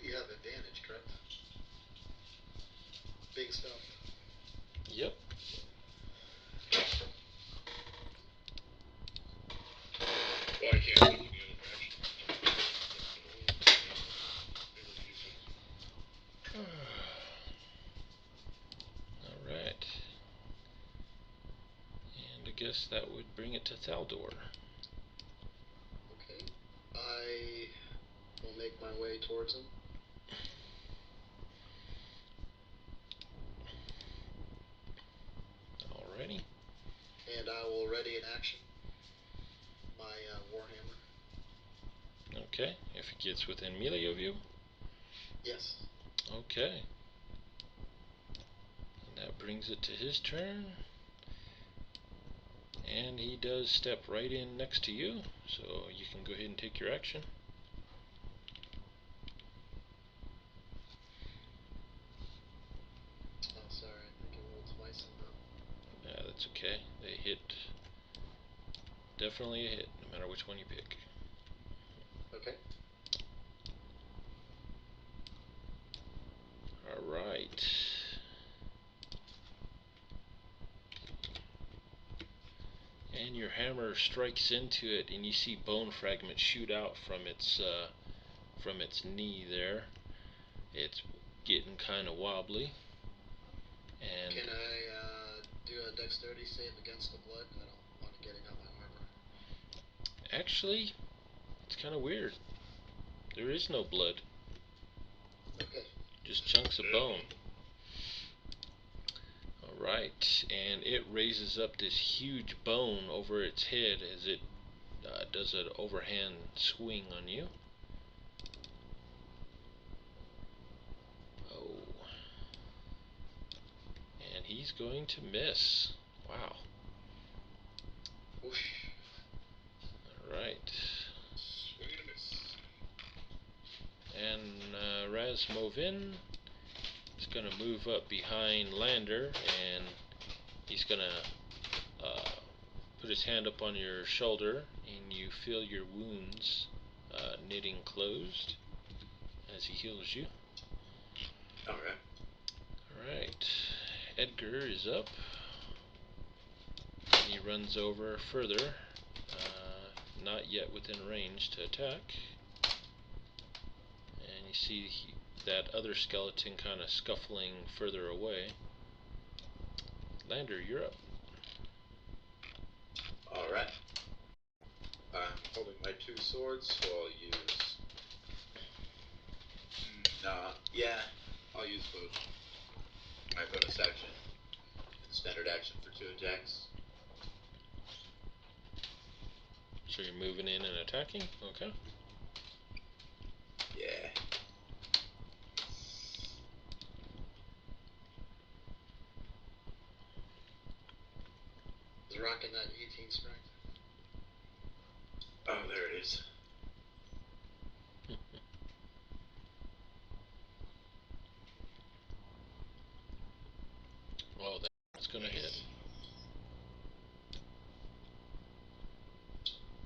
You have advantage, correct? Big stuff. Yep. Well, I can't look in the other direction. All right. And I guess that would bring it to Thaldor. Okay. I will make my way towards him. Alrighty. And I will ready in action my Warhammer. Okay. If it gets within melee of you. Yes. Okay. And that brings it to his turn. And he does step right in next to you, so you can go ahead and take your action. Oh, sorry, I think I rolled twice on that. Yeah, that's okay. They hit. Definitely a hit, no matter which one you pick. Okay. Alright. And your hammer strikes into it, and you see bone fragments shoot out from its knee there. It's getting kind of wobbly. And Can I do a dexterity save against the blood? I don't want to get it on my armor. actually, it's kind of weird. There is no blood, Okay. just chunks of bone. Alright, and it raises up this huge bone over its head as it does an overhand swing on you. Oh. And he's going to miss. Wow. Whoosh. Alright. Swing and a miss. And Razmovin is going to move up behind Lander, and he's going to put his hand up on your shoulder, and you feel your wounds knitting closed as he heals you. Alright. Alright. Edgar is up. And he runs over further, not yet within range to attack. And you see that other skeleton kind of scuffling further away. Lander, you're up. Alright. I'm holding my two swords, so I'll use... I'll use both. My bonus action and standard action for 2 attacks. So you're moving in and attacking? Okay. Yeah. He's rocking that 18 strength. Oh, there it is. Oh, that's going to hit.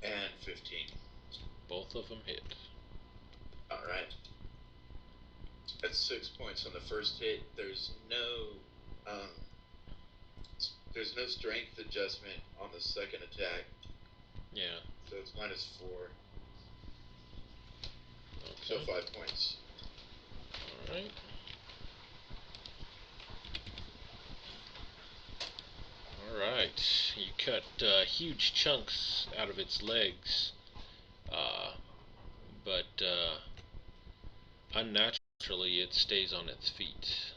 And 15. Both of them hit. Alright. That's 6 points on the first hit. There's no strength adjustment on the second attack. Yeah. So it's -4. Okay. So 5 points. Alright. Alright. You cut huge chunks out of its legs. But unnaturally it stays on its feet.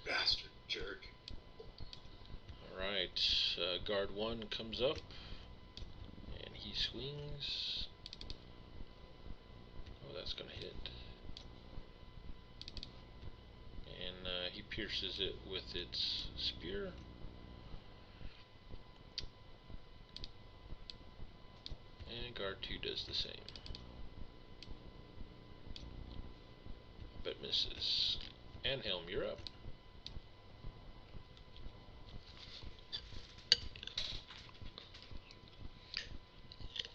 Bastard jerk. Alright. Guard 1 comes up. And he swings. Oh, that's going to hit. And he pierces it with its spear. And guard 2 does the same. But misses. And Helm, you're up.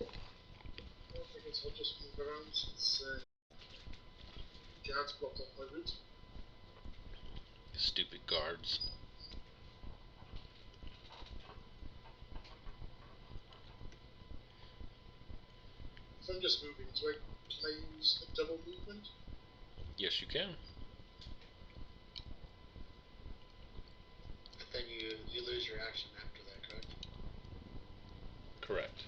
I guess I'll just move around since guards blocked off my route. Stupid guards. If I'm just moving, can I use a double movement? Yes, you can. But then you lose your action after that, correct? Correct.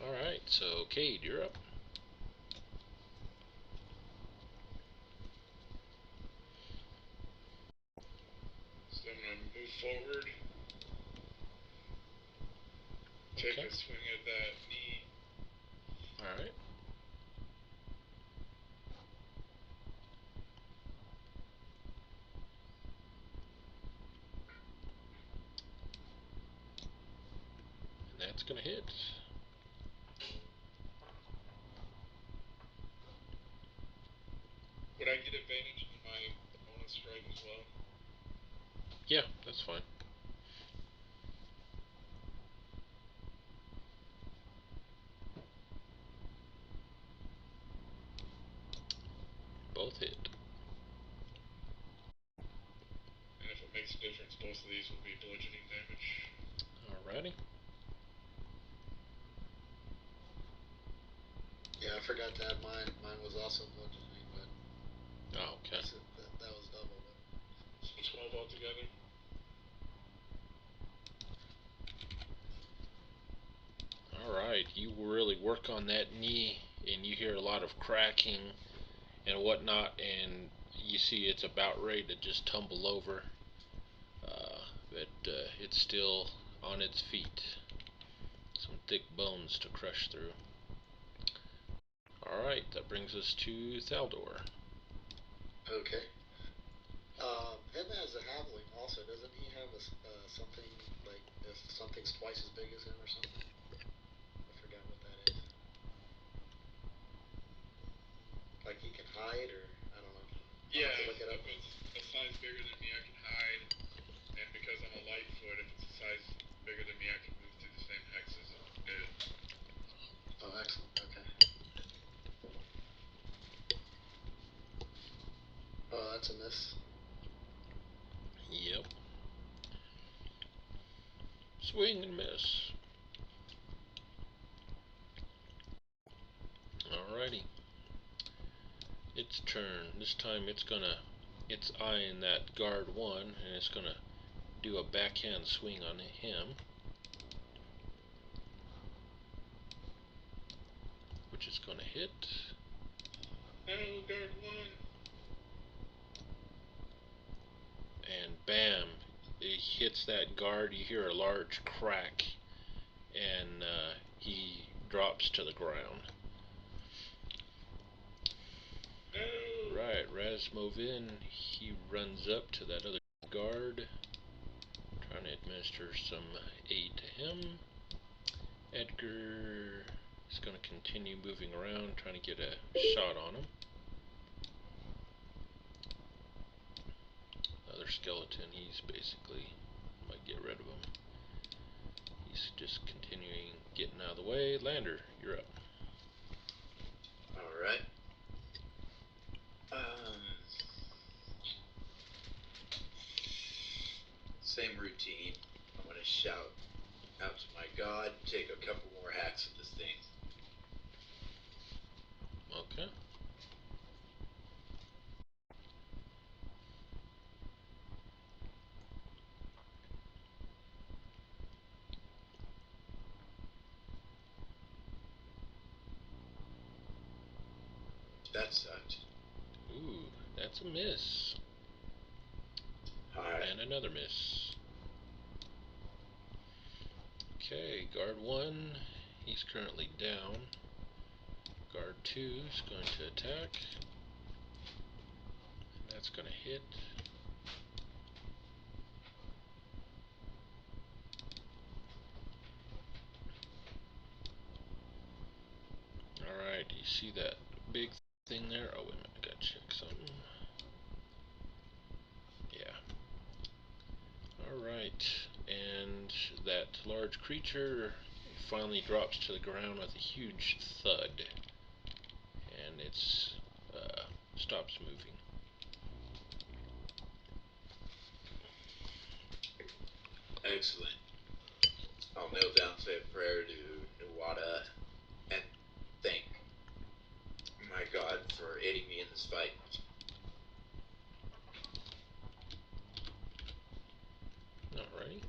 Alright, so Cade, you're up. So I'm going to move forward. Take Okay. a swing at that knee. Alright. That's gonna hit. Would I get advantage on my bonus strike as well? Yeah, that's fine. Both hit. And if it makes a difference, both of these will be bludgeoning damage. Alrighty. Yeah, I forgot to add mine. Mine was also bludgeoning, but Oh, okay. that was double. But So 12 altogether. Alright, you really work on that knee, and you hear a lot of cracking and whatnot, and you see it's about ready to just tumble over. But it's still on its feet. Some thick bones to crush through. Alright, that brings us to Thaldor. okay. Him as a halfling also, doesn't he have something like if something's twice as big as him or something? I forgot what that is. Like he can hide, or I don't know. Yeah, I'll have to look it up. if it's a size bigger than me, I can hide. And because I'm a Lightfoot, if it's a size bigger than me, I can move through the same hexes as it. Oh, excellent. Okay. Oh, that's a miss. Yep. Swing and miss. Alrighty. Its turn. This time it's eyeing that guard one, and it's gonna do a backhand swing on him, which is gonna hit. No, guard one. And bam, it hits that guard. You hear a large crack, and he drops to the ground. No. Right, Rasmovin, he runs up to that other guard, trying to administer some aid to him. Edgar is going to continue moving around, trying to get a shot on him. Other skeleton, he's basically might get rid of him. He's just continuing getting out of the way. Lander, you're up. Alright. Same routine. I'm going to shout out to my god, take a couple more hacks at this thing. Okay. That sucked. Ooh, that's a miss. Alright. And another miss. Okay, guard 1, he's currently down. Guard 2 is going to attack. And that's going to hit. Alright, you see that big thing there? Oh, wait a minute, I gotta check something. Yeah. Alright, and that large creature finally drops to the ground with a huge thud, and it's stops moving. Excellent. I'll kneel down, say a prayer to Iwata, and thank my God for aiding me in this fight. Alrighty.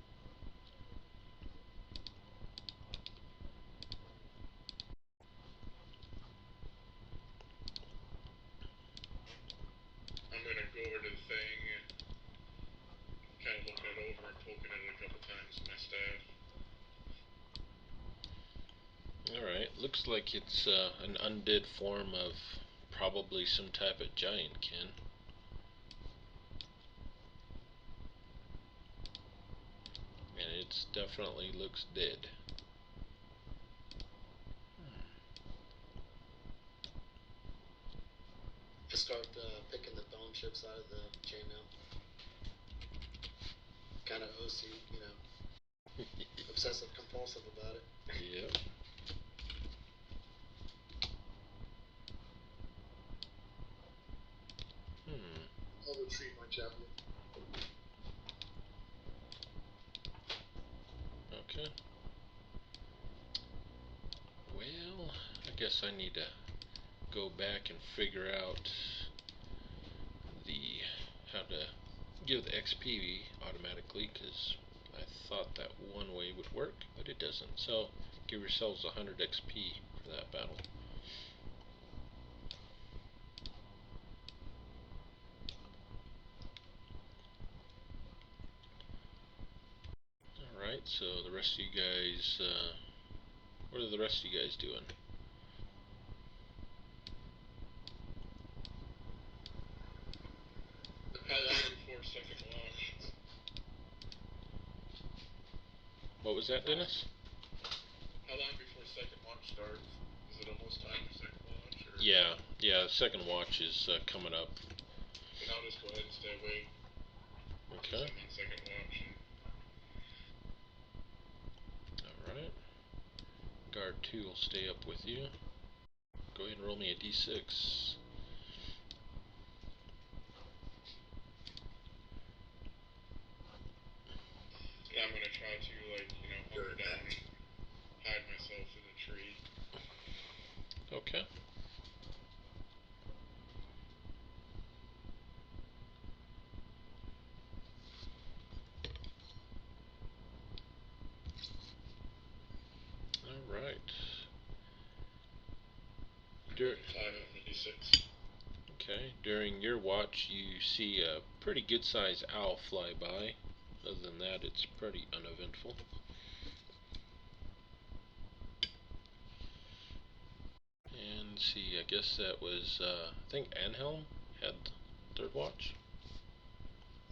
I'm gonna go over to the thing and kind of looking it over and poking it a couple times with my staff. Alright, looks like it's an undead form of probably some type of giant kin. And it definitely looks dead. I start picking the bone chips out of the chainmail. Kind of OC, obsessive compulsive about it. Yep. I'll retrieve my javelin. Okay. Well, I guess I need to go back and figure out how to give the XP automatically, because I thought that one way would work, but it doesn't. So give yourselves 100 XP for that battle. Alright, so the rest of you guys, what are the rest of you guys doing? How long before second watch? What was that, Dennis? How long before second watch starts? Is it almost time for second watch? Or? Yeah, second watch is coming up. Then I'll just go ahead and stay awake. Okay. I'm on second watch. Alright. Guard 2 will stay up with you. Go ahead and roll me a d6. Yeah, I'm gonna try to, hunker down and hide myself in a tree. Okay. Alright. 556. Okay. During your watch, you see a pretty good-sized owl fly by. Other than that, it's pretty uneventful. And see, I guess that was, I think Anhelm had third watch?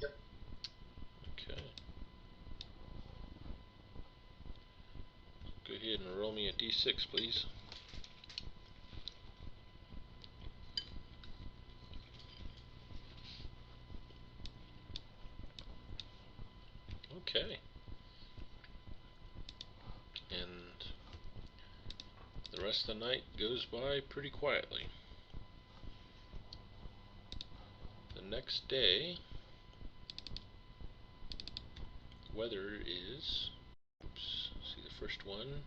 Yep. Okay. Go ahead and roll me a d6, please. Okay. And the rest of the night goes by pretty quietly. The next day, weather is, see the first one,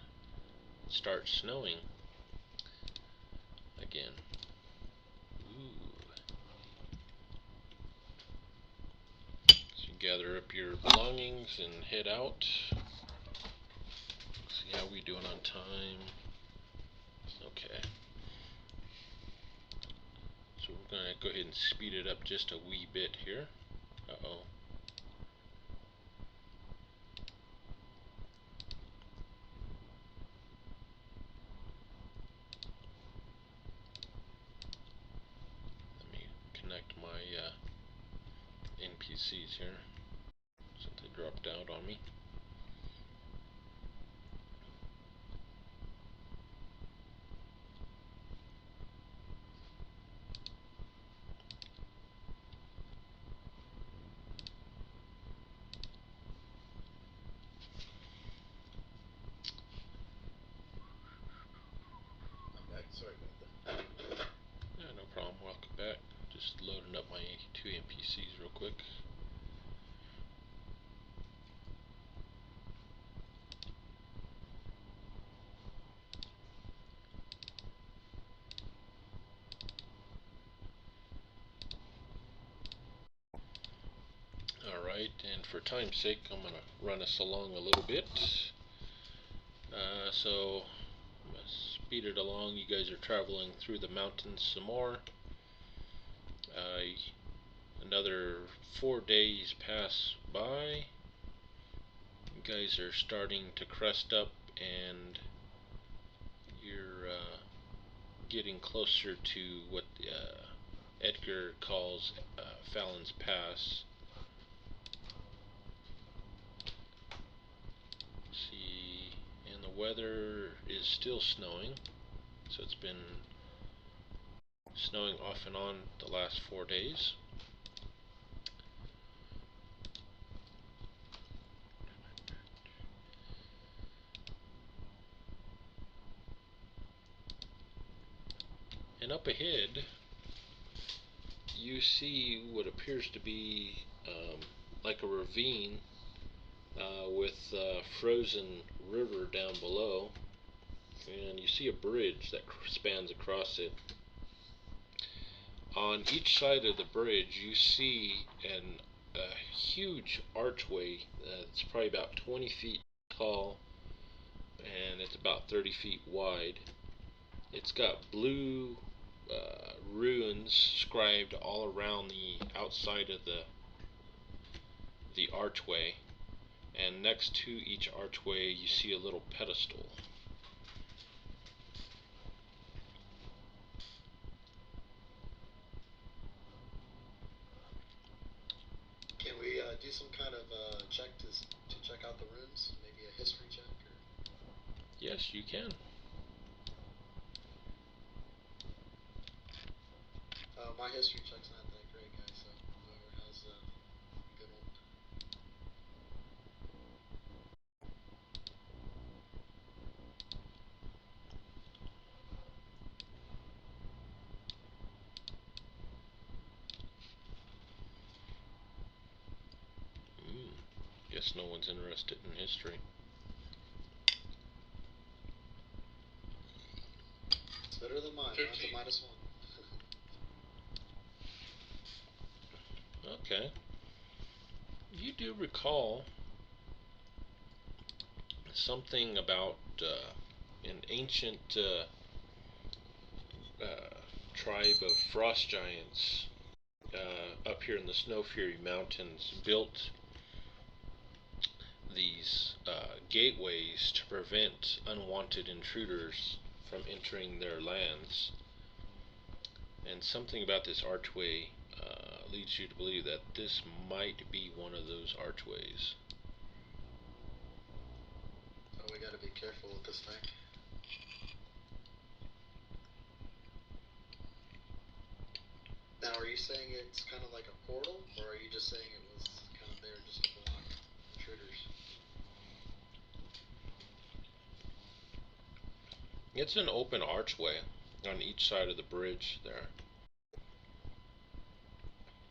it starts snowing again. Ooh. So you gather up your belongings and head out. See how we doing on time. Okay. So we're going to go ahead and speed it up just a wee bit here. Uh-oh. Let me connect my NPCs here, since they dropped out on me. Sorry about that. Yeah, no problem. Welcome back. Just loading up my two NPCs real quick. Alright, and for time's sake, I'm going to run us along a little bit. So, I'm going to speed it along. You guys are traveling through the mountains some more. Another 4 days pass by. You guys are starting to crest up, and you're getting closer to what Edgar calls Fallon's Pass. See, and the weather is still snowing, so it's been snowing off and on the last 4 days. And up ahead, you see what appears to be like a ravine with a frozen river down below, and you see a bridge that spans across it. On each side of the bridge, you see a huge archway that's probably about 20 feet tall, and it's about 30 feet wide. It's got blue runes scribed all around the outside of the archway, and next to each archway you see a little pedestal. Can we do some kind of check to check out the runes? Maybe a history check? Or... Yes, you can. My history check's not that great, guys, so whoever has a good one. Guess no one's interested in history. It's better than mine. 15. Mine's a -1. Okay. You do recall something about an ancient tribe of frost giants up here in the Snow Fury Mountains built these gateways to prevent unwanted intruders from entering their lands. And something about this archway leads you to believe that this might be one of those archways. Oh, we gotta be careful with this thing. Now, are you saying it's kind of like a portal, or are you just saying it was kind of there just to block intruders? It's an open archway on each side of the bridge there.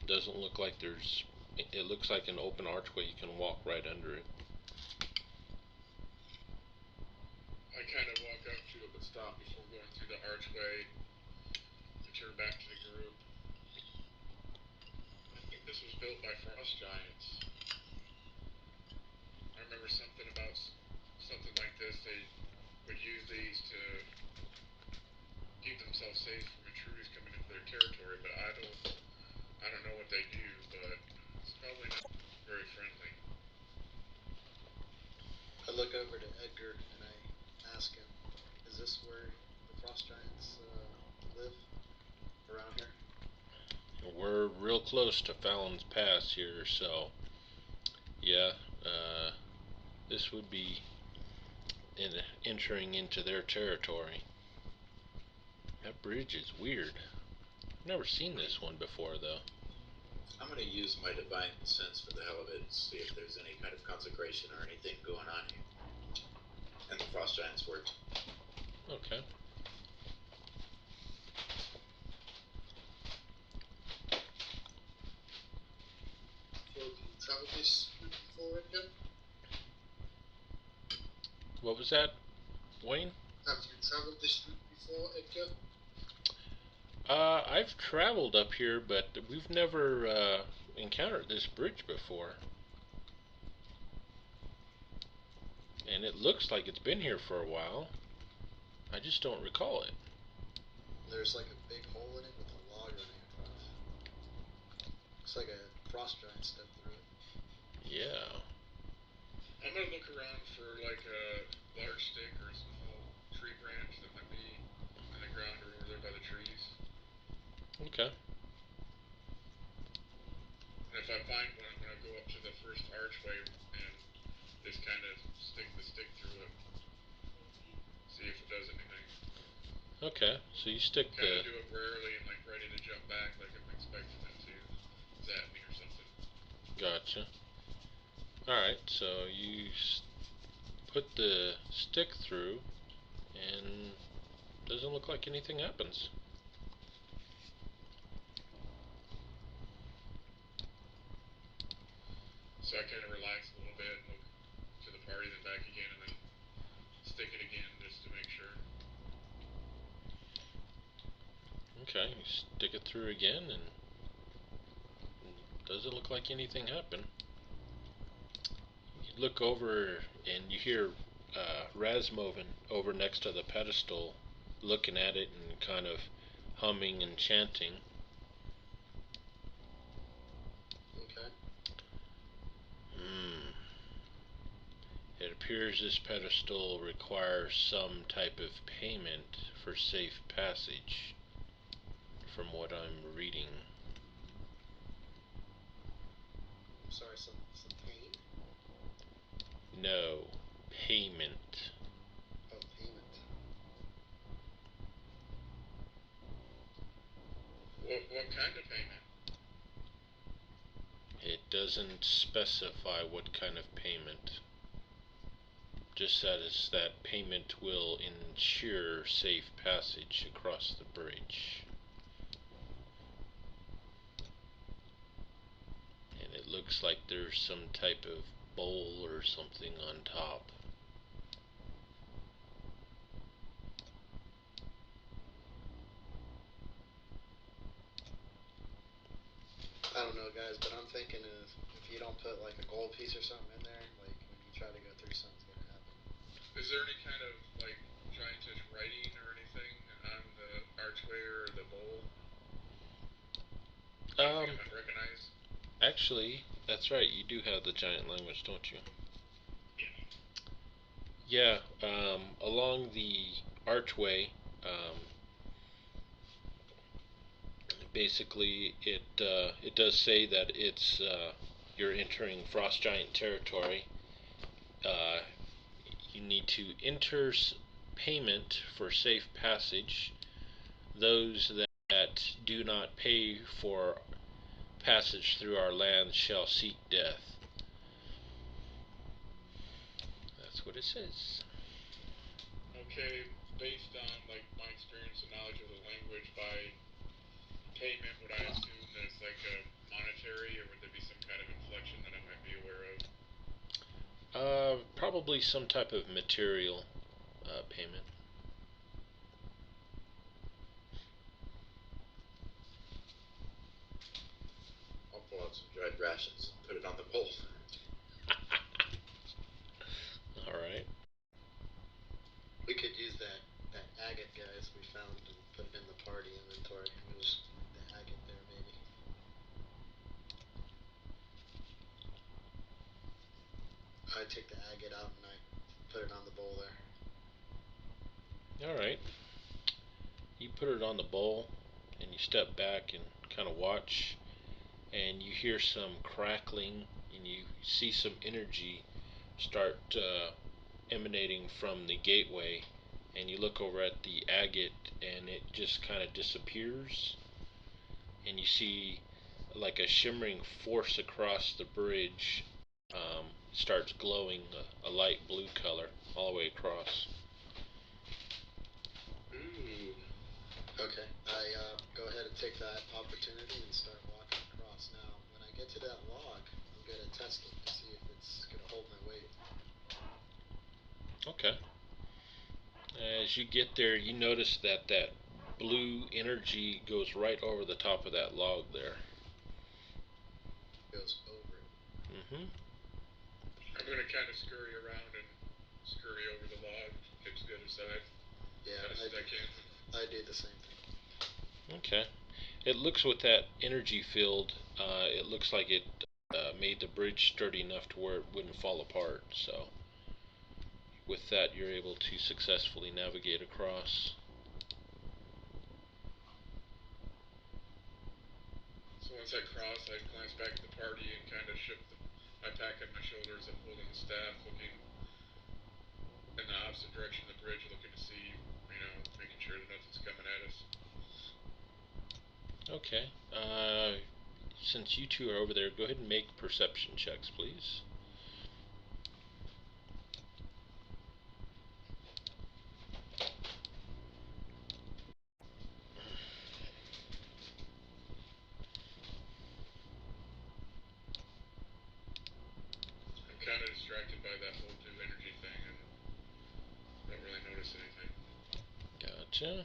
Doesn't look like there's... It looks like an open archway. You can walk right under it. I kind of walk up to it but stop before going through the archway and turn back to the group. I think this was built by frost giants. I remember something about something like this. They would use these to keep themselves safe from intruders coming into their territory, but I don't know what they do, but it's probably not very friendly. I look over to Edgar and I ask him, is this where the frost giants live around here? We're real close to Fallon's Pass here, so yeah, this would be entering into their territory. That bridge is weird. I've never seen this one before, though. I'm going to use my divine sense for the hell of it and see if there's any kind of consecration or anything going on here. And the frost giants worked. Okay. this route before, Edgar? What was that, Wayne? Have you travelled this route before, Edgar? I've traveled up here, but we've never encountered this bridge before. And it looks like it's been here for a while. I just don't recall it. There's like a big hole in it with a log running across. Looks like a frost giant stepped through it. Yeah. I'm gonna look around for like a large stick or a small tree branch that might be on the ground or over there by the trees. Okay. And if I find one, I'm gonna go up to the first archway and just kind of stick the stick through it, see if it does anything. Okay. So you stick Kind the. of do it rarely and like ready to jump back, like I'm expecting it to zap me or something. Gotcha. Alright, so you put the stick through, and doesn't look like anything happens. So I kind of relax a little bit, look to the party, then back again, and then stick it again just to make sure. Okay, you stick it through again, and doesn't look like anything happened. You look over, and you hear Rasmoven over next to the pedestal, looking at it and kind of humming and chanting. Okay. It appears this pedestal requires some type of payment for safe passage, from what I'm reading. Sorry, some pain? No, payment. Oh, payment. What kind of payment? It doesn't specify what kind of payment. Just says that payment will ensure safe passage across the bridge. And it looks like there's some type of bowl or something on top. I don't know, guys, but I'm thinking if you don't put like a gold piece or something in there, like when you try to go through, something's gonna happen. Is there any kind of like giantish writing or anything on the archway or the bowl? I might recognize. Actually, that's right, you do have the giant language, don't you? Yeah. Yeah, along the archway, basically it does say that it's you're entering frost giant territory. Uh, you need to enter payment for safe passage. Those that do not pay for passage through our land shall seek death. That's what it says. Okay, based on like my experience and knowledge of the language, by payment, would I assume that it's like a monetary, or would there be some kind of inflection that I might be aware of? Probably some type of material payment. I'll pull out some dried rations and put it on the pole. Alright. We could use that agate, guys, we found and put it in the party inventory. There's the agate there, maybe. I take the agate out and I put it on the bowl there. Alright. You put it on the bowl and you step back and kind of watch, and you hear some crackling and you see some energy start emanating from the gateway, and you look over at the agate and it just kind of disappears, and you see like a shimmering force across the bridge starts glowing a light blue color all the way across. Ooh. Okay, I go ahead and take that opportunity and start walking across. Now, when I get to that log, I'm good at testing to see if it's gonna hold my weight. Okay. As you get there, you notice that that blue energy goes right over the top of that log there. Goes over it. Mm-hmm. I'm gonna kind of scurry around and scurry over the log, get to the other side. Yeah, Best as I can. I do the same thing. Okay. It looks with that energy field, it looks like it made the bridge sturdy enough to where it wouldn't fall apart. So, with that, you're able to successfully navigate across. So once I cross, I glance back at the party and kind of shift my pack on my shoulders. I'm holding the staff, looking in the opposite direction of the bridge, looking to see, making sure that nothing's coming at us. Okay. Since you two are over there, go ahead and make perception checks, please. I'm kind of distracted by that whole blue energy thing and don't really notice anything. Gotcha.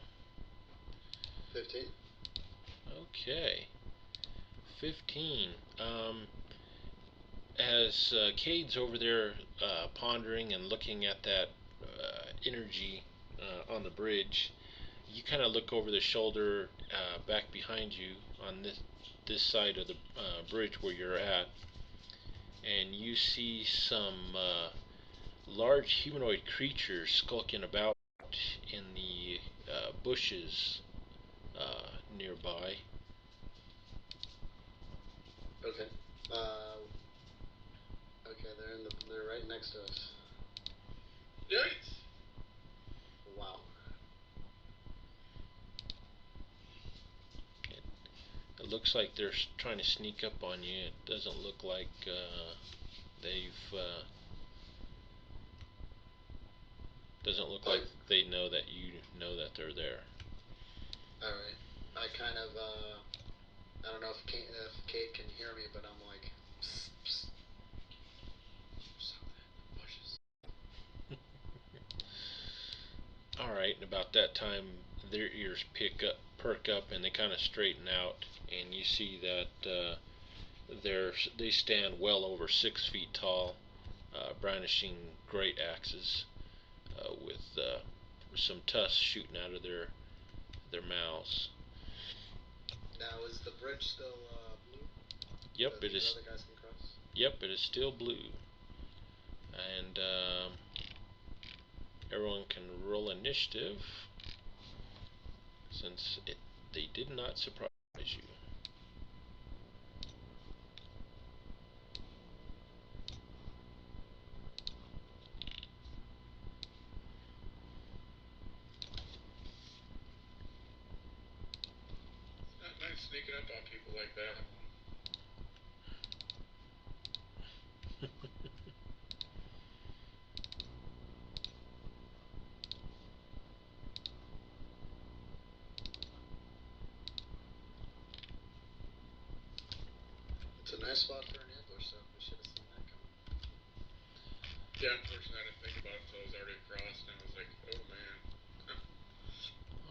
15. Okay. 15. As Cade's over there pondering and looking at that energy on the bridge, you kind of look over the shoulder back behind you on this side of the bridge where you're at, and you see some large humanoid creatures skulking about in the bushes nearby. Okay. Okay, they're right next to us. Yikes! Wow. It looks like they're trying to sneak up on you. It doesn't look like they've doesn't look like they know that you know that they're there. Alright. I kind of, I don't know if Kate can hear me, but I'm like, psst, psst. Something in the bushes. Alright, and about that time, their ears perk up, and they kind of straighten out, and you see that they stand well over 6 feet tall, brandishing great axes with some tusks shooting out of their mouths. Now, is the bridge still blue? Yep, it is. Other guys can cross? Yep, it is still blue, and everyone can roll initiative since they did not surprise you. Not nice sneaking up on people like that. It's a nice spot for an ambush, so we should have seen that coming. Yeah, unfortunately, I didn't think about it until I was already across, and I was like, oh man.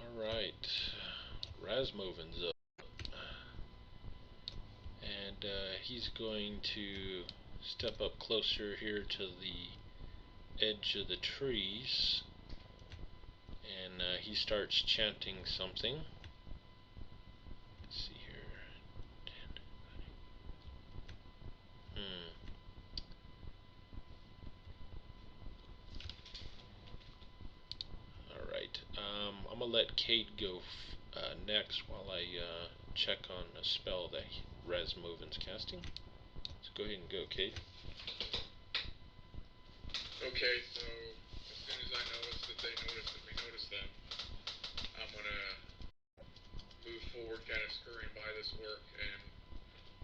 Alright, Rasmoven's up. And he's going to step up closer here to the edge of the trees, and he starts chanting something. Let's see here. 10. Alright, I'm going to let Cade go next while I check on a spell that Rasmoven's casting. So go ahead and go, Cade. Okay, so as soon as I notice that they notice that we notice them, I'm gonna move forward, kind of scurrying by this orc and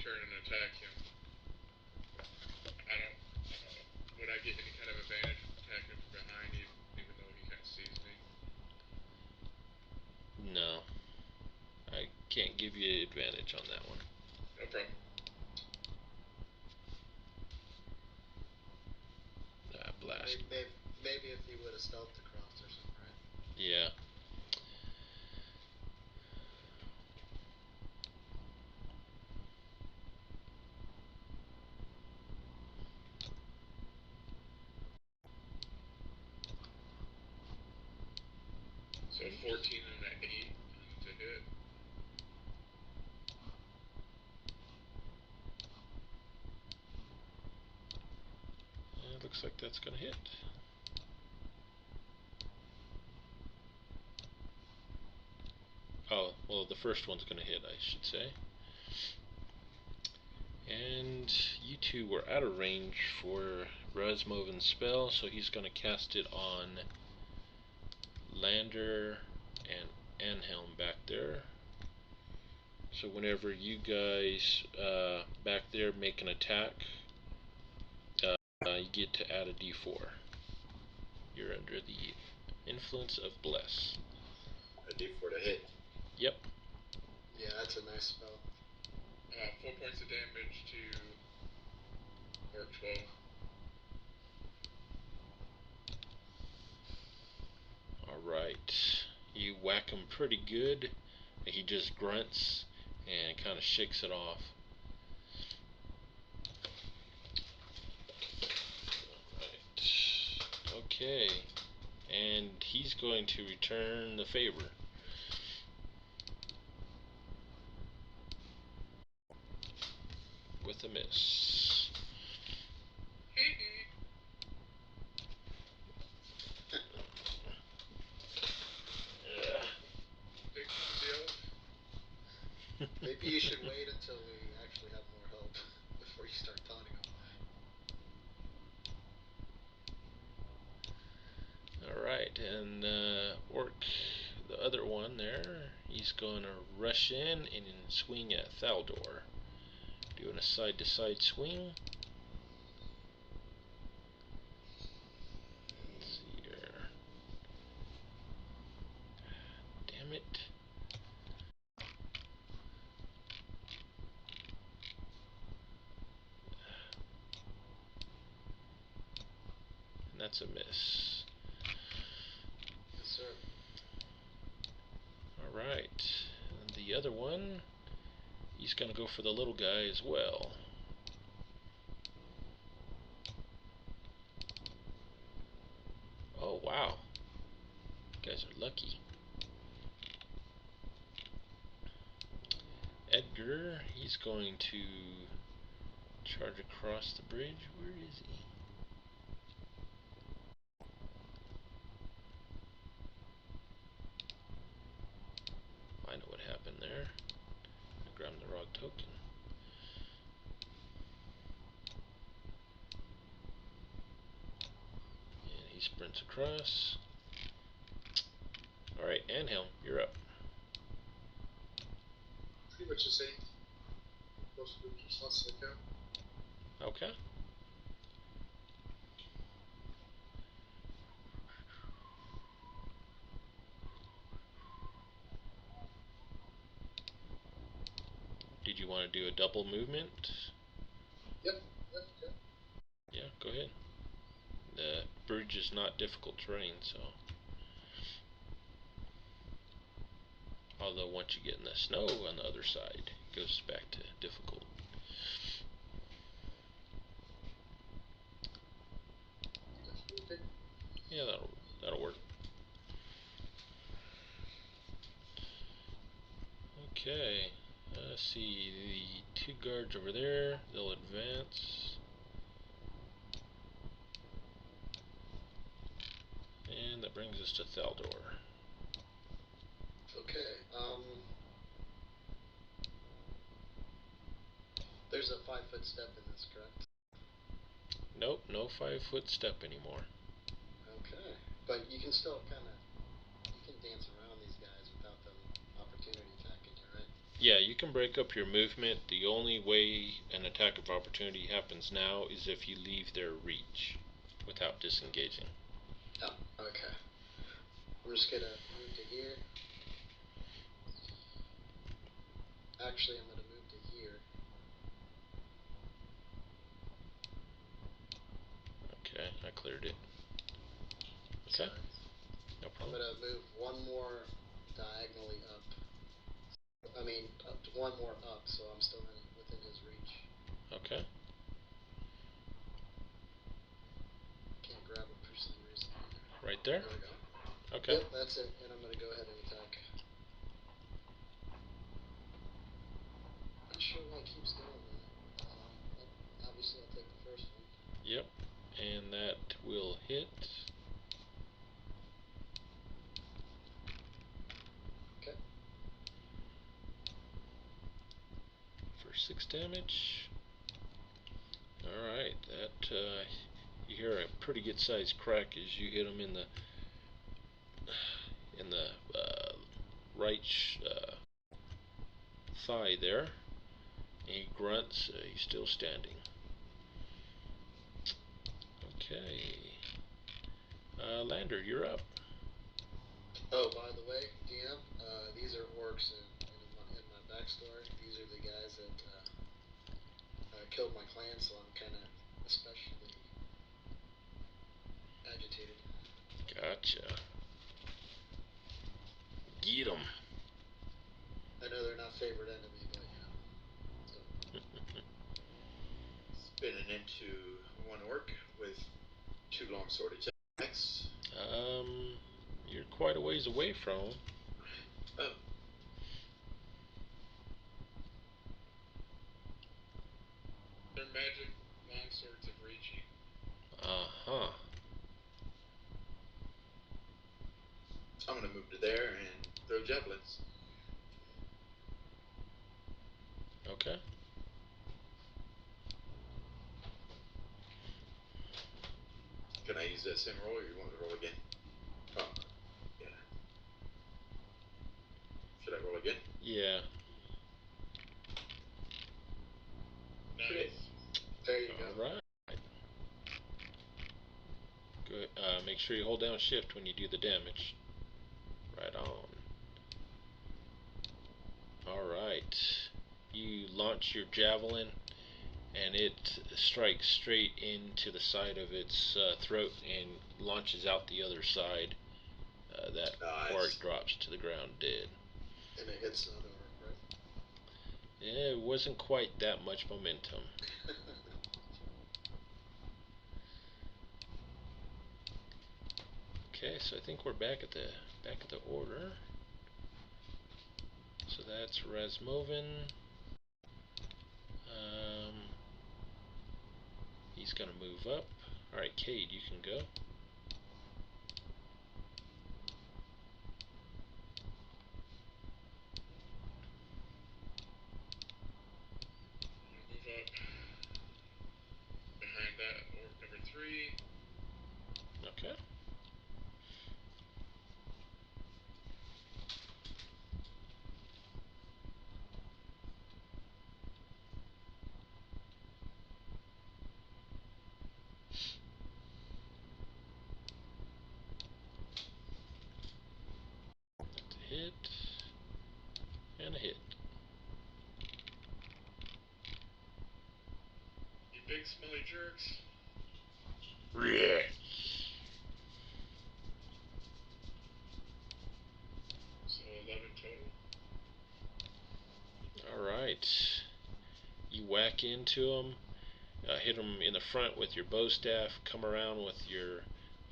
turn and attack him. I don't would I get any kind of advantage from attacking from behind, even though he kind of sees me? No, I can't give you advantage on that one. No problem. fast. Maybe if he would have stealthed across or something, right? Yeah. So 14 and an 8 to hit. It looks like that's going to hit. Oh, well, the first one's going to hit, I should say. And you two were out of range for Rasmoven's spell, so he's going to cast it on Lander and Anhelm back there. So whenever you guys back there make an attack, you get to add a d4. You're under the influence of Bless. A D4 to hit. Yep. Yeah, that's a nice spell. 4 points of damage to Mark 12. Alright. You whack him pretty good. He just grunts and kind of shakes it off. Alright. Okay. And he's going to return the favor. With a miss. Big deal. Maybe you should wait until we actually have more help before you start taunting him. Alright, and Orc, the other one there, he's going to rush in and swing at Thaldor. Doing a side-to-side swing. Let's see here. Damn it. And that's a miss. Yes, sir. Alright, and the other one, he's going to go for the little guy as well. Oh, wow. You guys are lucky. Edgar, he's going to charge across the bridge. Where is he? I know what happened there. I grabbed the wrong token. And he sprints across. Alright, Anhelm, you're up. Pretty much the same. Close to as fast as I can. Okay. Did you want to do a double movement? Yep, okay. Yeah, go ahead. The bridge is not difficult terrain, so. Although once you get in the snow on the other side, it goes back to difficult. Okay. Yeah, that'll work. Okay, let's see, the two guards over there, they'll advance. And that brings us to Thaldor. Okay, there's a 5-foot step in this, correct? Nope, no 5-foot step anymore. Okay, but you can still you can dance around these guys without them opportunity attacking you, right? Yeah, you can break up your movement. The only way an attack of opportunity happens now is if you leave their reach without disengaging. Oh, okay. I'm just gonna move to here. Actually, I'm gonna move to here. Okay, I cleared it. Okay. Sorry. No I'm problem. gonna move one more diagonally up. One more up, so I'm still within his reach. Okay. Can't grab him for some reason. Right there? There we go. Okay. Yep, that's it. And I'm gonna go ahead and attack. Not sure why it keeps doing that. Obviously, I'll take the first one. Yep. And that will hit. Okay. For 6 damage. Alright, that, you hear a pretty good sized crack as you hit him in the right thigh there. And he grunts, he's still standing. Okay. Lander, you're up. Oh, by the way, DM, these are orcs in my backstory. These are the guys that killed my clan, so I'm kind of especially agitated. Gotcha. Get him. I know they're not favorite enemy, but Spinning into one orc with 2 longsword attacks. You're quite a ways away from him. Oh. Their magic longswords have reaching. Uh-huh. I'm gonna move to there and throw javelins. Okay. Can I use that same roll, or you want me to roll again? Oh, yeah. Should I roll again? Yeah. Nice. there you go. Alright. Good. Make sure you hold down shift when you do the damage. Right on. Alright. You launch your javelin and it strikes straight into the side of its throat and launches out the other side. That Nice. orc drops to the ground dead. And it hits another orc, right? Yeah, it wasn't quite that much momentum. Okay, so I think we're back at the order. So that's Rasmovin. He's gonna move up. Alright, Cade, you can go. Move up behind that orc number 3. Okay. That's a hit. And a hit. You big smelly jerks. Yeah. So 11 total. Alright. You whack into him. Hit him in the front with your bow staff. Come around with your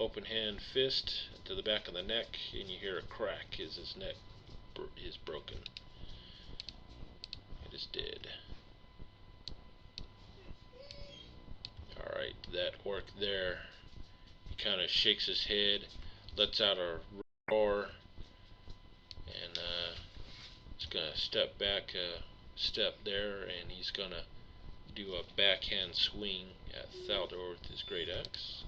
open hand fist to the back of the neck. And you hear a crack as his neck is broken. It is dead. Alright, that orc there, he kind of shakes his head, lets out a roar, and he's going to step back a step there, and he's going to do a backhand swing at Thaldor with his great axe.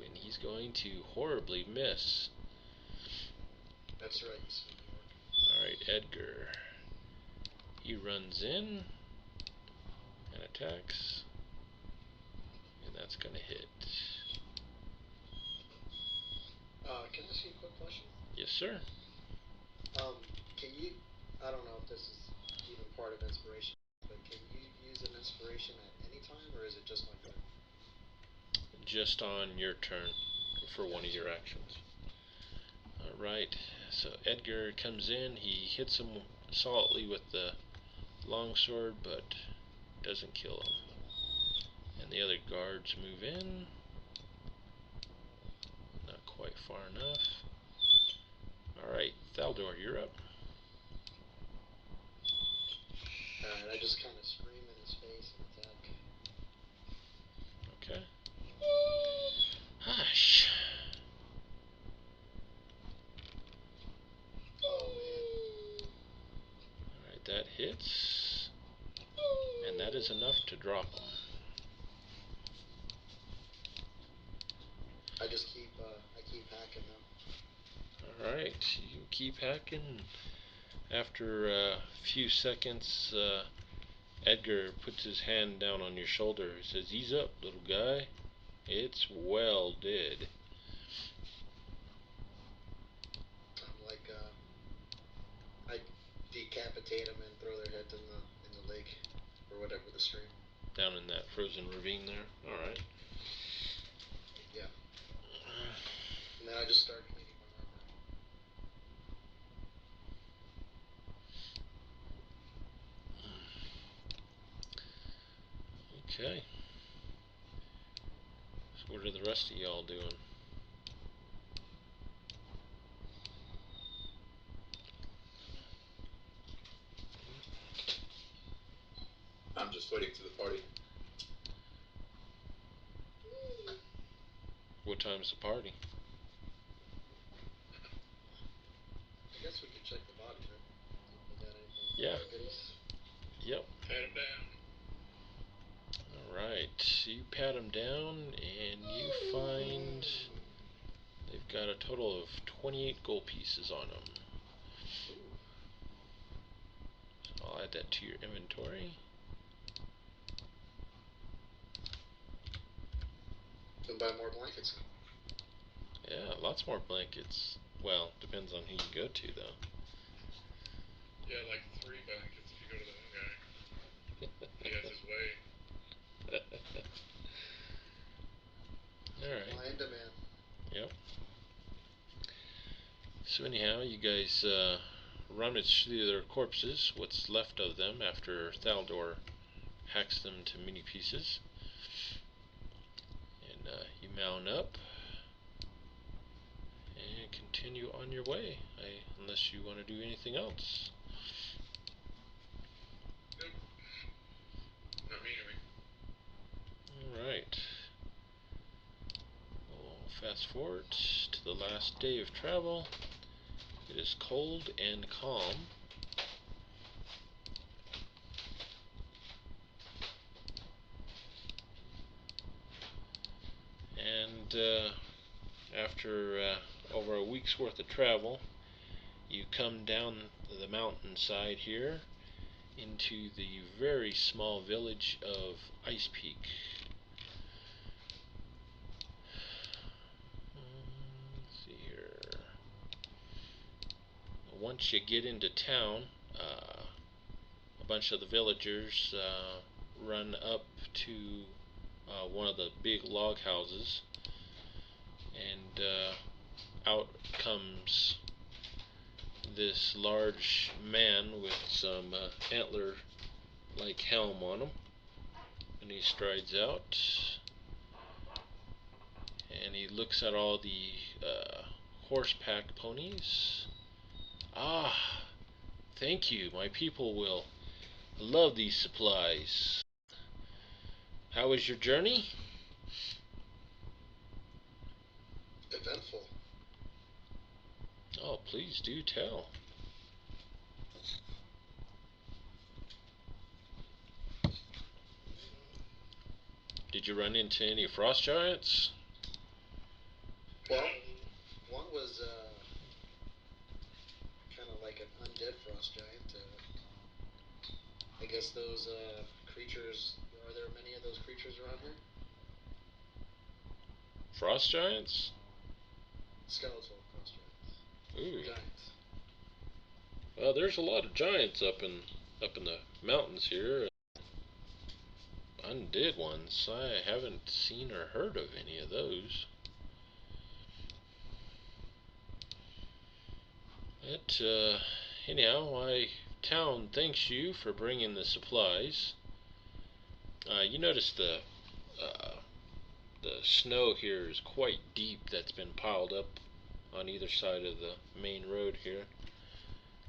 And he's going to horribly miss. That's right, you smelly orc. Alright, Edgar. He runs in and attacks, and that's going to hit. Can I ask you a quick question? Yes, sir. Can you, I don't know if this is even part of inspiration, but can you use use an inspiration at any time, or is it just on your? Just on your turn for one of your actions. Alright, so Edgar comes in, he hits him solidly with the longsword, but doesn't kill him. And the other guards move in. Not quite far enough. Alright, Thaldor, you're up. Alright, I just kind of scream in his face and attack. Okay. Hush. Oh man. Alright, that hits. And that is enough to drop him. I keep hacking them. Alright, you keep hacking. After a few seconds, Edgar puts his hand down on your shoulder. He says, "Ease up, little guy. It's well dead." I'm like, I decapitate them and throw their heads in the lake or whatever the stream. Down in that frozen ravine there. Alright. Yeah. And then I just start cleaning my armor. Okay. So what are the rest of y'all doing? I'm just waiting for the party. What time's the party? I guess we can check the body then. We got anything? Yeah. Goodies? Yep. Pat him down. Alright, you pat them down and you find they've got a total of 28 gold pieces on them. So I'll add that to your inventory. Can buy more blankets. Yeah, lots more blankets. Well, depends on who you go to, though. Yeah, like 3 blankets if you go to the one guy. He has his way. Alright. Lion demand. Yep. So anyhow, you guys rummage through their corpses, what's left of them after Thaldor hacks them to many pieces. And you mount up and continue on your way, unless you want to do anything else. Nope. Not me, Alright. We'll fast forward to the last day of travel. It is cold and calm. And after over a week's worth of travel, you come down the mountainside here into the very small village of Ice Peak. Let's see here. Once you get into town, a bunch of the villagers run up to one of the big log houses, and out comes this large man with some antler-like helm on him, and he strides out, and he looks at all the horsepack ponies. "Ah, thank you. My people will love these supplies. How was your journey?" Eventful. "Oh, please do tell." "Did you run into any frost giants?" Well, one was kind of like an undead frost giant. I guess those creatures. Are there many of those creatures around here? "Frost giants?" Skeletal frost giants. "Ooh. Giants. Well, there's a lot of giants up in the mountains here. Undead ones. I haven't seen or heard of any of those. But, anyhow, town thanks you for bringing the supplies. You notice the snow here is quite deep that's been piled up on either side of the main road here.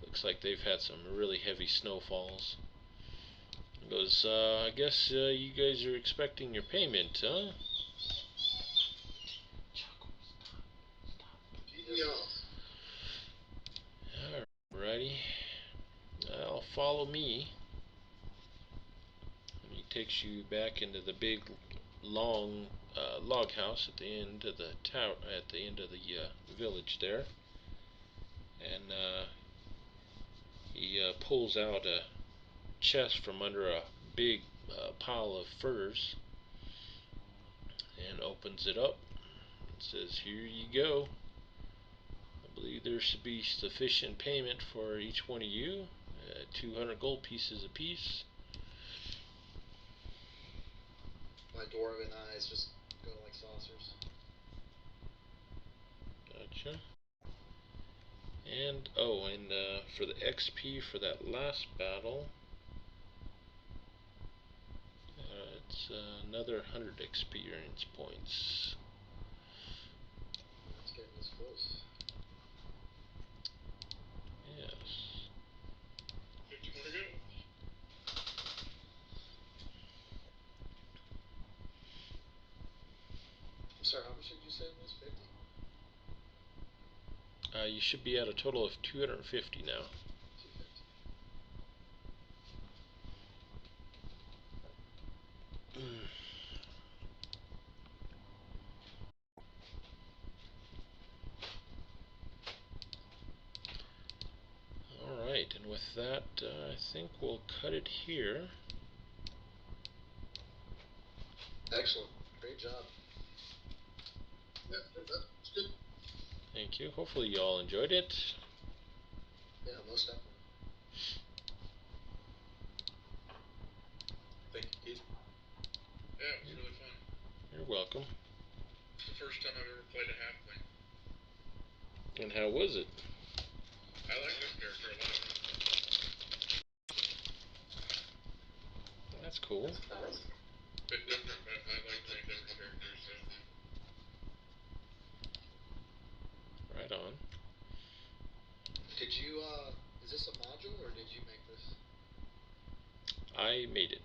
Looks like they've had some really heavy snowfalls. He goes, I guess you guys are expecting your payment, huh? Alrighty. Well, follow me. And he takes you back into the big, long log house at the end of the tower, at the end of the village there. And he pulls out a chest from under a big pile of furs and opens it up and says, "Here you go. I believe there should be sufficient payment for each one of you. 200 gold pieces apiece." My dwarven eyes just go like saucers. Gotcha. And for the XP for that last battle, it's another 100 experience points. It's getting this close. Yes. 50 more to go. I'm sorry, how much did you say it was? 50? You should be at a total of 250 now. 250. Alright, and with that, I think we'll cut it here. Excellent. Great job. Yeah, that's good. Thank you. Hopefully you all enjoyed it. Yeah, most definitely. Thank you, Keith. Yeah, it was really fun. You're welcome. It's the first time I've ever played a halfling. And how was it? I like this character a lot. That's cool. Bit different, but I like playing different characters, so. Right on. Did you, is this a module or did you make this? I made it.